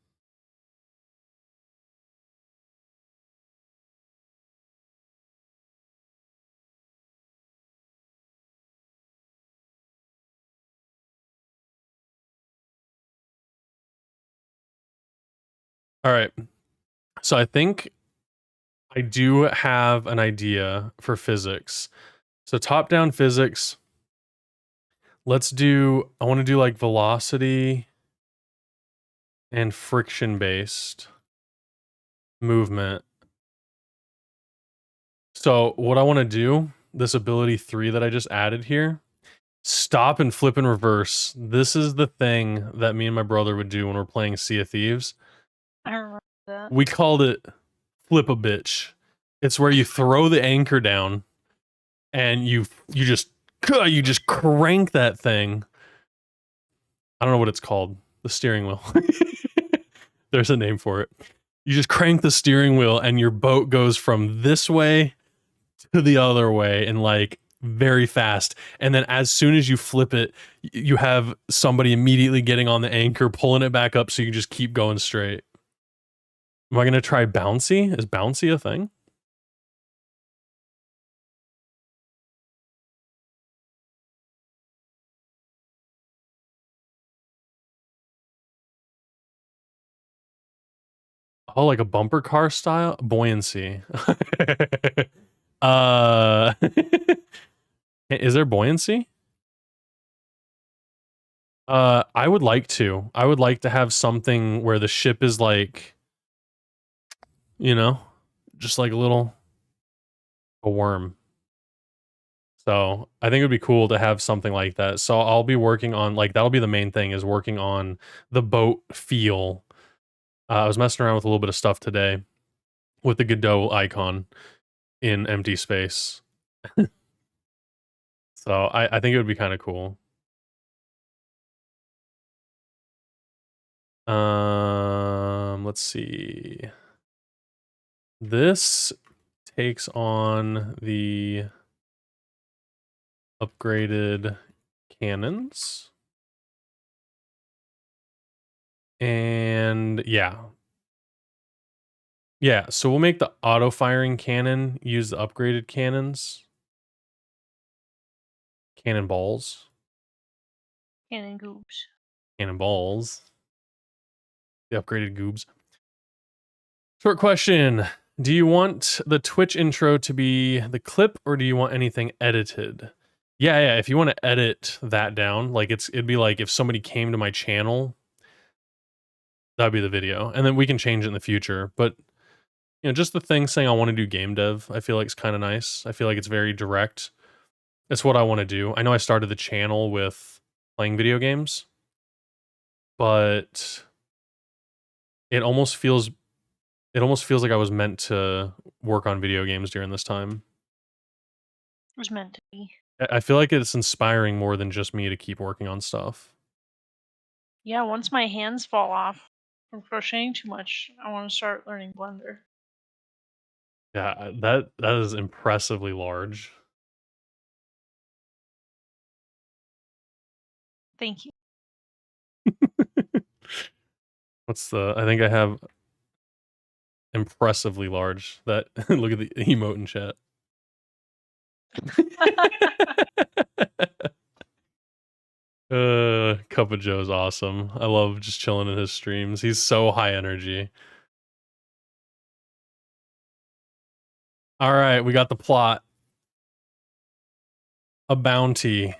All right. So I think I do have an idea for physics. So top-down physics. Let's do, I want to do like velocity and friction-based movement. So what I want to do, this ability 3 that I just added here, stop and flip and reverse. This is the thing that me and my brother would do when we're playing Sea of Thieves. I remember that. We called it flip a bitch. It's where you throw the anchor down and you just crank that thing. I don't know what it's called. The steering wheel. There's a name for it. You just crank the steering wheel and your boat goes from this way to the other way and like very fast. And then as soon as you flip it, you have somebody immediately getting on the anchor, pulling it back up so you can just keep going straight. Am I going to try bouncy? Is bouncy a thing? Oh, like a bumper car style? Buoyancy. uh, is there buoyancy? I would like to. I would like to have something where the ship is like, you know, just like a worm. So I think it would be cool to have something like that. So I'll be working on like that'll be the main thing is working on the boat feel. I was messing around with a little bit of stuff today with the Godot icon in empty space. So I think it would be kind of cool. Let's see. This takes on the upgraded cannons. And yeah. Yeah, so we'll make the auto-firing cannon use the upgraded cannons. Cannonballs. Cannon goobs. Cannonballs. The upgraded goobs. Short question. Do you want the Twitch intro to be the clip or do you want anything edited? Yeah, if you want to edit that down, like it'd be like if somebody came to my channel, that'd be the video. And then we can change it in the future. But you know, just the thing saying I want to do game dev, I feel like it's kind of nice. I feel like it's very direct. It's what I want to do. I know I started the channel with playing video games, but it almost feels It almost feels like I was meant to work on video games during this time. It was meant to be. I feel like it's inspiring more than just me to keep working on stuff. Yeah, once my hands fall off from crocheting too much, I want to start learning Blender. Yeah, that is impressively large. Thank you. What's the? I think I have impressively large. That look at the emote in chat. Cup of Joe's awesome. I love just chilling in his streams. He's so high energy. All right, we got the plot. A bounty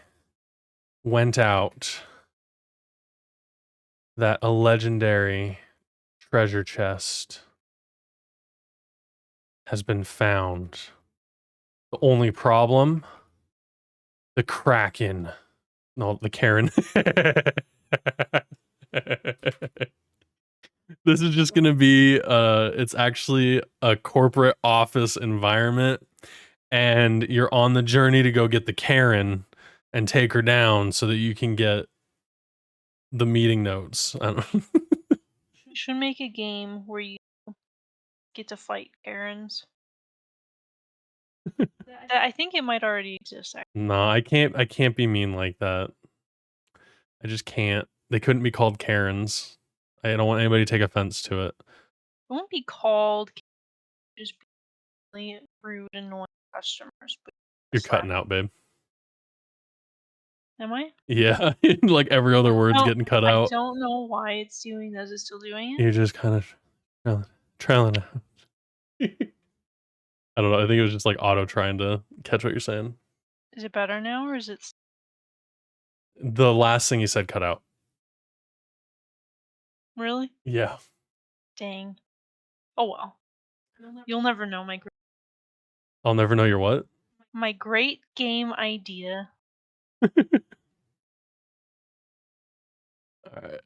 went out that a legendary treasure chest has been found. The only problem? The Kraken. No, the Karen. This is just gonna be it's actually a corporate office environment, and you're on the journey to go get the Karen and take her down so that you can get the meeting notes. I don't You should make a game where you get to fight Karens. I think it might already exist. No, I can't be mean like that. I just can't. They couldn't be called Karens. I don't want anybody to take offense to it. It won't be called just really rude, annoying customers, but You're slap. cutting out, babe. Am I? Yeah, like every other word's No, getting cut I out. don't know why it's doing. Is it still doing it? You're just kind of trailing out. I don't know. I think it was just like auto trying to catch what you're saying. Is it better now, or is it The last thing you said cut out. really? Yeah. Dang. Oh well. You'll never know I'll never know your what. my great game idea. All right.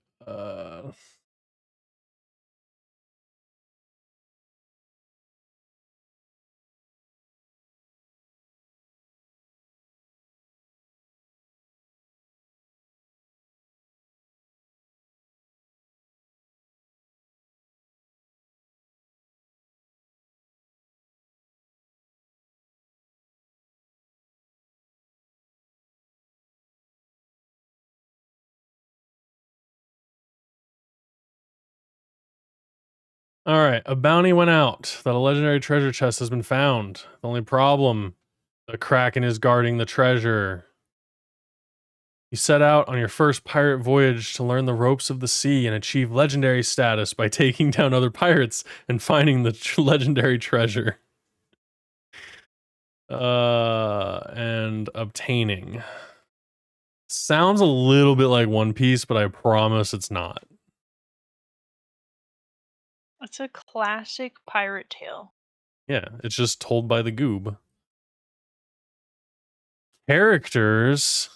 All right. A bounty went out that a legendary treasure chest has been found. The only problem, the Kraken is guarding the treasure. You set out on your first pirate voyage to learn the ropes of the sea and achieve legendary status by taking down other pirates and finding the legendary treasure. And obtaining. Sounds a little bit like One Piece, but I promise it's not. It's a classic pirate tale. Yeah, it's just told by the goob. Characters.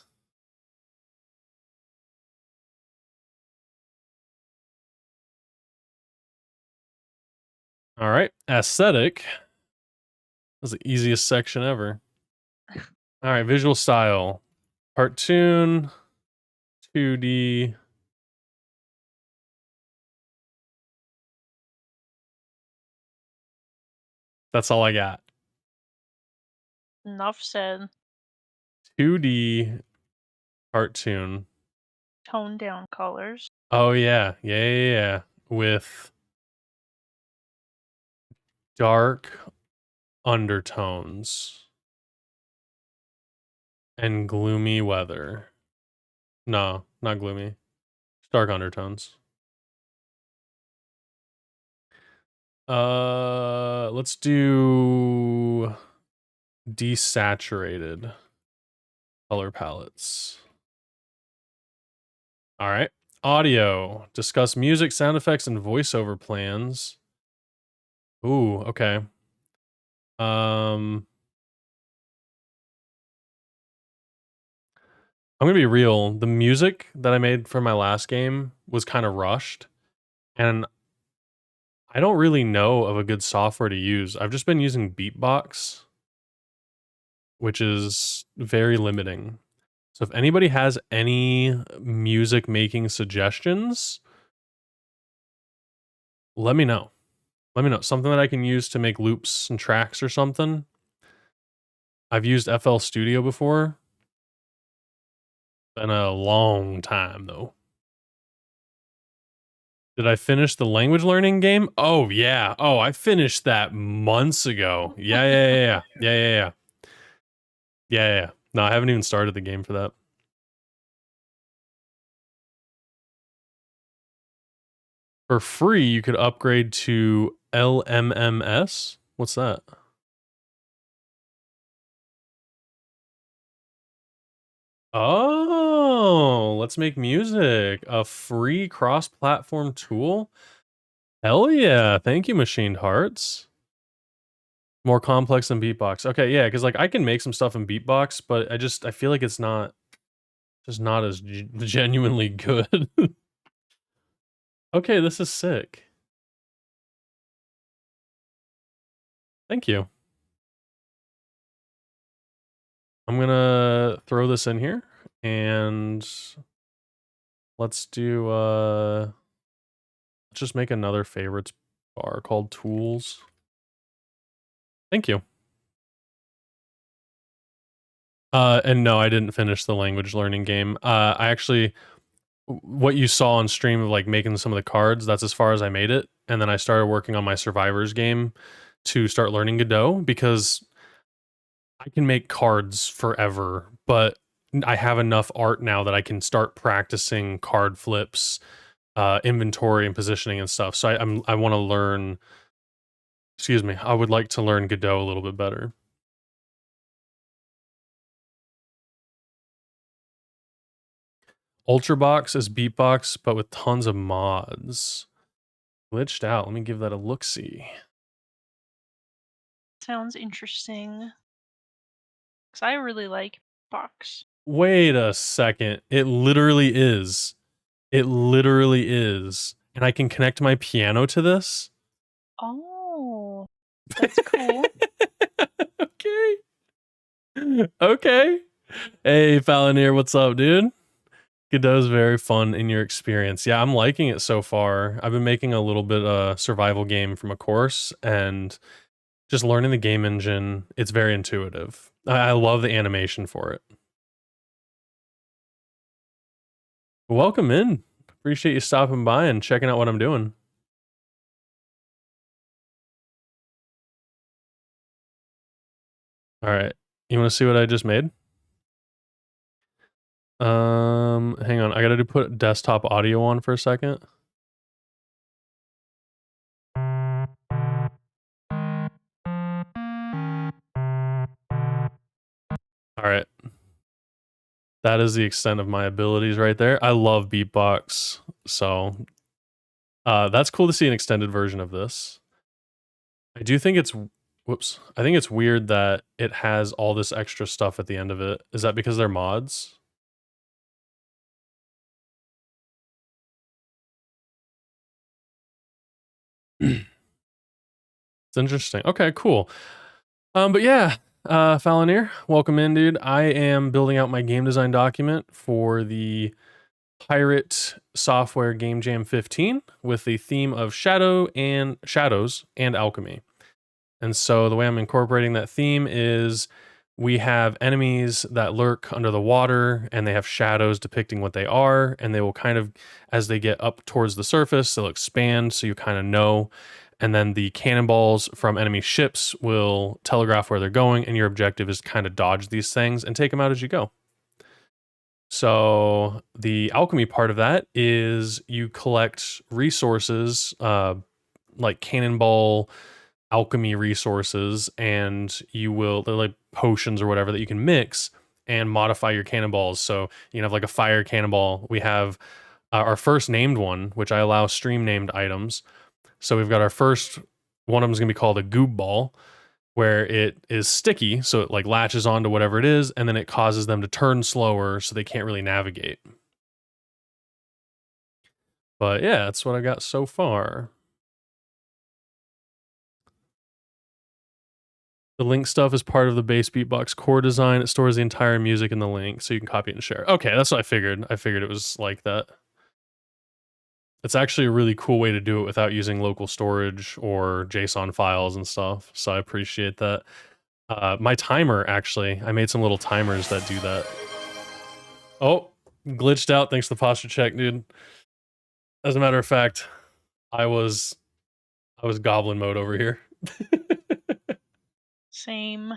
All right, aesthetic. That's the easiest section ever. All right, visual style. Cartoon, 2D. That's all I got. Enough said. 2D cartoon. Toned down colors. Oh yeah. With dark undertones and gloomy weather. No, not gloomy. Dark undertones. Let's do desaturated color palettes. All right. Audio. Discuss music, sound effects, and voiceover plans. Ooh, okay. I'm gonna be real. The music that I made for my last game was kind of rushed, and I don't really know of a good software to use. I've just been using Beatbox, which is very limiting. So if anybody has any music making suggestions, let me know. Let me know. Something that I can use to make loops and tracks or something. I've used FL Studio before. Been a long time though. Did I finish the language learning game? Oh yeah. Oh, I finished that months ago. Yeah. Yeah. No, I haven't even started the game for that. For free, you could upgrade to LMMS. What's that? Oh, let's make music. A free cross-platform tool? Hell yeah. Thank you, Machined Hearts. More complex than Beatbox. Okay, yeah, because like I can make some stuff in Beatbox, but I feel like it's not just not as genuinely good. Okay, this is sick. Thank you. I'm gonna throw this in here and let's do let's just make another favorites bar called tools. Thank you. And no, I didn't finish the language learning game. I actually, what you saw on stream of like making some of the cards, that's as far as I made it. And then I started working on my survivors game to start learning Godot because I can make cards forever, but I have enough art now that I can start practicing card flips, inventory and positioning and stuff. So I want to learn, excuse me, I would like to learn Godot a little bit better. Ultrabox is Beatbox, but with tons of mods. Glitched out. Let me give that a look-see. Sounds interesting. Because I really like Box. Wait a second. It literally is. It literally is. And I can connect my piano to this? Oh, that's cool. Okay. Okay. Hey, Falonier, what's up, dude? Godot's very fun in your experience. Yeah, I'm liking it so far. I've been making a little bit of survival game from a course and just learning the game engine. It's very intuitive. I love the animation for it. Welcome in. Appreciate you stopping by and checking out what I'm doing. All right. You want to see what I just made? Hang on. I got to put desktop audio on for a second. All right. That is the extent of my abilities right there. I love beatbox. So, that's cool to see an extended version of this. I do think it's whoops. I think it's weird that it has all this extra stuff at the end of it. Is that because they're mods? It's interesting. Okay, cool. But yeah, Falonier, welcome in, dude. I am building out my game design document for the Pirate Software Game Jam 15 with the theme of shadows and alchemy. And so the way I'm incorporating that theme is we have enemies that lurk under the water and they have shadows depicting what they are. And they will kind of, as they get up towards the surface, they'll expand so you kind of know. And then the cannonballs from enemy ships will telegraph where they're going. And your objective is to kind of dodge these things and take them out as you go. So the alchemy part of that is you collect resources, like cannonball alchemy resources, and they're like potions or whatever that you can mix and modify your cannonballs. So you can have like a fire cannonball. We have our first named one, which I allow stream named items. So we've got our first one of them is going to be called a goob ball, where it is sticky, so it like latches onto whatever it is, and then it causes them to turn slower so they can't really navigate. But yeah, that's what I got so far. The link stuff is part of the base beatbox core design. It stores the entire music in the link, so you can copy it and share. Okay, that's what I figured. I figured it was like that. It's actually a really cool way to do it without using local storage or JSON files and stuff. So I appreciate that. My timer, actually, I made some little timers that do that. Oh, glitched out thanks to the posture check, dude. As a matter of fact, I was goblin mode over here. Same.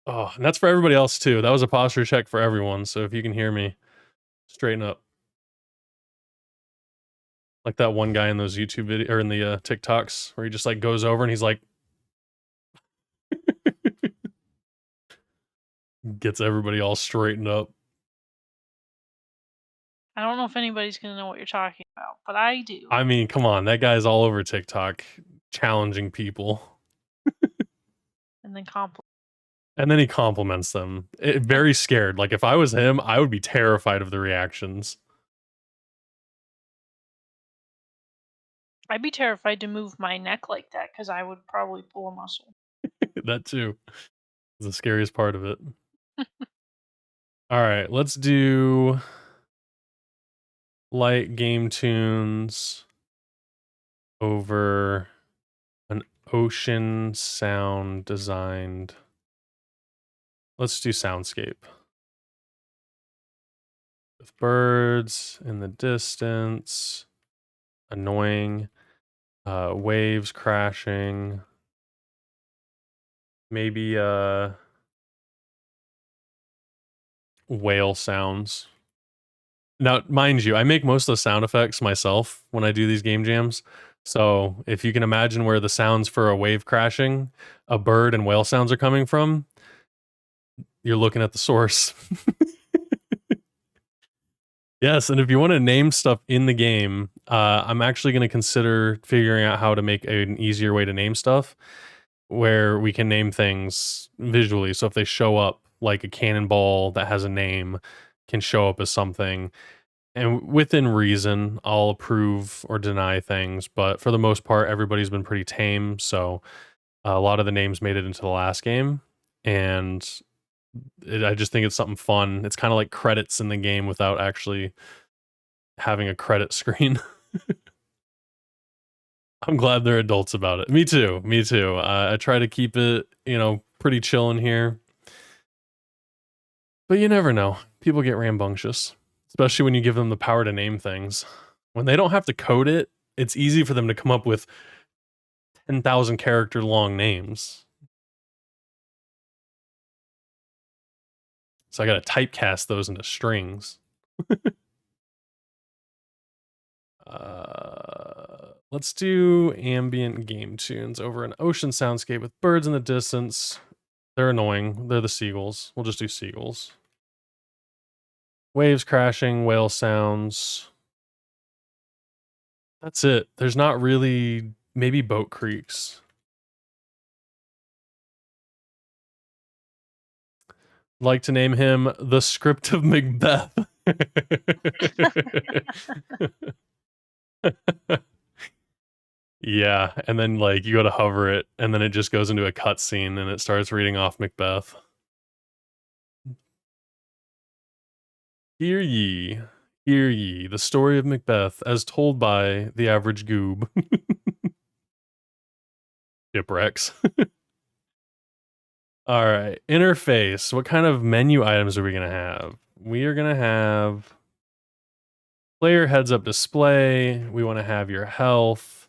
Oh, and that's for everybody else too. That was a posture check for everyone. So if you can hear me, straighten up. Like that one guy in those YouTube videos or in the TikToks where he just like goes over and he's like gets everybody all straightened up. I don't know if anybody's gonna know what you're talking about, but I do. I mean, come on, that guy's all over TikTok challenging people. And then compliment. And then he compliments them. Very scared. Like if I was him, I would be terrified of the reactions. I'd be terrified to move my neck like that because I would probably pull a muscle. That too is the scariest part of it. All right, let's do light game tunes over an ocean sound designed. Let's do soundscape. With birds in the distance, annoying, waves crashing, maybe whale sounds. Now, mind you, I make most of the sound effects myself when I do these game jams. So if you can imagine where the sounds for a wave crashing, a bird, and whale sounds are coming from, you're looking at the source. Yes, and if you want to name stuff in the game, I'm actually going to consider figuring out how to make an easier way to name stuff where we can name things visually. So if they show up, like a cannonball that has a name can show up as something. And within reason, I'll approve or deny things. But for the most part, everybody's been pretty tame. So a lot of the names made it into the last game. And I just think it's something fun. It's kind of like credits in the game without actually having a credit screen. I'm glad they're adults about it. Me too. Me too. I try to keep it, pretty chill in here. But you never know. People get rambunctious, especially when you give them the power to name things. When they don't have to code it, it's easy for them to come up with 10,000 character long names. So I got to typecast those into strings. Let's do ambient game tunes over an ocean soundscape with birds in the distance. They're annoying. They're the seagulls. We'll just do seagulls. Waves crashing, whale sounds. That's it. There's not really, maybe boat creaks. Like to name him the script of Macbeth. Yeah, and then like you go to hover it, and then it just goes into a cutscene, and it starts reading off Macbeth. Hear ye, the story of Macbeth, as told by the average goob. Shipwrecks. All right, interface. What kind of menu items are we gonna have? We are gonna have player heads-up display. We want to have your health.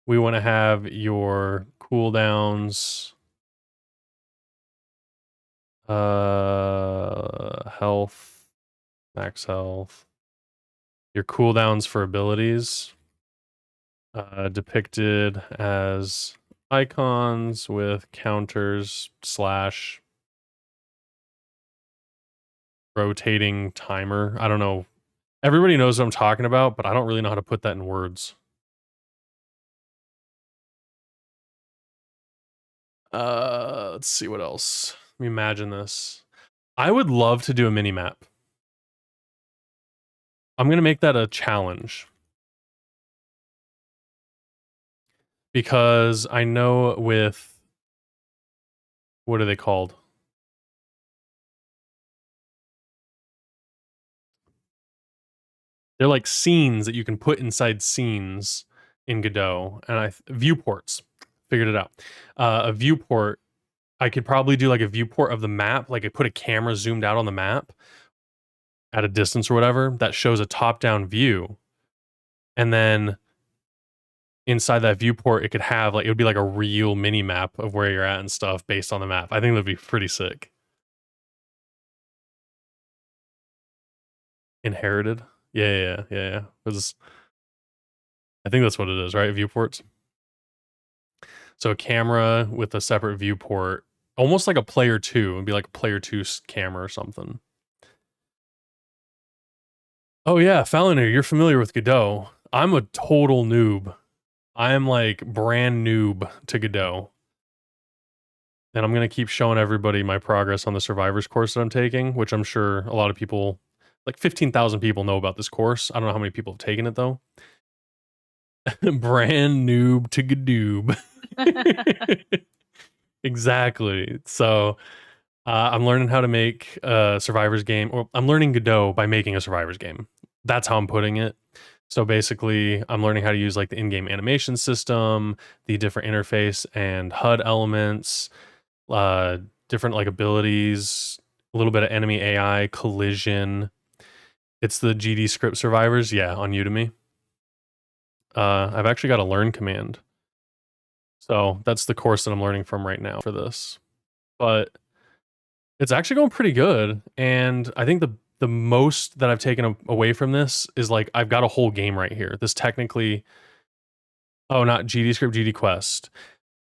We want to have your cooldowns. Health, max health. Your cooldowns for abilities. Depicted as icons with counters / rotating timer. I don't know. Everybody knows what I'm talking about, but I don't really know how to put that in words. Let's see what else. Let me imagine this. I would love to do a mini map. I'm gonna make that a challenge. because I know with what are they called? They're like scenes that you can put inside scenes in Godot, and viewports. Figured it out. A viewport. I could probably do like a viewport of the map, like I put a camera zoomed out on the map at a distance or whatever that shows a top-down view, and then inside that viewport, it could have like it would be like a real mini map of where you're at and stuff based on the map. I think that'd be pretty sick. Inherited. Yeah. 'Cause I think that's what it is, right? Viewports. So a camera with a separate viewport, almost like a player two. It'd be like a player two camera or something. Oh yeah, Fallon, you're familiar with Godot. I'm a total noob. I am like brand noob to Godot. And I'm gonna keep showing everybody my progress on the survivors course that I'm taking, which I'm sure a lot of people, like 15,000 people know about this course. I don't know how many people have taken it though. Brand noob to Gadoob. Exactly. So I'm learning how to make a survivors game, or I'm learning Godot by making a survivors game. That's how I'm putting it. So basically, I'm learning how to use like the in-game animation system, the different interface and HUD elements, uh, different like abilities, a little bit of enemy AI, collision. It's the GD script survivors, yeah, on Udemy. I've actually got a learn command. So that's the course that I'm learning from right now for this. But it's actually going pretty good. And I think the most that I've taken away from this is like I've got a whole game right here. This technically, oh, not GD script, GD quest.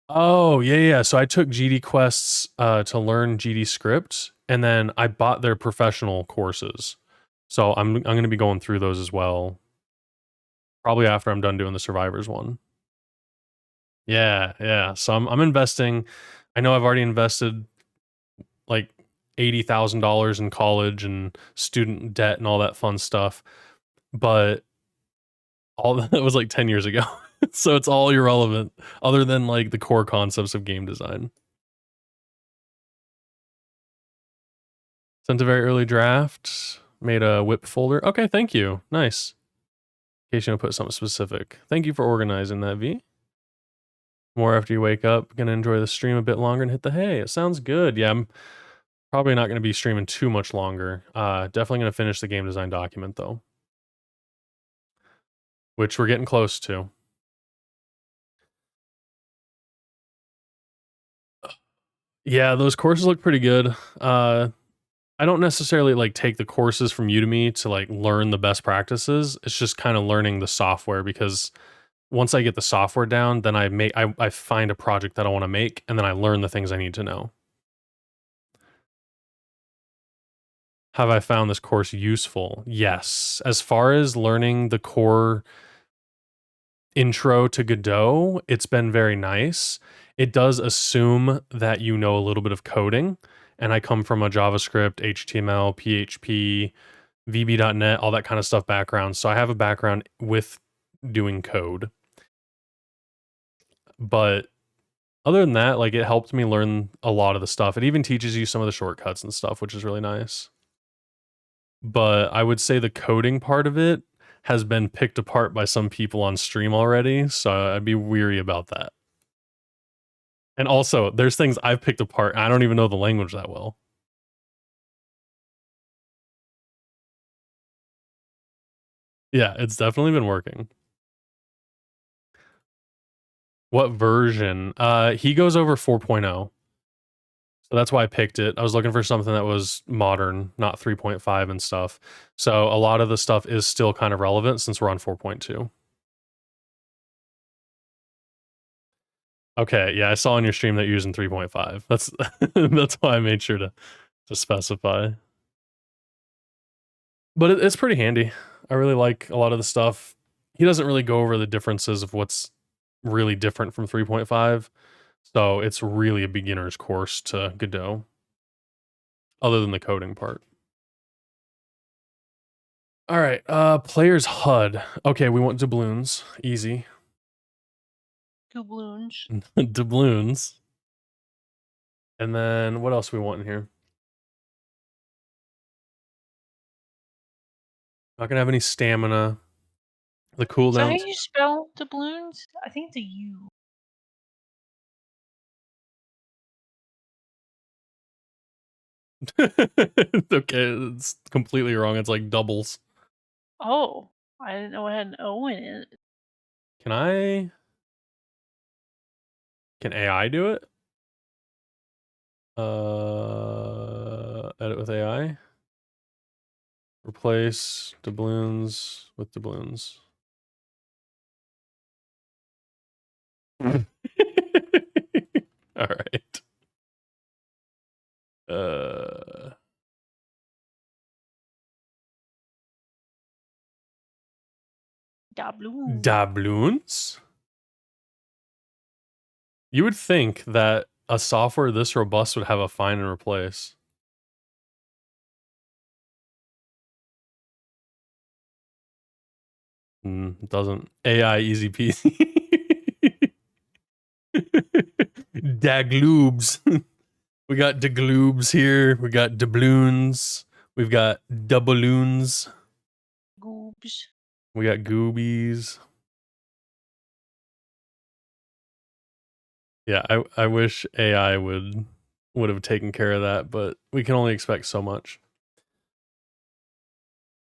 Oh, yeah. So I took GD quests to learn GD script, and then I bought their professional courses. So I'm going to be going through those as well. Probably after I'm done doing the survivors one. Yeah. So I'm investing. I know I've already invested like $80,000 in college and student debt and all that fun stuff, but all that was like 10 years ago. So it's all irrelevant other than like the core concepts of game design. Sent a very early draft, made a whip folder. Okay, thank you. Nice. In case you want to put something specific. Thank you for organizing that, V. More after you wake up. Gonna enjoy the stream a bit longer and hit the hay. It sounds good. Yeah, I'm probably not gonna be streaming too much longer. Definitely gonna finish the game design document though, which we're getting close to. Yeah, those courses look pretty good. I don't necessarily like take the courses from Udemy to like learn the best practices. It's just kind of learning the software because once I get the software down, then I find a project that I want to make and then I learn the things I need to know. Have I found this course useful? Yes. As far as learning the core intro to Godot, it's been very nice. It does assume that you know a little bit of coding, and I come from a JavaScript, HTML, PHP, VB.net, all that kind of stuff background. So I have a background with doing code. But other than that, like it helped me learn a lot of the stuff. It even teaches you some of the shortcuts and stuff, which is really nice. But I would say the coding part of it has been picked apart by some people on stream already, so I'd be weary about that. And also, there's things I've picked apart, and I don't even know the language that well. Yeah, it's definitely been working. What version? He goes over 4.0. So that's why I picked it. I was looking for something that was modern, not 3.5 and stuff. So a lot of the stuff is still kind of relevant since we're on 4.2. Okay, yeah, I saw on your stream that you're using 3.5. That's that's why I made sure to specify. But it's pretty handy. I really like a lot of the stuff. He doesn't really go over the differences of what's really different from 3.5. So it's really a beginner's course to Godot, other than the coding part. All right, player's HUD. Okay, we want doubloons. Easy. Doubloons. Doubloons. And then what else we want in here? Not gonna have any stamina. The Is that how cooldowns. you spell doubloons? I think it's a U. Okay, it's completely wrong. It's like doubles. Oh, I didn't know it had an O in it. Can I? Can AI do it? Edit with AI. Replace doubloons with doubloons. All right. Uh, Doubloons. doubloons. You would think that a software this robust would have a find and replace. It doesn't. AI easy peasy. Dagloobs. We got degloobs here. We got doubloons. We've got doubloons. Goobs. We got goobies. Yeah, I wish AI would have taken care of that, but we can only expect so much.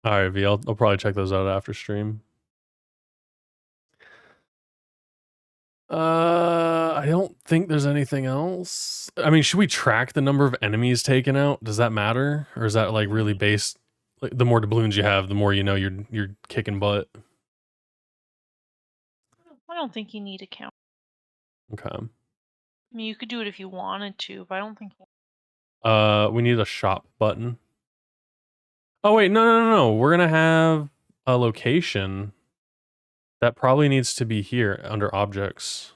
All right, V, I'll probably check those out after stream. I don't think there's anything else. I mean, should we track the number of enemies taken out? Does that matter, or is that like really based? Like, the more doubloons you have, the more you know you're kicking butt. I don't think you need a count. Okay. I mean, you could do it if you wanted to, but I don't think. We need a shop button. Oh wait, no. We're gonna have a location that probably needs to be here under objects.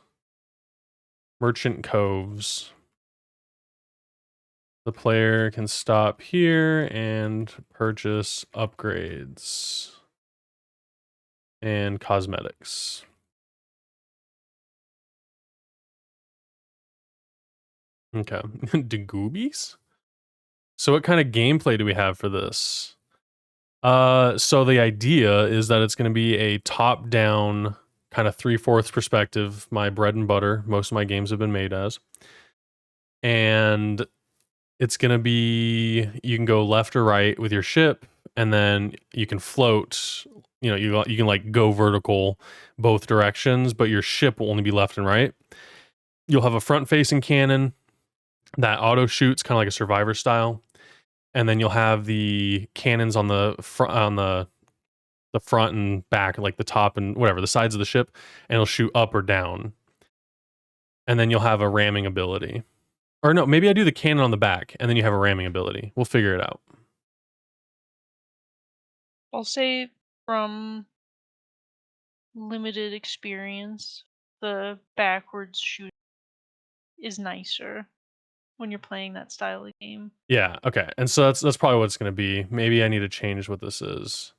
Merchant coves. The player can stop here and purchase upgrades and cosmetics. Okay. Degoobies? So what kind of gameplay do we have for this? So the idea is that it's going to be a top-down kind of 3/4 perspective, my bread and butter. Most of my games have been made as. And it's going to be, you can go left or right with your ship, and then you can float. You know, you can like go vertical both directions, but your ship will only be left and right. You'll have a front-facing cannon that auto shoots, kind of like a survivor style, and then you'll have the cannons on the front, on the front and back, like the top and whatever the sides of the ship, and it'll shoot up or down. And then you'll have a ramming ability. Or no, maybe I do the cannon on the back, and then you have a ramming ability. We'll figure it out. I'll say from limited experience, the backwards shoot is nicer when you're playing that style of game. Yeah, okay. And so that's probably what it's going to be. Maybe I need to change what this is.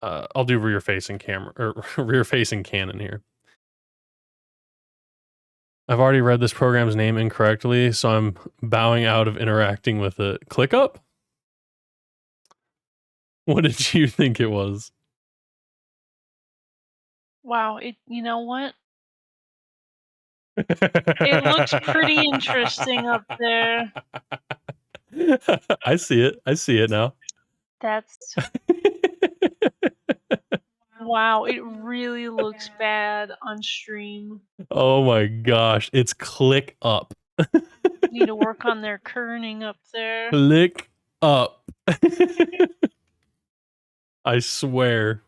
I'll do rear facing camera or rear facing cannon here. I've already read this program's name incorrectly, so I'm bowing out of interacting with it. Click up? What did you think it was? Wow, you know what? It looks pretty interesting up there. I see it. I see it now. That's wow, it really looks bad on stream. Oh my gosh. It's click up. Need to work on their kerning up there. Click up. I swear.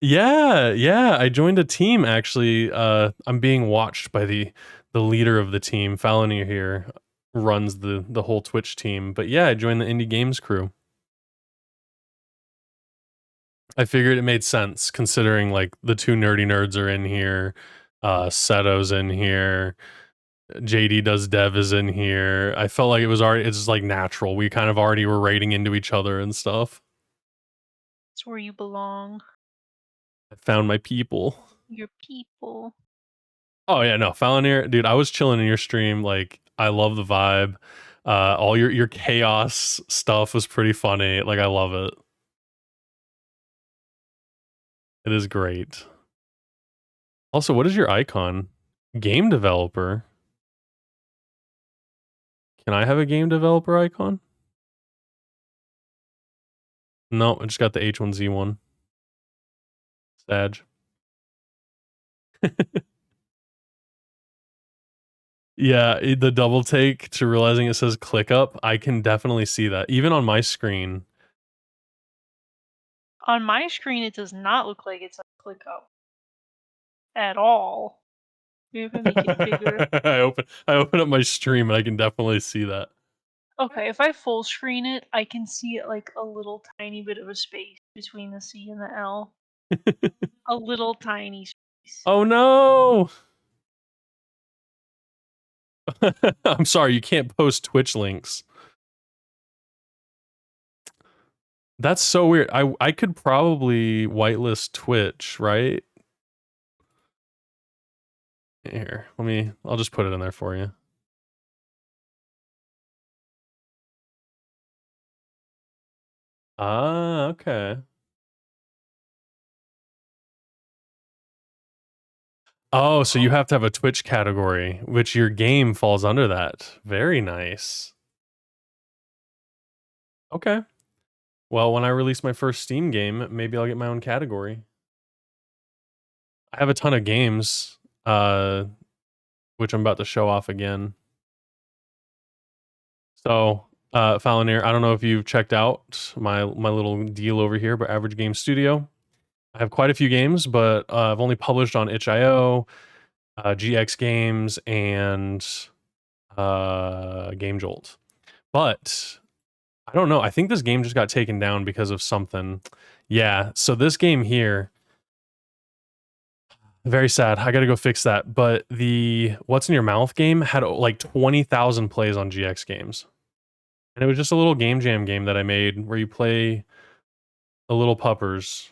Yeah. I joined a team actually. I'm being watched by the leader of the team. Falony here runs the whole Twitch team. But yeah, I joined the indie games crew. I figured it made sense considering like the two nerdy nerds are in here, Seto's in here, JD does dev is in here. I felt like it's just like natural. We kind of already were raiding into each other and stuff. It's where you belong. I found my people. Your people. Oh yeah, no, Falconeer, dude. I was chilling in your stream. Like, I love the vibe. All your chaos stuff was pretty funny. Like, I love it. It is great. Also, what is your icon? Game developer. Can I have a game developer icon? No, I just got the H1Z1. Sag. Yeah, the double take to realizing it says click up, I can definitely see that. Even on my screen. On my screen, it does not look like it's a click up at all. Maybe if I make it bigger. I open up my stream and I can definitely see that. Okay, if I full screen it, I can see it like a little tiny bit of a space between the C and the L. A little tiny space. Oh no! I'm sorry, you can't post Twitch links. That's so weird. I could probably whitelist Twitch, right? Here, I'll just put it in there for you. Ah, okay. Oh, so you have to have a Twitch category, which your game falls under that. Very nice. Okay. Well, when I release my first Steam game, maybe I'll get my own category. I have a ton of games, which I'm about to show off again. So, Falconeer, I don't know if you've checked out my little deal over here, but Average Game Studio. I have quite a few games, but I've only published on itch.io, GX Games, and Game Jolt. But I don't know. I think this game just got taken down because of something. Yeah. So this game here, very sad. I got to go fix that. But the What's in Your Mouth game had like 20,000 plays on GX Games. And it was just a little game jam game that I made where you play a little puppers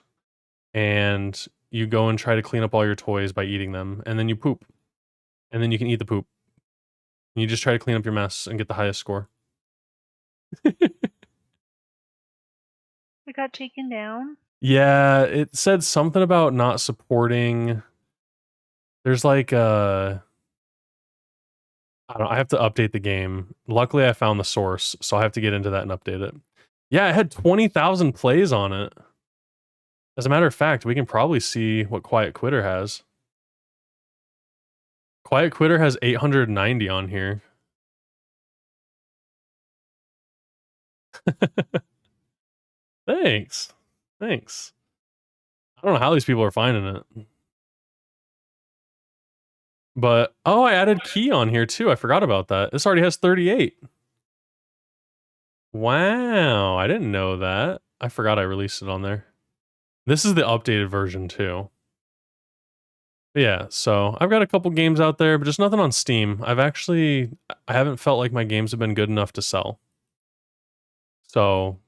and you go and try to clean up all your toys by eating them. And then you poop. And then you can eat the poop. And you just try to clean up your mess and get the highest score. It got taken down. Yeah, it said something about not supporting. There's like I have to update the game. Luckily I found the source, so I have to get into that and update it. Yeah, it had 20,000 plays on it. As a matter of fact, we can probably see what Quiet Quitter has. Quiet Quitter has 890 on here. Thanks. Thanks. I don't know how these people are finding it. But, oh, I added Key on here too. I forgot about that. This already has 38. Wow, I didn't know that. I forgot I released it on there. This is the updated version too. But yeah, so I've got a couple games out there, but just nothing on Steam. I haven't felt like my games have been good enough to sell. So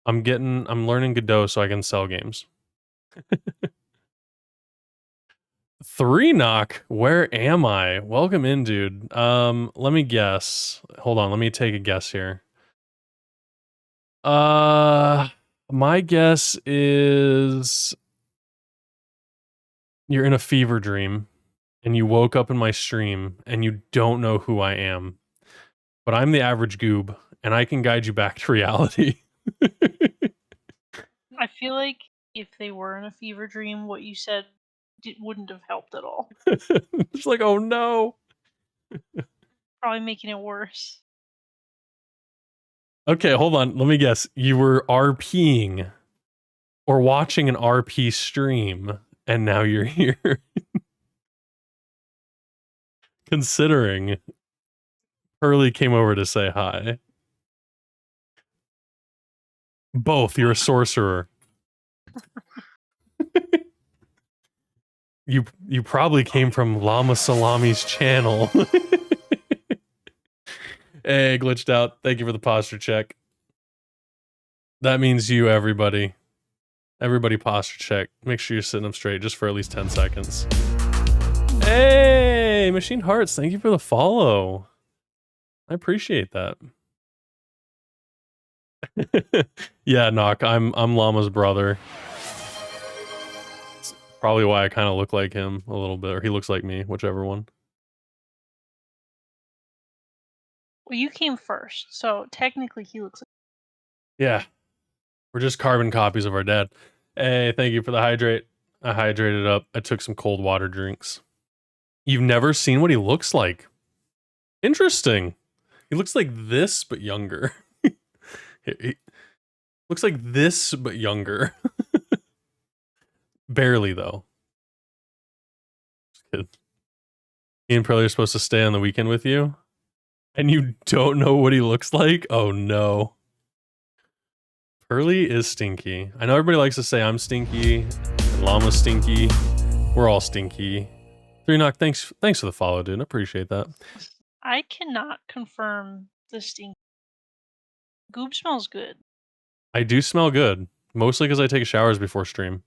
I'm learning Godot so I can sell games. 3 knock, where am I? Welcome in, dude. Let me guess. Hold on, let me take a guess here. My guess is you're in a fever dream and you woke up in my stream and you don't know who I am. But I'm the average goob and I can guide you back to reality. I feel like if they were in a fever dream, what you said wouldn't have helped at all. It's like, oh no. Probably making it worse. Okay, hold on. Let me guess. You were RPing or watching an RP stream and now you're here. Considering Hurley came over to say hi. Both. You're a sorcerer. You probably came from Llama Salami's channel. Hey, glitched out. Thank you for the posture check. That means you, everybody. Everybody posture check. Make sure you're sitting up straight just for at least 10 seconds. Hey, Machine Hearts, thank you for the follow. I appreciate that. Yeah, Knock, I'm Llama's brother. It's probably why I kind of look like him a little bit, or he looks like me, whichever one. Well, you came first, so technically he looks like. Yeah, we're just carbon copies of our dad. Hey, thank you for the hydrate. I hydrated up. I took some cold water drinks. You've never seen what he looks like. Interesting. He looks like this, but younger. He looks like this, but younger. Barely, though. Just kidding. He and Pearly are supposed to stay on the weekend with you, and you don't know what he looks like? Oh, no. Pearly is stinky. I know everybody likes to say I'm stinky, and Llama's stinky. We're all stinky. 3Knock, thanks for the follow, dude. I appreciate that. I cannot confirm the stink. Goob smells good. I do smell good, mostly because I take showers before stream.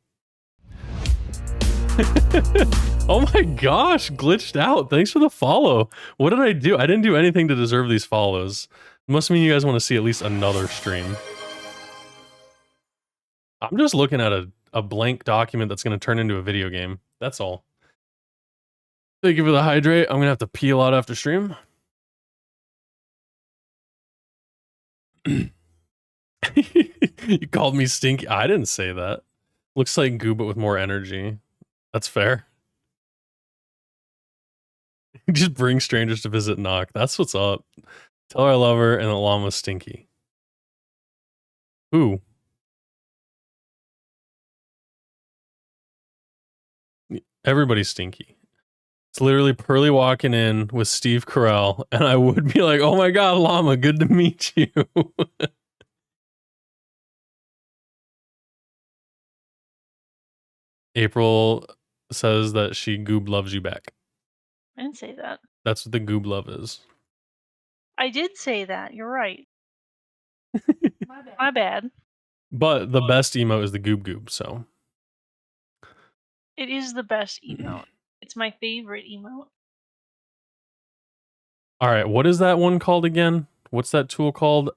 Oh my gosh, glitched out. Thanks for the follow. What did I do? I didn't do anything to deserve these follows. Must mean you guys want to see at least another stream. I'm just looking at a blank document that's going to turn into a video game. That's all. Thank you for the hydrate. I'm going to have to peel out after stream. You called me stinky. I didn't say that. Looks like Goo, but with more energy. That's fair. Just bring strangers to visit Knock. That's what's up. Tell her I love her and the llama's stinky. Who? Everybody's stinky. It's literally Pearly walking in with Steve Carell, and I would be like, oh my god, llama, good to meet you. April says that she Goob loves you back. I didn't say that. That's what the Goob love is. I did say that. You're right. My bad. But the best emote is the Goob Goob, so. It is the best emote. It's my favorite emote. All right, what is that one called again? What's that tool called?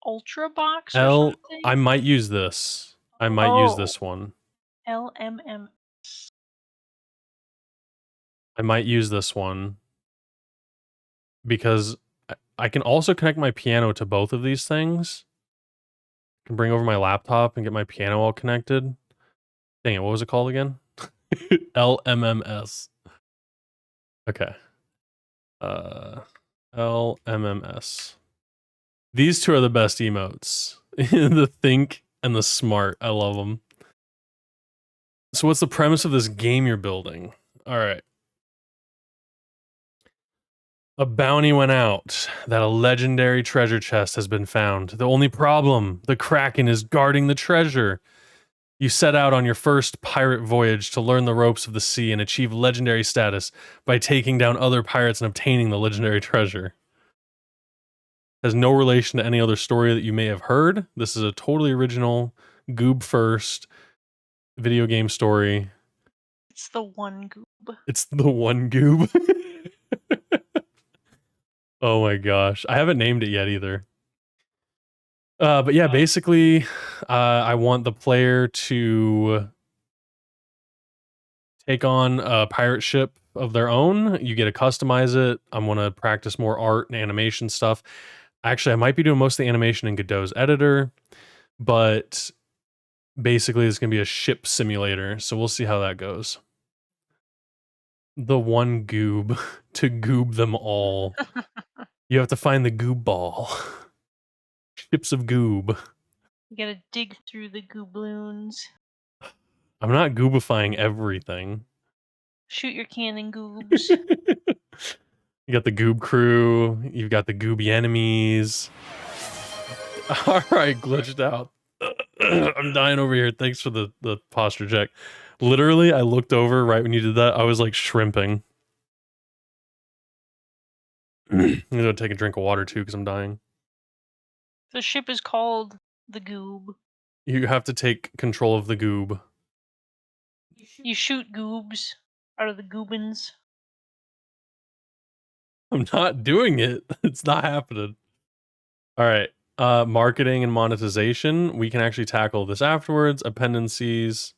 Ultra Box or something? I might use this. I might use this one. LMM. I might use this one because I can also connect my piano to both of these things. I can bring over my laptop and get my piano all connected. Dang it, what was it called again? LMMS. Okay. LMMS. These two are the best emotes. The think and the smart. I love them. So what's the premise of this game you're building? All right. A bounty went out that a legendary treasure chest has been found. The only problem, the Kraken is guarding the treasure. You set out on your first pirate voyage to learn the ropes of the sea and achieve legendary status by taking down other pirates and obtaining the legendary treasure. Has no relation to any other story that you may have heard. This is a totally original, Goob first video game story. It's the one Goob. It's the one Goob. Oh my gosh. I haven't named it yet either. But yeah, basically, I want the player to take on a pirate ship of their own. You get to customize it. I want to practice more art and animation stuff. Actually, I might be doing most of the animation in Godot's editor, but basically it's going to be a ship simulator. So we'll see how that goes. The one goob to goob them all. You have to find the goob ball. Ships of goob. You gotta dig through the goobloons. I'm not goobifying everything. Shoot your cannon goobs. You got the goob crew. You've got the gooby enemies. All right, glitched out. I'm dying over here. Thanks for the posture check. Literally, I looked over right when you did that. I was like shrimping. I'm gonna take a drink of water too because I'm dying. The ship is called the Goob. You have to take control of the goob. You shoot goobs out of the goobins. I'm not doing it. It's not happening. All right. Marketing and monetization. We can actually tackle this afterwards. Appendices.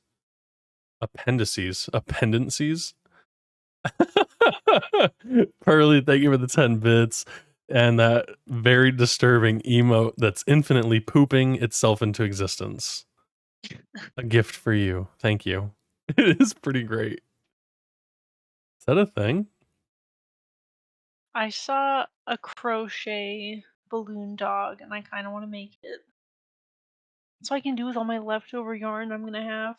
Pearly, thank you for the 10 bits. And that very disturbing emote that's infinitely pooping itself into existence. A gift for you. Thank you. It is pretty great. Is that a thing? I saw a crochet balloon dog and I kind of want to make it. That's what I can do with all my leftover yarn I'm going to have.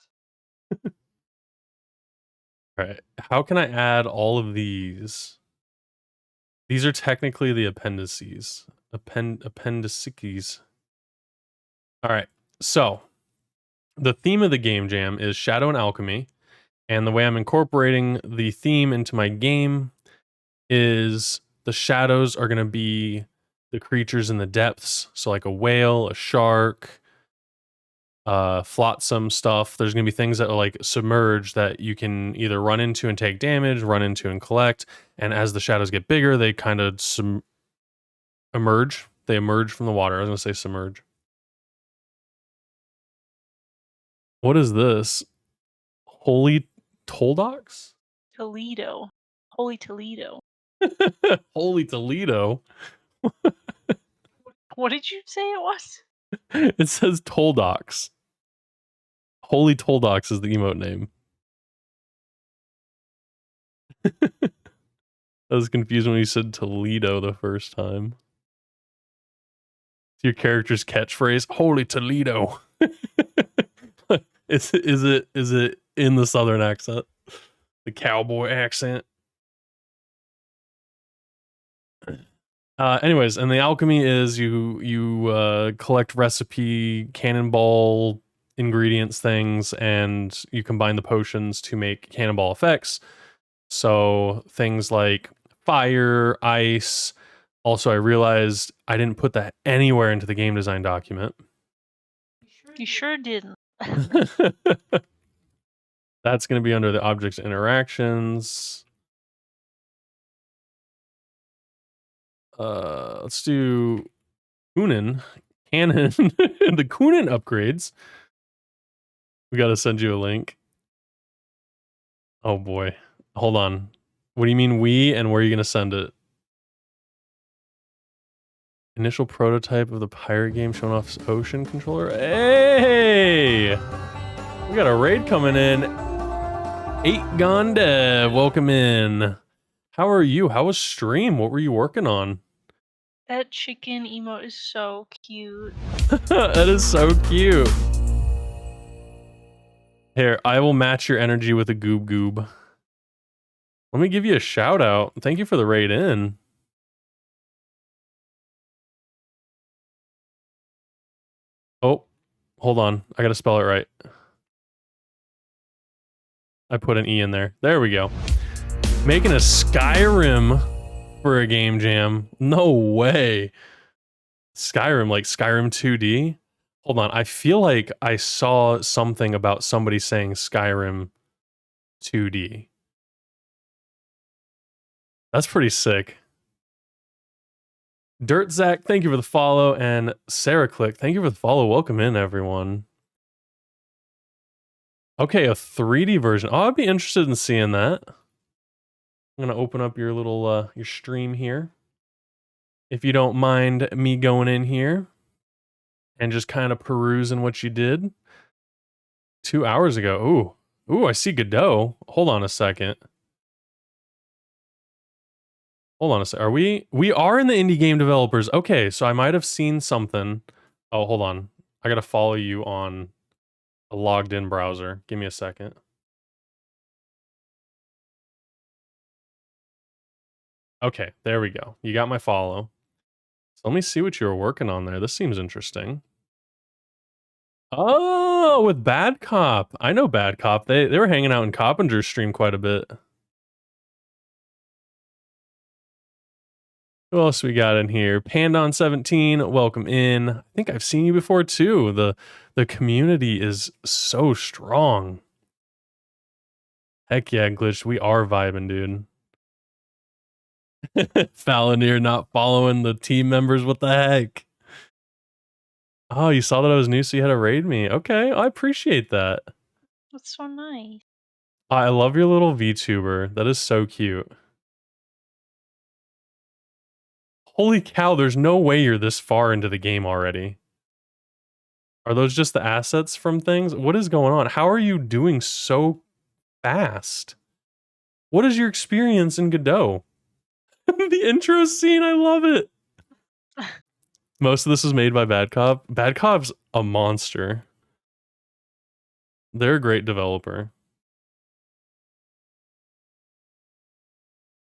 All right. How can I add all of these? These are technically the appendices. Appendices. All right. So, the theme of the game jam is Shadow and Alchemy. And the way I'm incorporating the theme into my game is the shadows are going to be the creatures in the depths. So, like a whale, a shark, flotsam stuff. There's going to be things that are like submerged that you can either run into and take damage, run into and collect. And as the shadows get bigger, they kind of emerge. They emerge from the water. I was going to say submerge. What is this? Holy Toldocs? Toledo. Holy Toledo. Holy Toledo. What did you say it was? It says Toldocs. Holy Toldocs is the emote name. I was confused when you said Toledo the first time. It's your character's catchphrase, Holy Toledo. Is it in the southern accent? The cowboy accent? Anyways, and the alchemy is you collect recipe cannonball ingredients things, and you combine the potions to make cannonball effects. So things like fire, ice. Also, I realized I didn't put that anywhere into the game design document. You sure didn't. That's going to be under the objects interactions. Let's do Kunin. Canon. The Kunin upgrades. We got to send you a link. Oh boy. Hold on. What do you mean we, and where are you going to send it? Initial prototype of the pirate game showing off ocean controller. Hey! We got a raid coming in. 8 Gone Dev, welcome in. How are you? How was stream? What were you working on? That chicken emote is so cute. That is so cute. Here, I will match your energy with a goob goob. Let me give you a shout out. Thank you for the raid in. Oh, hold on. I gotta spell it right. I put an E in there. There we go. Making a Skyrim for a game jam. No way. Skyrim, like Skyrim 2D? Hold on. I feel like I saw something about somebody saying Skyrim 2D. That's pretty sick. Dirt Zach, thank you for the follow. And Sarah Click, thank you for the follow. Welcome in, everyone. Okay, a 3D version. Oh, I'd be interested in seeing that. I'm gonna open up your little your stream here. If you don't mind me going in here and just kind of perusing what you did 2 hours ago. Ooh, I see Godot. Hold on a second. Hold on a second. Are we are in the indie game developers. Okay, so I might have seen something. Oh, hold on. I gotta follow you on a logged in browser. Give me a second. Okay, there we go. You got my follow. So let me see what you were working on there. This seems interesting. Oh, with Bad Cop. I know Bad Cop. They were hanging out in Coppinger's stream quite a bit. Who else we got in here? Pandon17, welcome in. I think I've seen you before too. The community is so strong. Heck yeah, Glitch. We are vibing, dude. Falonier not following the team members. What the heck? Oh, you saw that I was new, so you had to raid me. Okay, I appreciate that. That's so nice. I love your little VTuber. That is so cute. Holy cow, there's no way you're this far into the game already. Are those just the assets from things? What is going on? How are you doing so fast? What is your experience in Godot? The intro scene, I love it. Most of this is made by Bad Cop. Bad Cop's a monster. They're a great developer.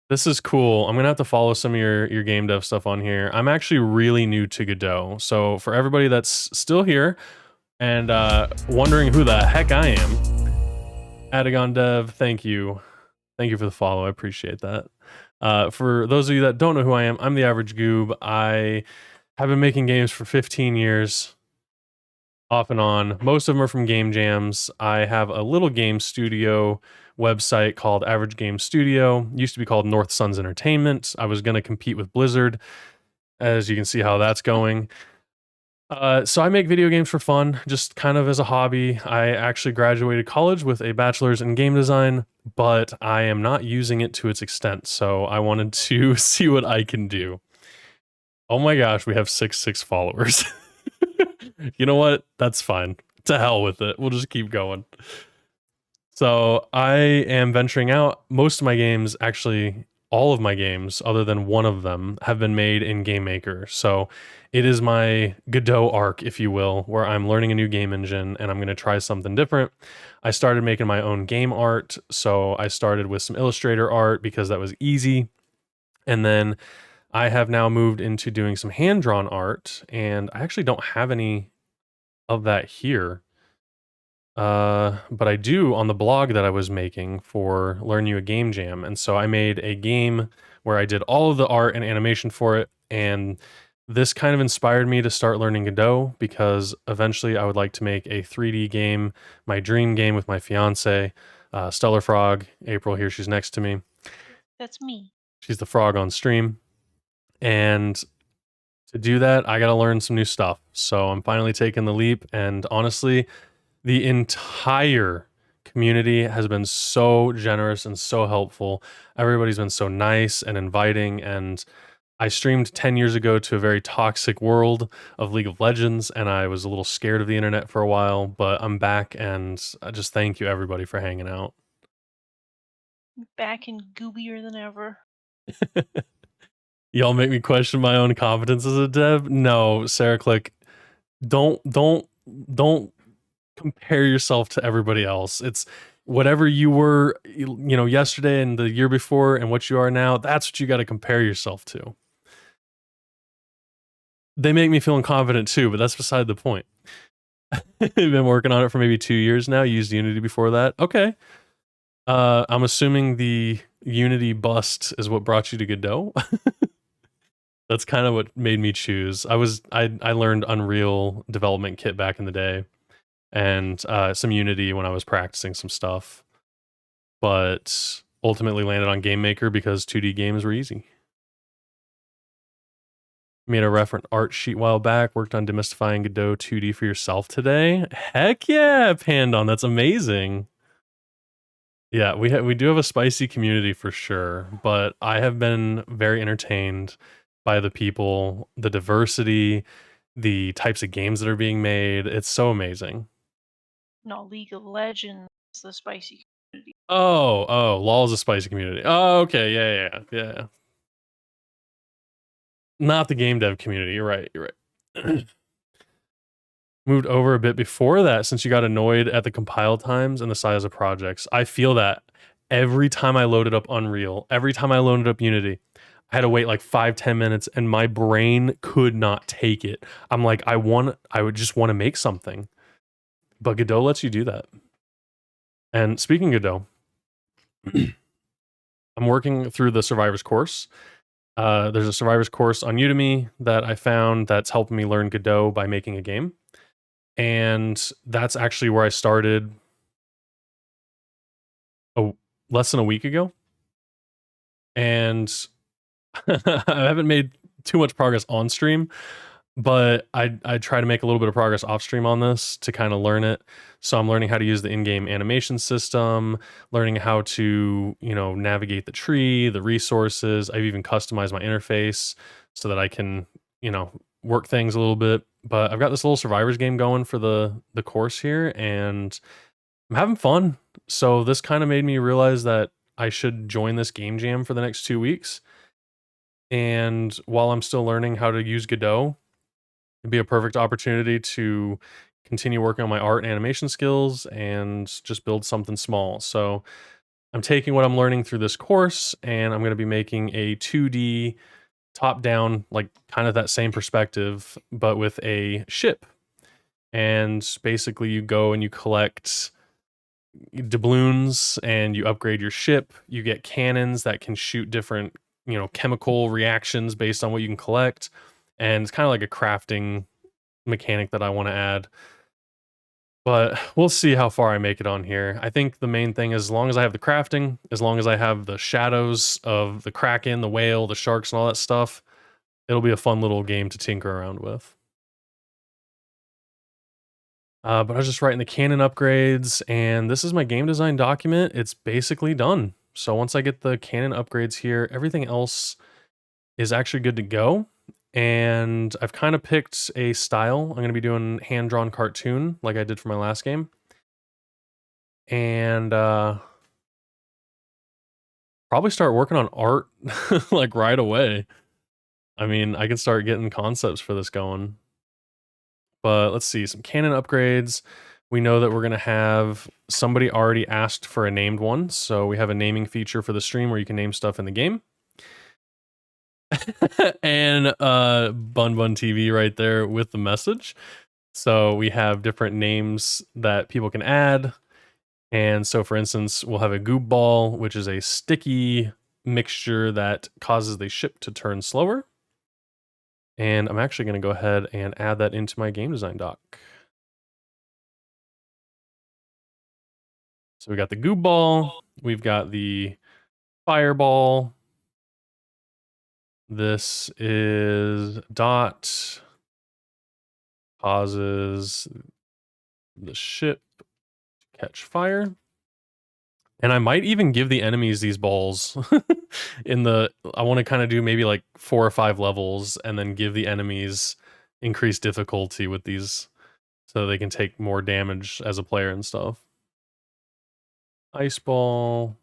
This is cool. I'm gonna have to follow some of your game dev stuff on here. I'm actually really new to Godot, so for everybody that's still here and wondering who the heck I am, Adagon Dev, thank you for the follow. I appreciate that. For those of you that don't know who I am, I'm the Average Goob. I have been making games for 15 years. Off and on. Most of them are from game jams. I have a little game studio website called Average Game Studio. Used to be called North Suns Entertainment. I was going to compete with Blizzard, as you can see how that's going. So I make video games for fun, just kind of as a hobby. I actually graduated college with a bachelor's in game design, but I am not using it to its extent. So I wanted to see what I can do. Oh my gosh, we have 6 followers. You know what? That's fine. To hell with it. We'll just keep going. So I am venturing out. Most of my games, actually, all of my games, other than one of them, have been made in Game Maker. So it is my Godot arc, if you will, where I'm learning a new game engine and I'm going to try something different. I started making my own game art. So I started with some Illustrator art because that was easy. And then I have now moved into doing some hand-drawn art, and I actually don't have any of that here. But I do on the blog that I was making for Learn You a Game Jam. And so I made a game where I did all of the art and animation for it. And this kind of inspired me to start learning Godot because eventually I would like to make a 3D game, my dream game with my fiance, Stellar Frog. April here, she's next to me. That's me. She's the frog on stream. And to do that, I got to learn some new stuff. So I'm finally taking the leap. And honestly, the entire community has been so generous and so helpful. Everybody's been so nice and inviting. And I streamed 10 years ago to a very toxic world of League of Legends, and I was a little scared of the internet for a while, but I'm back, and I just thank you everybody for hanging out. Back and goobier than ever. Y'all make me question my own competence as a dev. No, Sarah Click, don't compare yourself to everybody else. It's whatever you were, yesterday and the year before and what you are now, that's what you got to compare yourself to. They make me feel incompetent too, but that's beside the point. I've been working on it for maybe 2 years now. Used Unity before that. Okay. I'm assuming the Unity bust is what brought you to Godot. That's kind of what made me choose. I learned Unreal Development Kit back in the day, and some Unity when I was practicing some stuff, but ultimately landed on Game Maker because 2D games were easy. Made a reference art sheet a while back, worked on demystifying Godot 2D for yourself today. Heck yeah, Pandon, that's amazing. Yeah, we do have a spicy community for sure, but I have been very entertained by the people, the diversity, the types of games that are being made. It's so amazing. No, League of Legends, the spicy community. LOL is a spicy community. Oh, okay, yeah. Not the game dev community. You're right. Moved over a bit before that since you got annoyed at the compile times and the size of projects. I feel that every time I loaded up Unreal, every time I loaded up Unity, I had to wait like 5-10 minutes and my brain could not take it. I'm like, I would just want to make something. But Godot lets you do that. And speaking of Godot, I'm working through the Survivor's course. There's a survivor's course on Udemy that I found that's helping me learn Godot by making a game. And that's actually where I started less than a week ago. And I haven't made too much progress on stream, but I try to make a little bit of progress off stream on this to kind of learn it. So I'm learning how to use the in-game animation system, learning how to, navigate the tree, the resources. I've even customized my interface so that I can, work things a little bit. But I've got this little survivors game going for the course here, and I'm having fun. So this kind of made me realize that I should join this game jam for the next 2 weeks. And while I'm still learning how to use Godot, it'd be a perfect opportunity to continue working on my art and animation skills and just build something small. So I'm taking what I'm learning through this course and I'm going to be making a 2D top down, like kind of that same perspective, but with a ship. And basically, you go and you collect doubloons and you upgrade your ship. You get cannons that can shoot different, chemical reactions based on what you can collect. And it's kind of like a crafting mechanic that I want to add. But we'll see how far I make it on here. I think the main thing is as long as I have the crafting, as long as I have the shadows of the kraken, the whale, the sharks, and all that stuff, it'll be a fun little game to tinker around with. But I was just writing the cannon upgrades, and this is my game design document. It's basically done. So once I get the cannon upgrades here, everything else is actually good to go. And I've kind of picked a style. I'm going to be doing hand-drawn cartoon like I did for my last game. And probably start working on art like right away. I mean, I can start getting concepts for this going. But let's see, some cannon upgrades. We know that we're going to have somebody already asked for a named one. So we have a naming feature for the stream where you can name stuff in the game. And Bun Bun TV right there with the message. So we have different names that people can add. And so, for instance, we'll have a goob ball, which is a sticky mixture that causes the ship to turn slower. And I'm actually going to go ahead and add that into my game design doc. So we got the goob ball, we've got the fireball. This is dot causes the ship to catch fire. And I might even give the enemies these balls I want to kind of do maybe like 4 or 5 levels and then give the enemies increased difficulty with these so they can take more damage as a player and stuff. Ice ball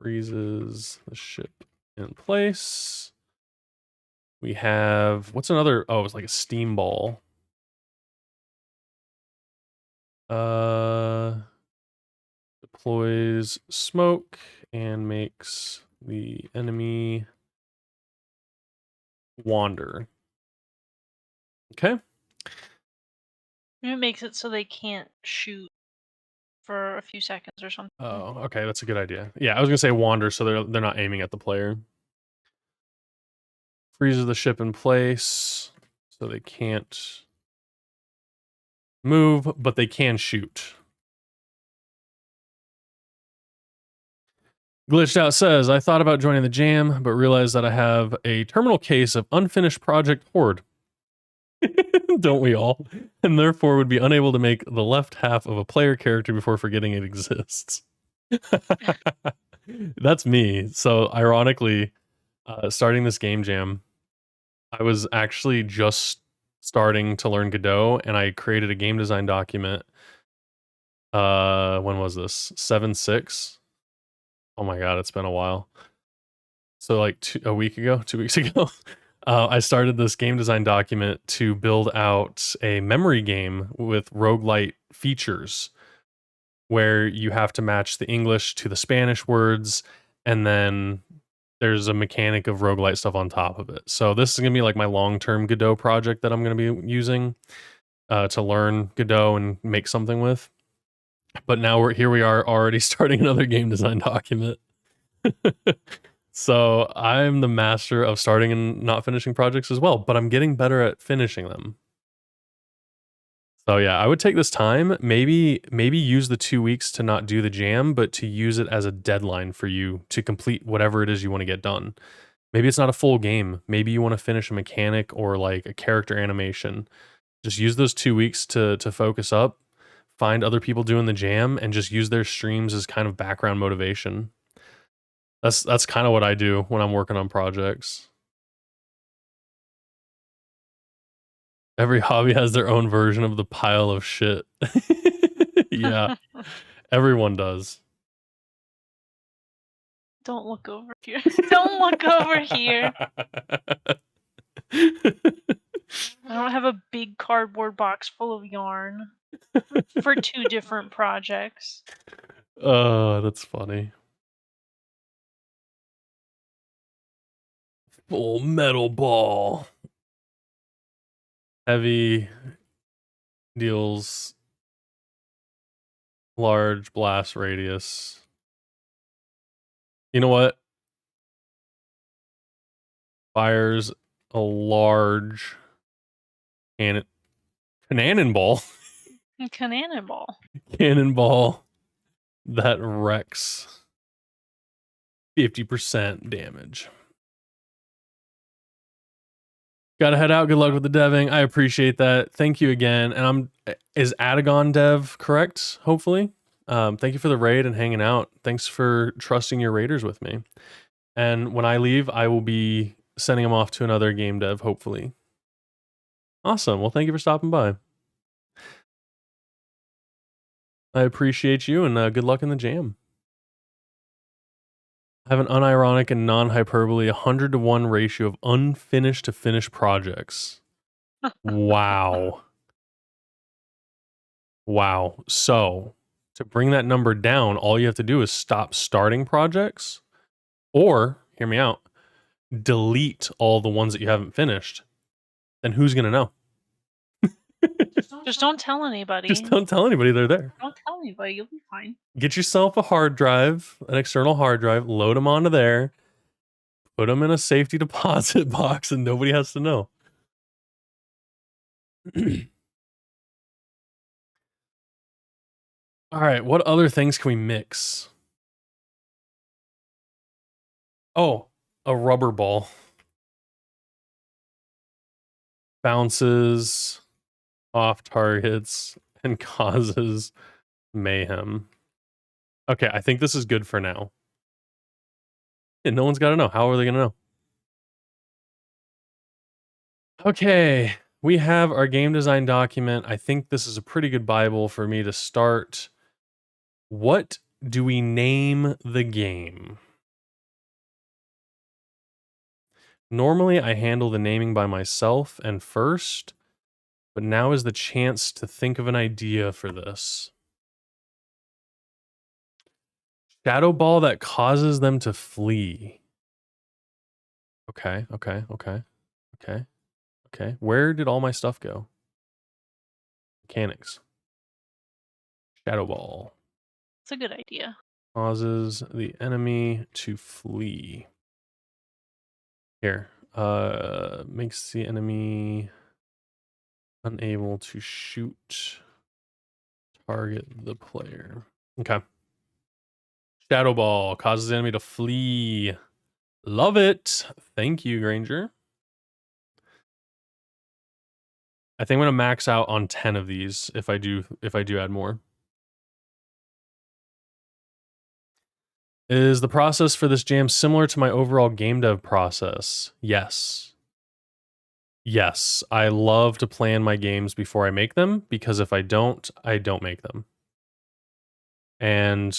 freezes the ship in place. We have, what's another? Oh, it's like a steam ball. Deploys smoke and makes the enemy wander. Okay. It makes it so they can't shoot for a few seconds or something. Oh, okay, that's a good idea. Yeah, I was gonna say wander, so they're not aiming at the player. Freezes the ship in place, so they can't move, but they can shoot. Glitched Out says, I thought about joining the jam, but realized that I have a terminal case of unfinished project Horde. Don't we all? And therefore would be unable to make the left half of a player character before forgetting it exists. That's me. So ironically, starting this game jam, I was actually just starting to learn Godot, and I created a game design document. When was this? 7/6. Oh my god, it's been a while. So like 2 weeks ago, I started this game design document to build out a memory game with roguelite features where you have to match the English to the Spanish words, and then there's a mechanic of roguelite stuff on top of it. So this is going to be like my long-term Godot project that I'm going to be using to learn Godot and make something with. But now we are already starting another game design document. So I'm the master of starting and not finishing projects as well, but I'm getting better at finishing them. So yeah, I would take this time, maybe use the 2 weeks to not do the jam, but to use it as a deadline for you to complete whatever it is you want to get done. Maybe it's not a full game. Maybe you want to finish a mechanic or like a character animation. Just use those 2 weeks to focus up, find other people doing the jam, and just use their streams as kind of background motivation. That's kind of what I do when I'm working on projects. Every hobby has their own version of the pile of shit. Yeah, everyone does. Don't look over here. Don't look over here. I don't have a big cardboard box full of yarn for 2 different projects. Oh, that's funny. Full metal ball. Heavy deals large blast radius. You know what? Fires a large cannonball. Cannonball. Cannonball that wrecks 50% damage. Gotta head out. Good luck with the deving. I appreciate that. Thank you again. And is Adagon dev correct? Hopefully. Thank you for the raid and hanging out. Thanks for trusting your raiders with me. And when I leave, I will be sending them off to another game dev, hopefully. Awesome. Well, thank you for stopping by. I appreciate you, and good luck in the jam. I have an unironic and non-hyperbole 100-to-1 ratio of unfinished to finished projects. Wow. Wow. So to bring that number down, all you have to do is stop starting projects, or, hear me out, delete all the ones that you haven't finished. Then who's going to know? Just don't tell anybody. Just don't tell anybody they're there. Don't tell anybody. You'll be fine. Get yourself a hard drive, an external hard drive, load them onto there, put them in a safety deposit box, and nobody has to know. All right, what other things can we mix? Oh, a rubber ball. Bounces off targets and causes mayhem. Okay, I think this is good for now. And no one's got to know. How are they going to know? Okay, we have our game design document. I think this is a pretty good Bible for me to start. What do we name the game? Normally, I handle the naming by myself and first, but now is the chance to think of an idea for this. Shadow ball that causes them to flee. Okay. Where did all my stuff go? Mechanics. Shadow ball. It's a good idea. Causes the enemy to flee. Here. Makes the enemy unable to shoot. Target the player. Okay. Shadow ball causes the enemy to flee. Love it. Thank you, Granger. I think I'm gonna max out on 10 of these if I do add more. Is the process for this jam similar to my overall game dev process? Yes. Yes, I love to plan my games before I make them, because if I don't make them. And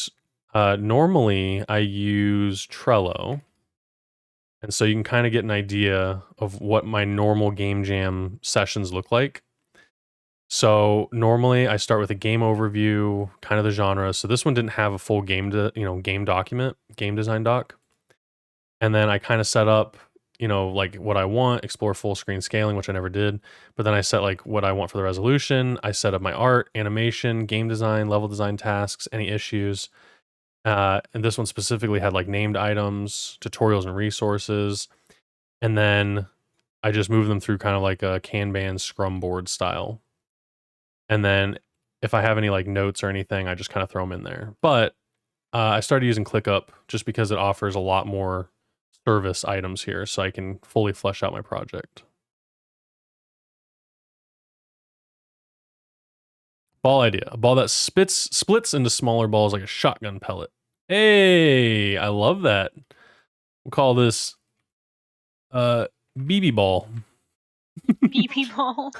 normally I use Trello. And so you can kind of get an idea of what my normal game jam sessions look like. So normally I start with a game overview, kind of the genre. So this one didn't have a full game document, game design doc. And then I kind of set up, like what I want, explore full screen scaling, which I never did. But then I set like what I want for the resolution. I set up my art, animation, game design, level design tasks, any issues. And this one specifically had like named items, tutorials, and resources. And then I just moved them through kind of like a Kanban Scrum board style. And then if I have any like notes or anything, I just kind of throw them in there. But I started using ClickUp just because it offers a lot more service items here, so I can fully flesh out my project. Ball idea. A ball that splits into smaller balls like a shotgun pellet. Hey, I love that. We'll call this BB ball. BB ball.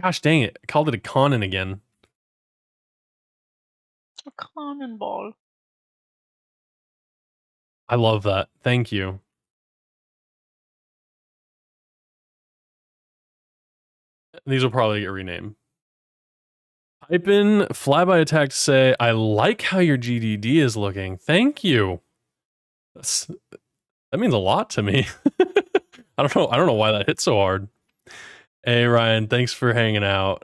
Gosh dang it. I called it a connon again. A cannonball. I love that. Thank you. These will probably get renamed. Type in flyby attack to say, I like how your GDD is looking. Thank you. That means a lot to me. I don't know why that hit so hard. Hey Ryan, thanks for hanging out.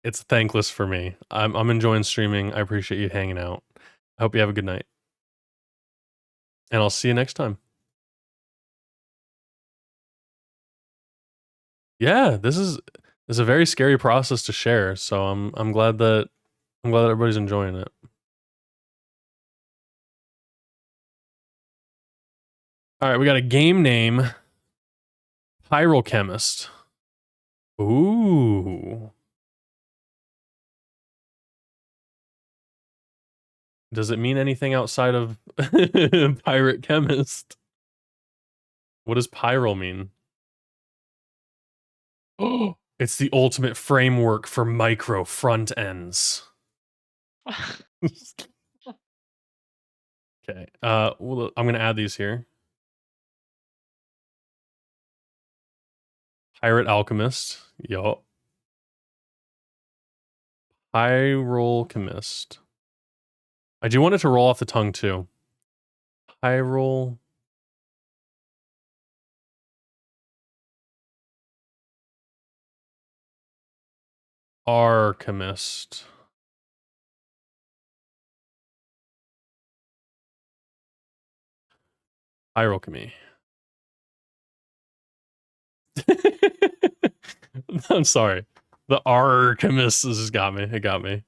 It's thankless for me. I'm enjoying streaming. I appreciate you hanging out. I hope you have a good night. And I'll see you next time. Yeah, this is a very scary process to share, so I'm glad that everybody's enjoying it. All right, we got a game name, Pyrochemist. Ooh. Does it mean anything outside of pirate chemist? What does pyro mean? Oh, it's the ultimate framework for micro front ends. Okay. Well, I'm gonna add these here. Pirate alchemist. Yo. Pyralchemist. I do want it to roll off the tongue too. Pyral. Archemist. Pyralchemy. I'm sorry. The Archemist has got me. It got me.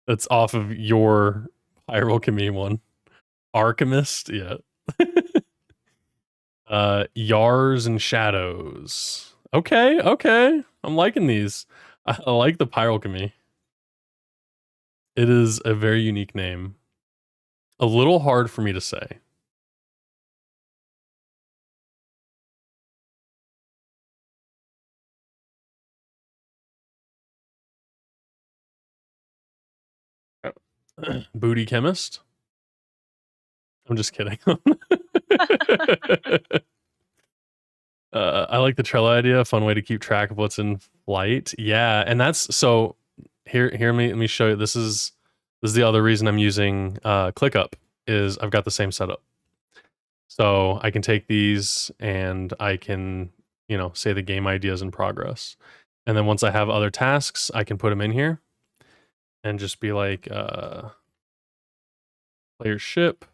That's off of your Pyralchemy one. Archemist, yeah. Yars and Shadows. Okay, okay. I'm liking these. I like the Pyralchemy. It is a very unique name. A little hard for me to say. Booty Chemist? I'm just kidding. I like the Trello idea. A fun way to keep track of what's in flight. Yeah, and that's so. Here, let me show you. This is the other reason I'm using ClickUp is I've got the same setup. So I can take these and I can, say the game ideas in progress. And then once I have other tasks, I can put them in here and just be like, player ship.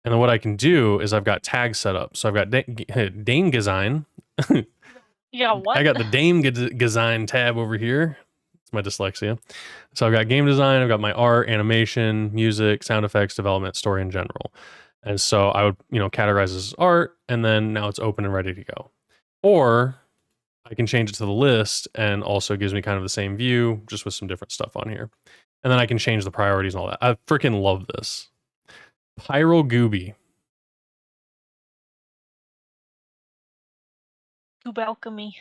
And then what I can do is I've got tags set up. So I've got Dame Design. You got what? I got the Dame Design tab over here. It's my dyslexia. So I've got game design, I've got my art, animation, music, sound effects, development, story in general. And so I would, categorize as art, and then now it's open and ready to go. Or I can change it to the list and also gives me kind of the same view, just with some different stuff on here. And then I can change the priorities and all that. I freaking love this. Pyro Gooby. Goob alchemy.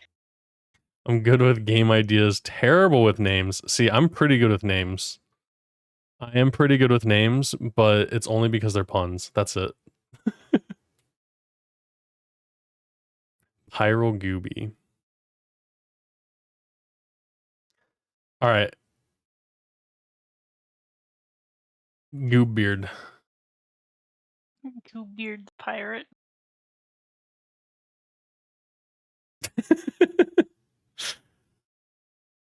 I'm good with game ideas, terrible with names. See, I'm pretty good with names. I am pretty good with names, but it's only because they're puns. That's it. Pyro Gooby. All right. Goob Beard. Goobbeard the pirate.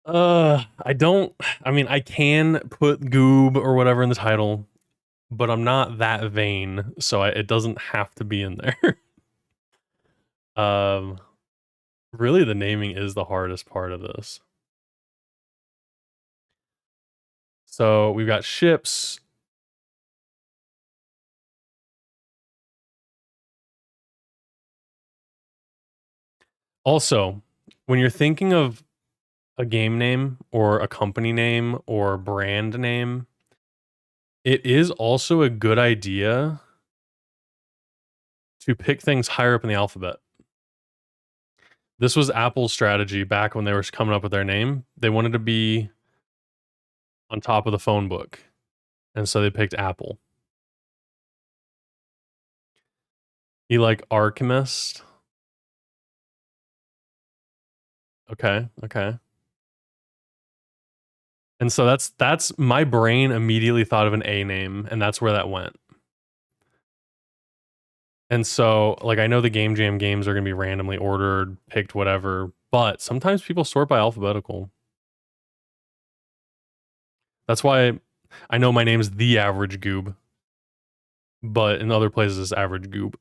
I don't. I mean, I can put Goob or whatever in the title, but I'm not that vain, so it doesn't have to be in there. um, really, the naming is the hardest part of this. So we've got ships. Also, when you're thinking of a game name or a company name or brand name, it is also a good idea to pick things higher up in the alphabet. This was Apple's strategy back when they were coming up with their name. They wanted to be on top of the phone book, and so they picked Apple. You like Alchemist? Okay, okay. And so that's my brain immediately thought of an A name, and that's where that went. And so, like, I know the Game Jam games are going to be randomly ordered, picked, whatever, but sometimes people sort by alphabetical. That's why I know my name's The Average Goob, but in other places it's Average Goob.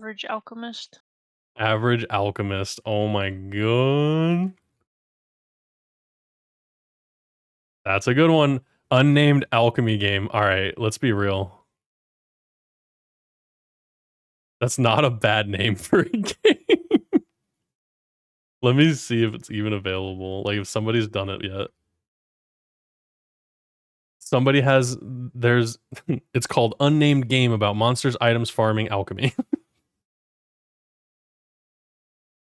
Average Alchemist. Average Alchemist. Oh my god. That's a good one. Unnamed alchemy game. All right, let's be real. That's not a bad name for a game. Let me see if it's even available. Like if somebody's done it yet. Somebody has there's it's called Unnamed Game about monsters, items, farming, alchemy.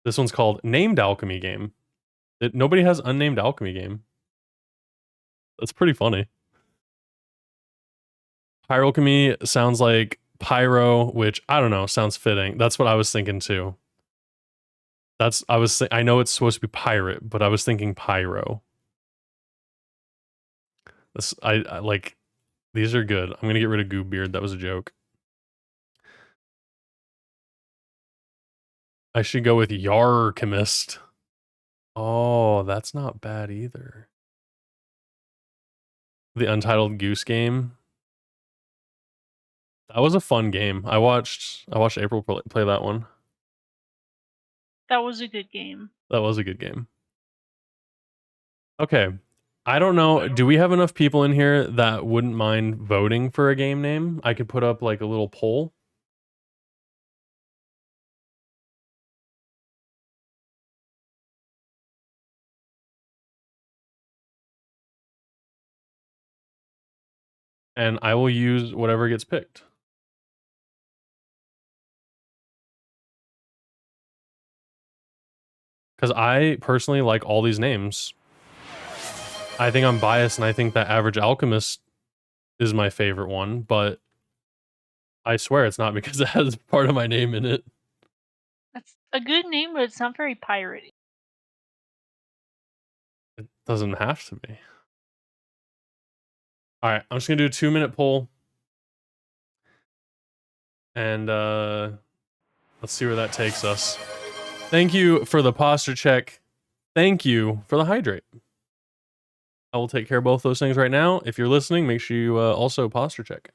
This one's called Named Alchemy Game. Nobody has Unnamed Alchemy Game. That's pretty funny. Pyralchemy sounds like pyro, which I don't know, sounds fitting. That's what I was thinking too. I know it's supposed to be pirate, but I was thinking pyro. I like these are good. I'm gonna get rid of Goob Beard. That was a joke. I should go with Yarchemist. Oh, that's not bad either. The Untitled Goose Game. That was a fun game. I watched April play that one. That was a good game. That was a good game. Okay. I don't know. Do we have enough people in here that wouldn't mind voting for a game name? I could put up like a little poll. And I will use whatever gets picked. Because I personally like all these names. I think I'm biased, and I think that Average Alchemist is my favorite one, but I swear it's not because it has part of my name in it. That's a good name, but it's not very piratey. It doesn't have to be. All right, I'm just gonna do a 2-minute poll, and let's see where that takes us. Thank you for the posture check. Thank you for the hydrate. I will take care of both those things right now. If you're listening, make sure you also posture check.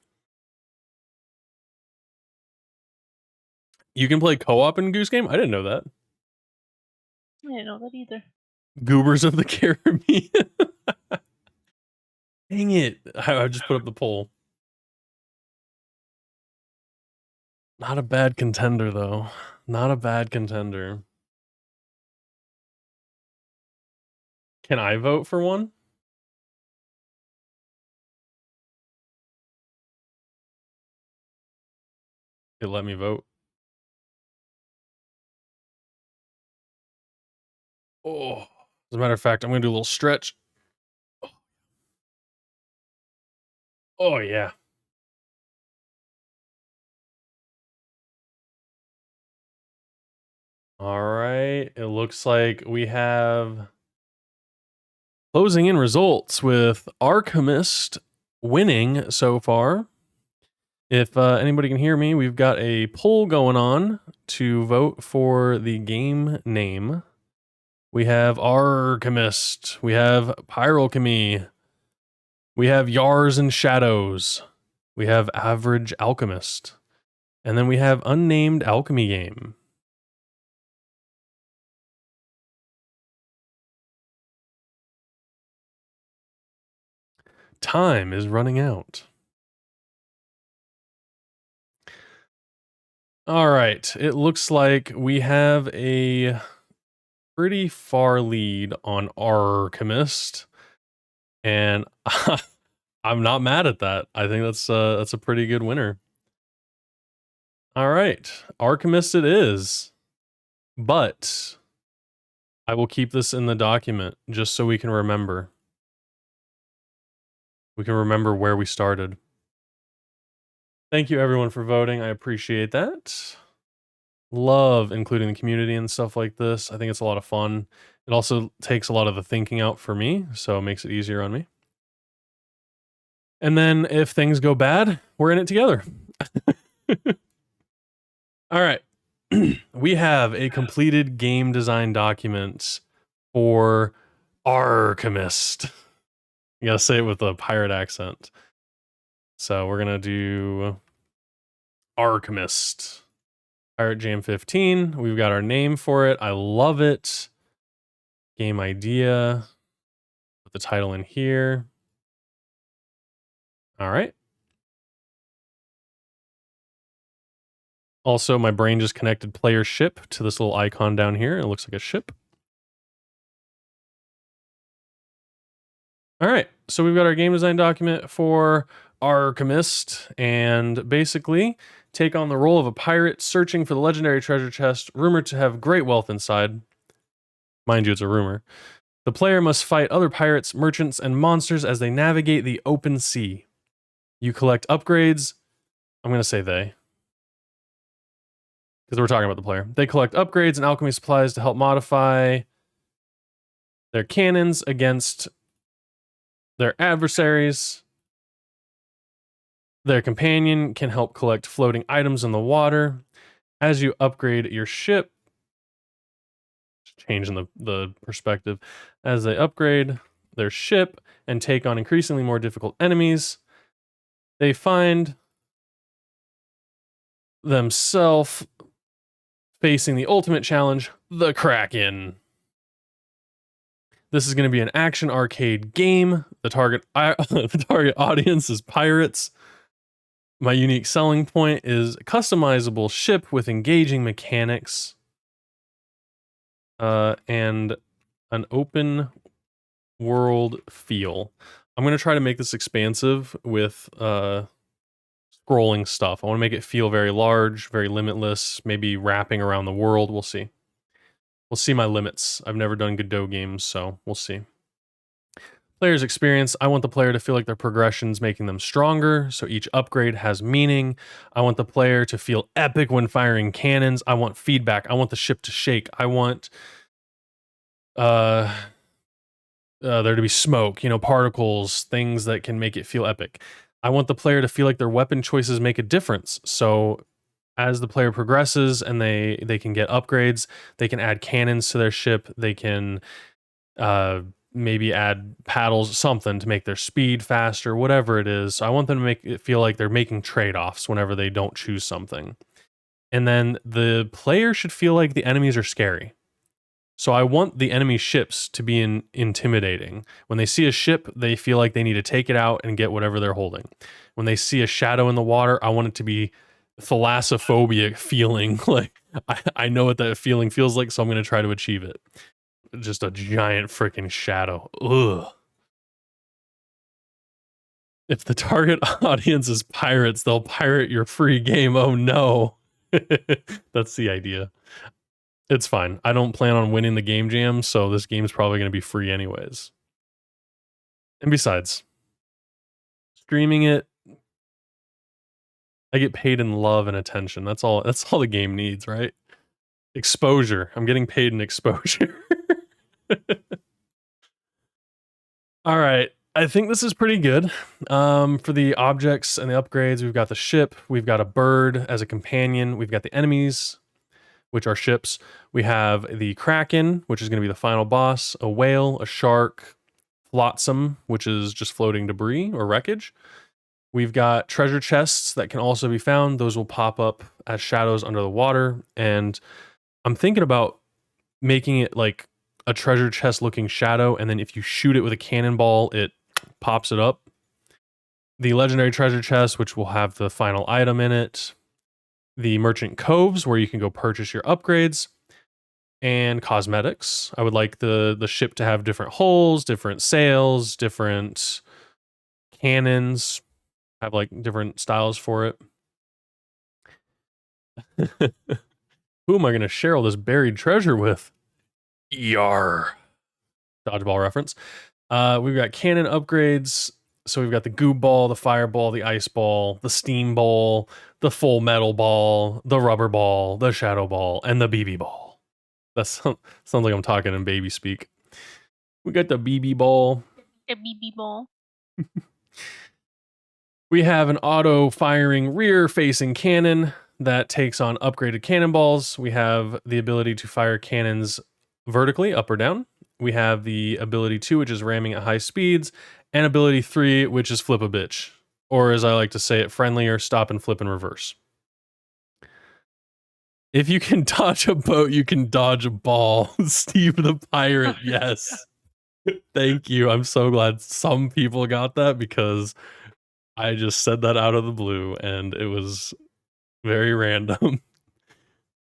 You can play co-op in Goose Game? I didn't know that. I didn't know that either. Goobers of the Caribbean. Dang it. I just put up the poll. Not a bad contender, though. Not a bad contender. Can I vote for one? It let me vote. Oh, as a matter of fact, I'm going to do a little stretch. Oh, yeah. All right. It looks like we have closing in results with Archimist winning so far. If anybody can hear me, we've got a poll going on to vote for the game name. We have Alchemist. We have Pyralchemy. We have Yars and Shadows. We have Average Alchemist. And then we have Unnamed Alchemy Game. Time is running out. All right. It looks like we have a pretty far lead on Alchemist. And I'm not mad at that. I think that's a pretty good winner. All right. Alchemist it is. But I will keep this in the document just so we can remember. We can remember where we started. Thank you everyone for voting. I appreciate that. Love including the community and stuff like this. I think it's a lot of fun. It also takes a lot of the thinking out for me, so it makes it easier on me. And then if things go bad, we're in it together. All right. We have a completed game design document for Alchemist. You gotta say it with a pirate accent. So we're gonna do Alchemist. Pirate Jam 15. We've got our name for it. I love it. Game idea. Put the title in here. All right. Also, my brain just connected player ship to this little icon down here. It looks like a ship. All right. So we've got our game design document for Alchemist, and basically take on the role of a pirate searching for the legendary treasure chest, rumored to have great wealth inside. Mind you, it's a rumor. The player must fight other pirates, merchants, and monsters as they navigate the open sea. You collect upgrades. I'm going to say they, because we're talking about the player. They collect upgrades and alchemy supplies to help modify their cannons against their adversaries. Their companion can help collect floating items in the water. As you upgrade your ship, changing the perspective, as they upgrade their ship and take on increasingly more difficult enemies, they find themselves facing the ultimate challenge, the Kraken. This is going to be an action arcade game. The target audience is pirates. My unique selling point is a customizable ship with engaging mechanics, and an open world feel. I'm going to try to make this expansive with scrolling stuff. I want to make it feel very large, very limitless, maybe wrapping around the world. We'll see. We'll see my limits. I've never done Godot games, so we'll see. Player's experience. I want the player to feel like their progression's making them stronger, so each upgrade has meaning. I want the player to feel epic when firing cannons. I want feedback. I want the ship to shake. I want there to be smoke, particles, things that can make it feel epic. I want the player to feel like their weapon choices make a difference. So as the player progresses and they can get upgrades, they can add cannons to their ship. They can maybe add paddles, something to make their speed faster, whatever it is. So I want them to make it feel like they're making trade-offs whenever they don't choose something. And then the player should feel like the enemies are scary. So I want the enemy ships to be intimidating. When they see a ship, they feel like they need to take it out and get whatever they're holding. When they see a shadow in the water, I want it to be thalassophobia feeling. Like, I know what that feeling feels like, so I'm going to try to achieve it. Just a giant freaking shadow. Ugh. If the target audience is pirates, they'll pirate your free game. Oh no. That's the idea. It's fine. I don't plan on winning the game jam, so this game's probably going to be free anyways. And besides, streaming it, I get paid in love and attention. That's all the game needs, right? Exposure. I'm getting paid in exposure. All right. I think this is pretty good. For the objects and the upgrades, we've got the ship, we've got a bird as a companion, we've got the enemies, which are ships. We have the Kraken, which is going to be the final boss, a whale, a shark, flotsam, which is just floating debris or wreckage. We've got treasure chests that can also be found. Those will pop up as shadows under the water. And I'm thinking about making it like a treasure chest looking shadow. And then if you shoot it with a cannonball, it pops it up. The legendary treasure chest, which will have the final item in it. The merchant coves, where you can go purchase your upgrades. And cosmetics. I would like the ship to have different hulls, different sails, different cannons, have like different styles for it. Who am I going to share all this buried treasure with? Yar. Dodgeball reference. We've got cannon upgrades. So we've got the goo ball, the fireball, the ice ball, the steam ball, the full metal ball, the rubber ball, the shadow ball, and the BB ball. That sounds like I'm talking in baby speak. We got the BB ball. A BB ball. We have an auto-firing rear-facing cannon that takes on upgraded cannonballs. We have the ability to fire cannons vertically, up or down. We have the ability 2, which is ramming at high speeds, and ability 3, which is flip a bitch. Or as I like to say it, friendlier, stop and flip in reverse. If you can dodge a boat, you can dodge a ball. Steve the Pirate, yes. Thank you. I'm so glad some people got that because I just said that out of the blue and it was very random.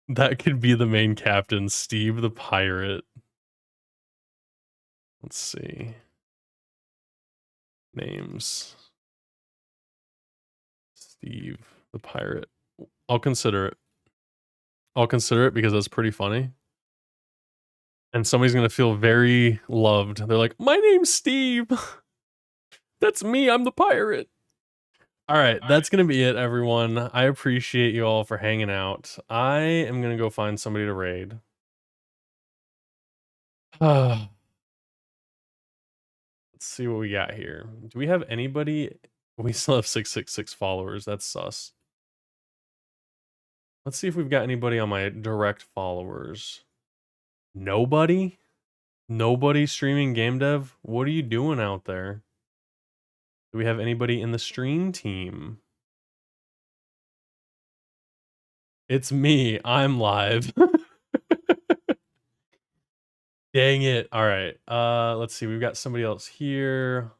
That could be the main captain, Steve the Pirate. Let's see. Names. Steve the Pirate. I'll consider it. I'll consider it because that's pretty funny. And somebody's going to feel very loved. They're like, my name's Steve. That's me. I'm the pirate. All right, that's going to be it, everyone. I appreciate you all for hanging out. I am going to go find somebody to raid. Let's see what we got here. Do we have anybody? We still have 666 followers. That's sus. Let's see if we've got anybody on my direct followers. Nobody? Nobody streaming game dev? What are you doing out there? Do we have anybody in the stream team? It's me. I'm live. Dang it. All right. Let's see. We've got somebody else here.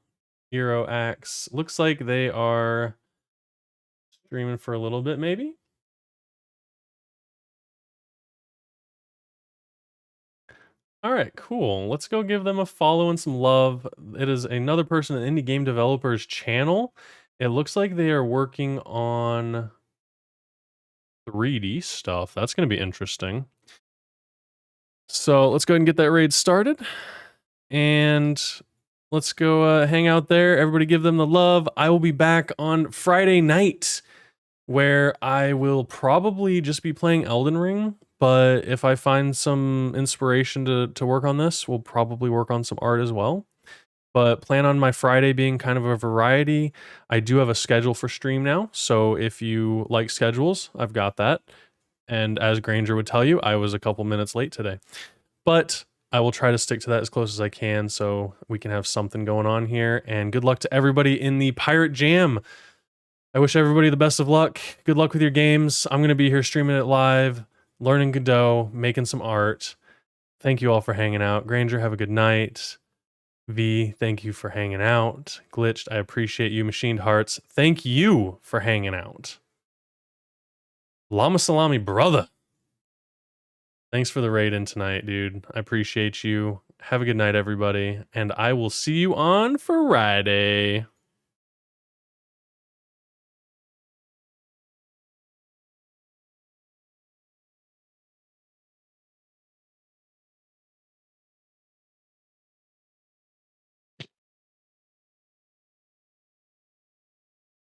Hero Axe. Looks like they are streaming for a little bit, maybe. All right, cool. Let's go give them a follow and some love. It is another person in Indie Game Developers channel. It looks like they are working on 3D stuff. That's going to be interesting. So let's go ahead and get that raid started. And let's go hang out there. Everybody give them the love. I will be back on Friday night where I will probably just be playing Elden Ring. But if I find some inspiration to work on this, we'll probably work on some art as well. But plan on my Friday being kind of a variety. I do have a schedule for stream now. So if you like schedules, I've got that. And as Granger would tell you, I was a couple minutes late today. But I will try to stick to that as close as I can so we can have something going on here. And good luck to everybody in the Pirate Jam. I wish everybody the best of luck. Good luck with your games. I'm going to be here streaming it live, learning Godot, making some art. Thank you all for hanging out. Granger, have a good night. V, thank you for hanging out. Glitched, I appreciate you. Machined Hearts, thank you for hanging out. Llama Salami, brother. Thanks for the raid in tonight, dude. I appreciate you. Have a good night, everybody. And I will see you on Friday.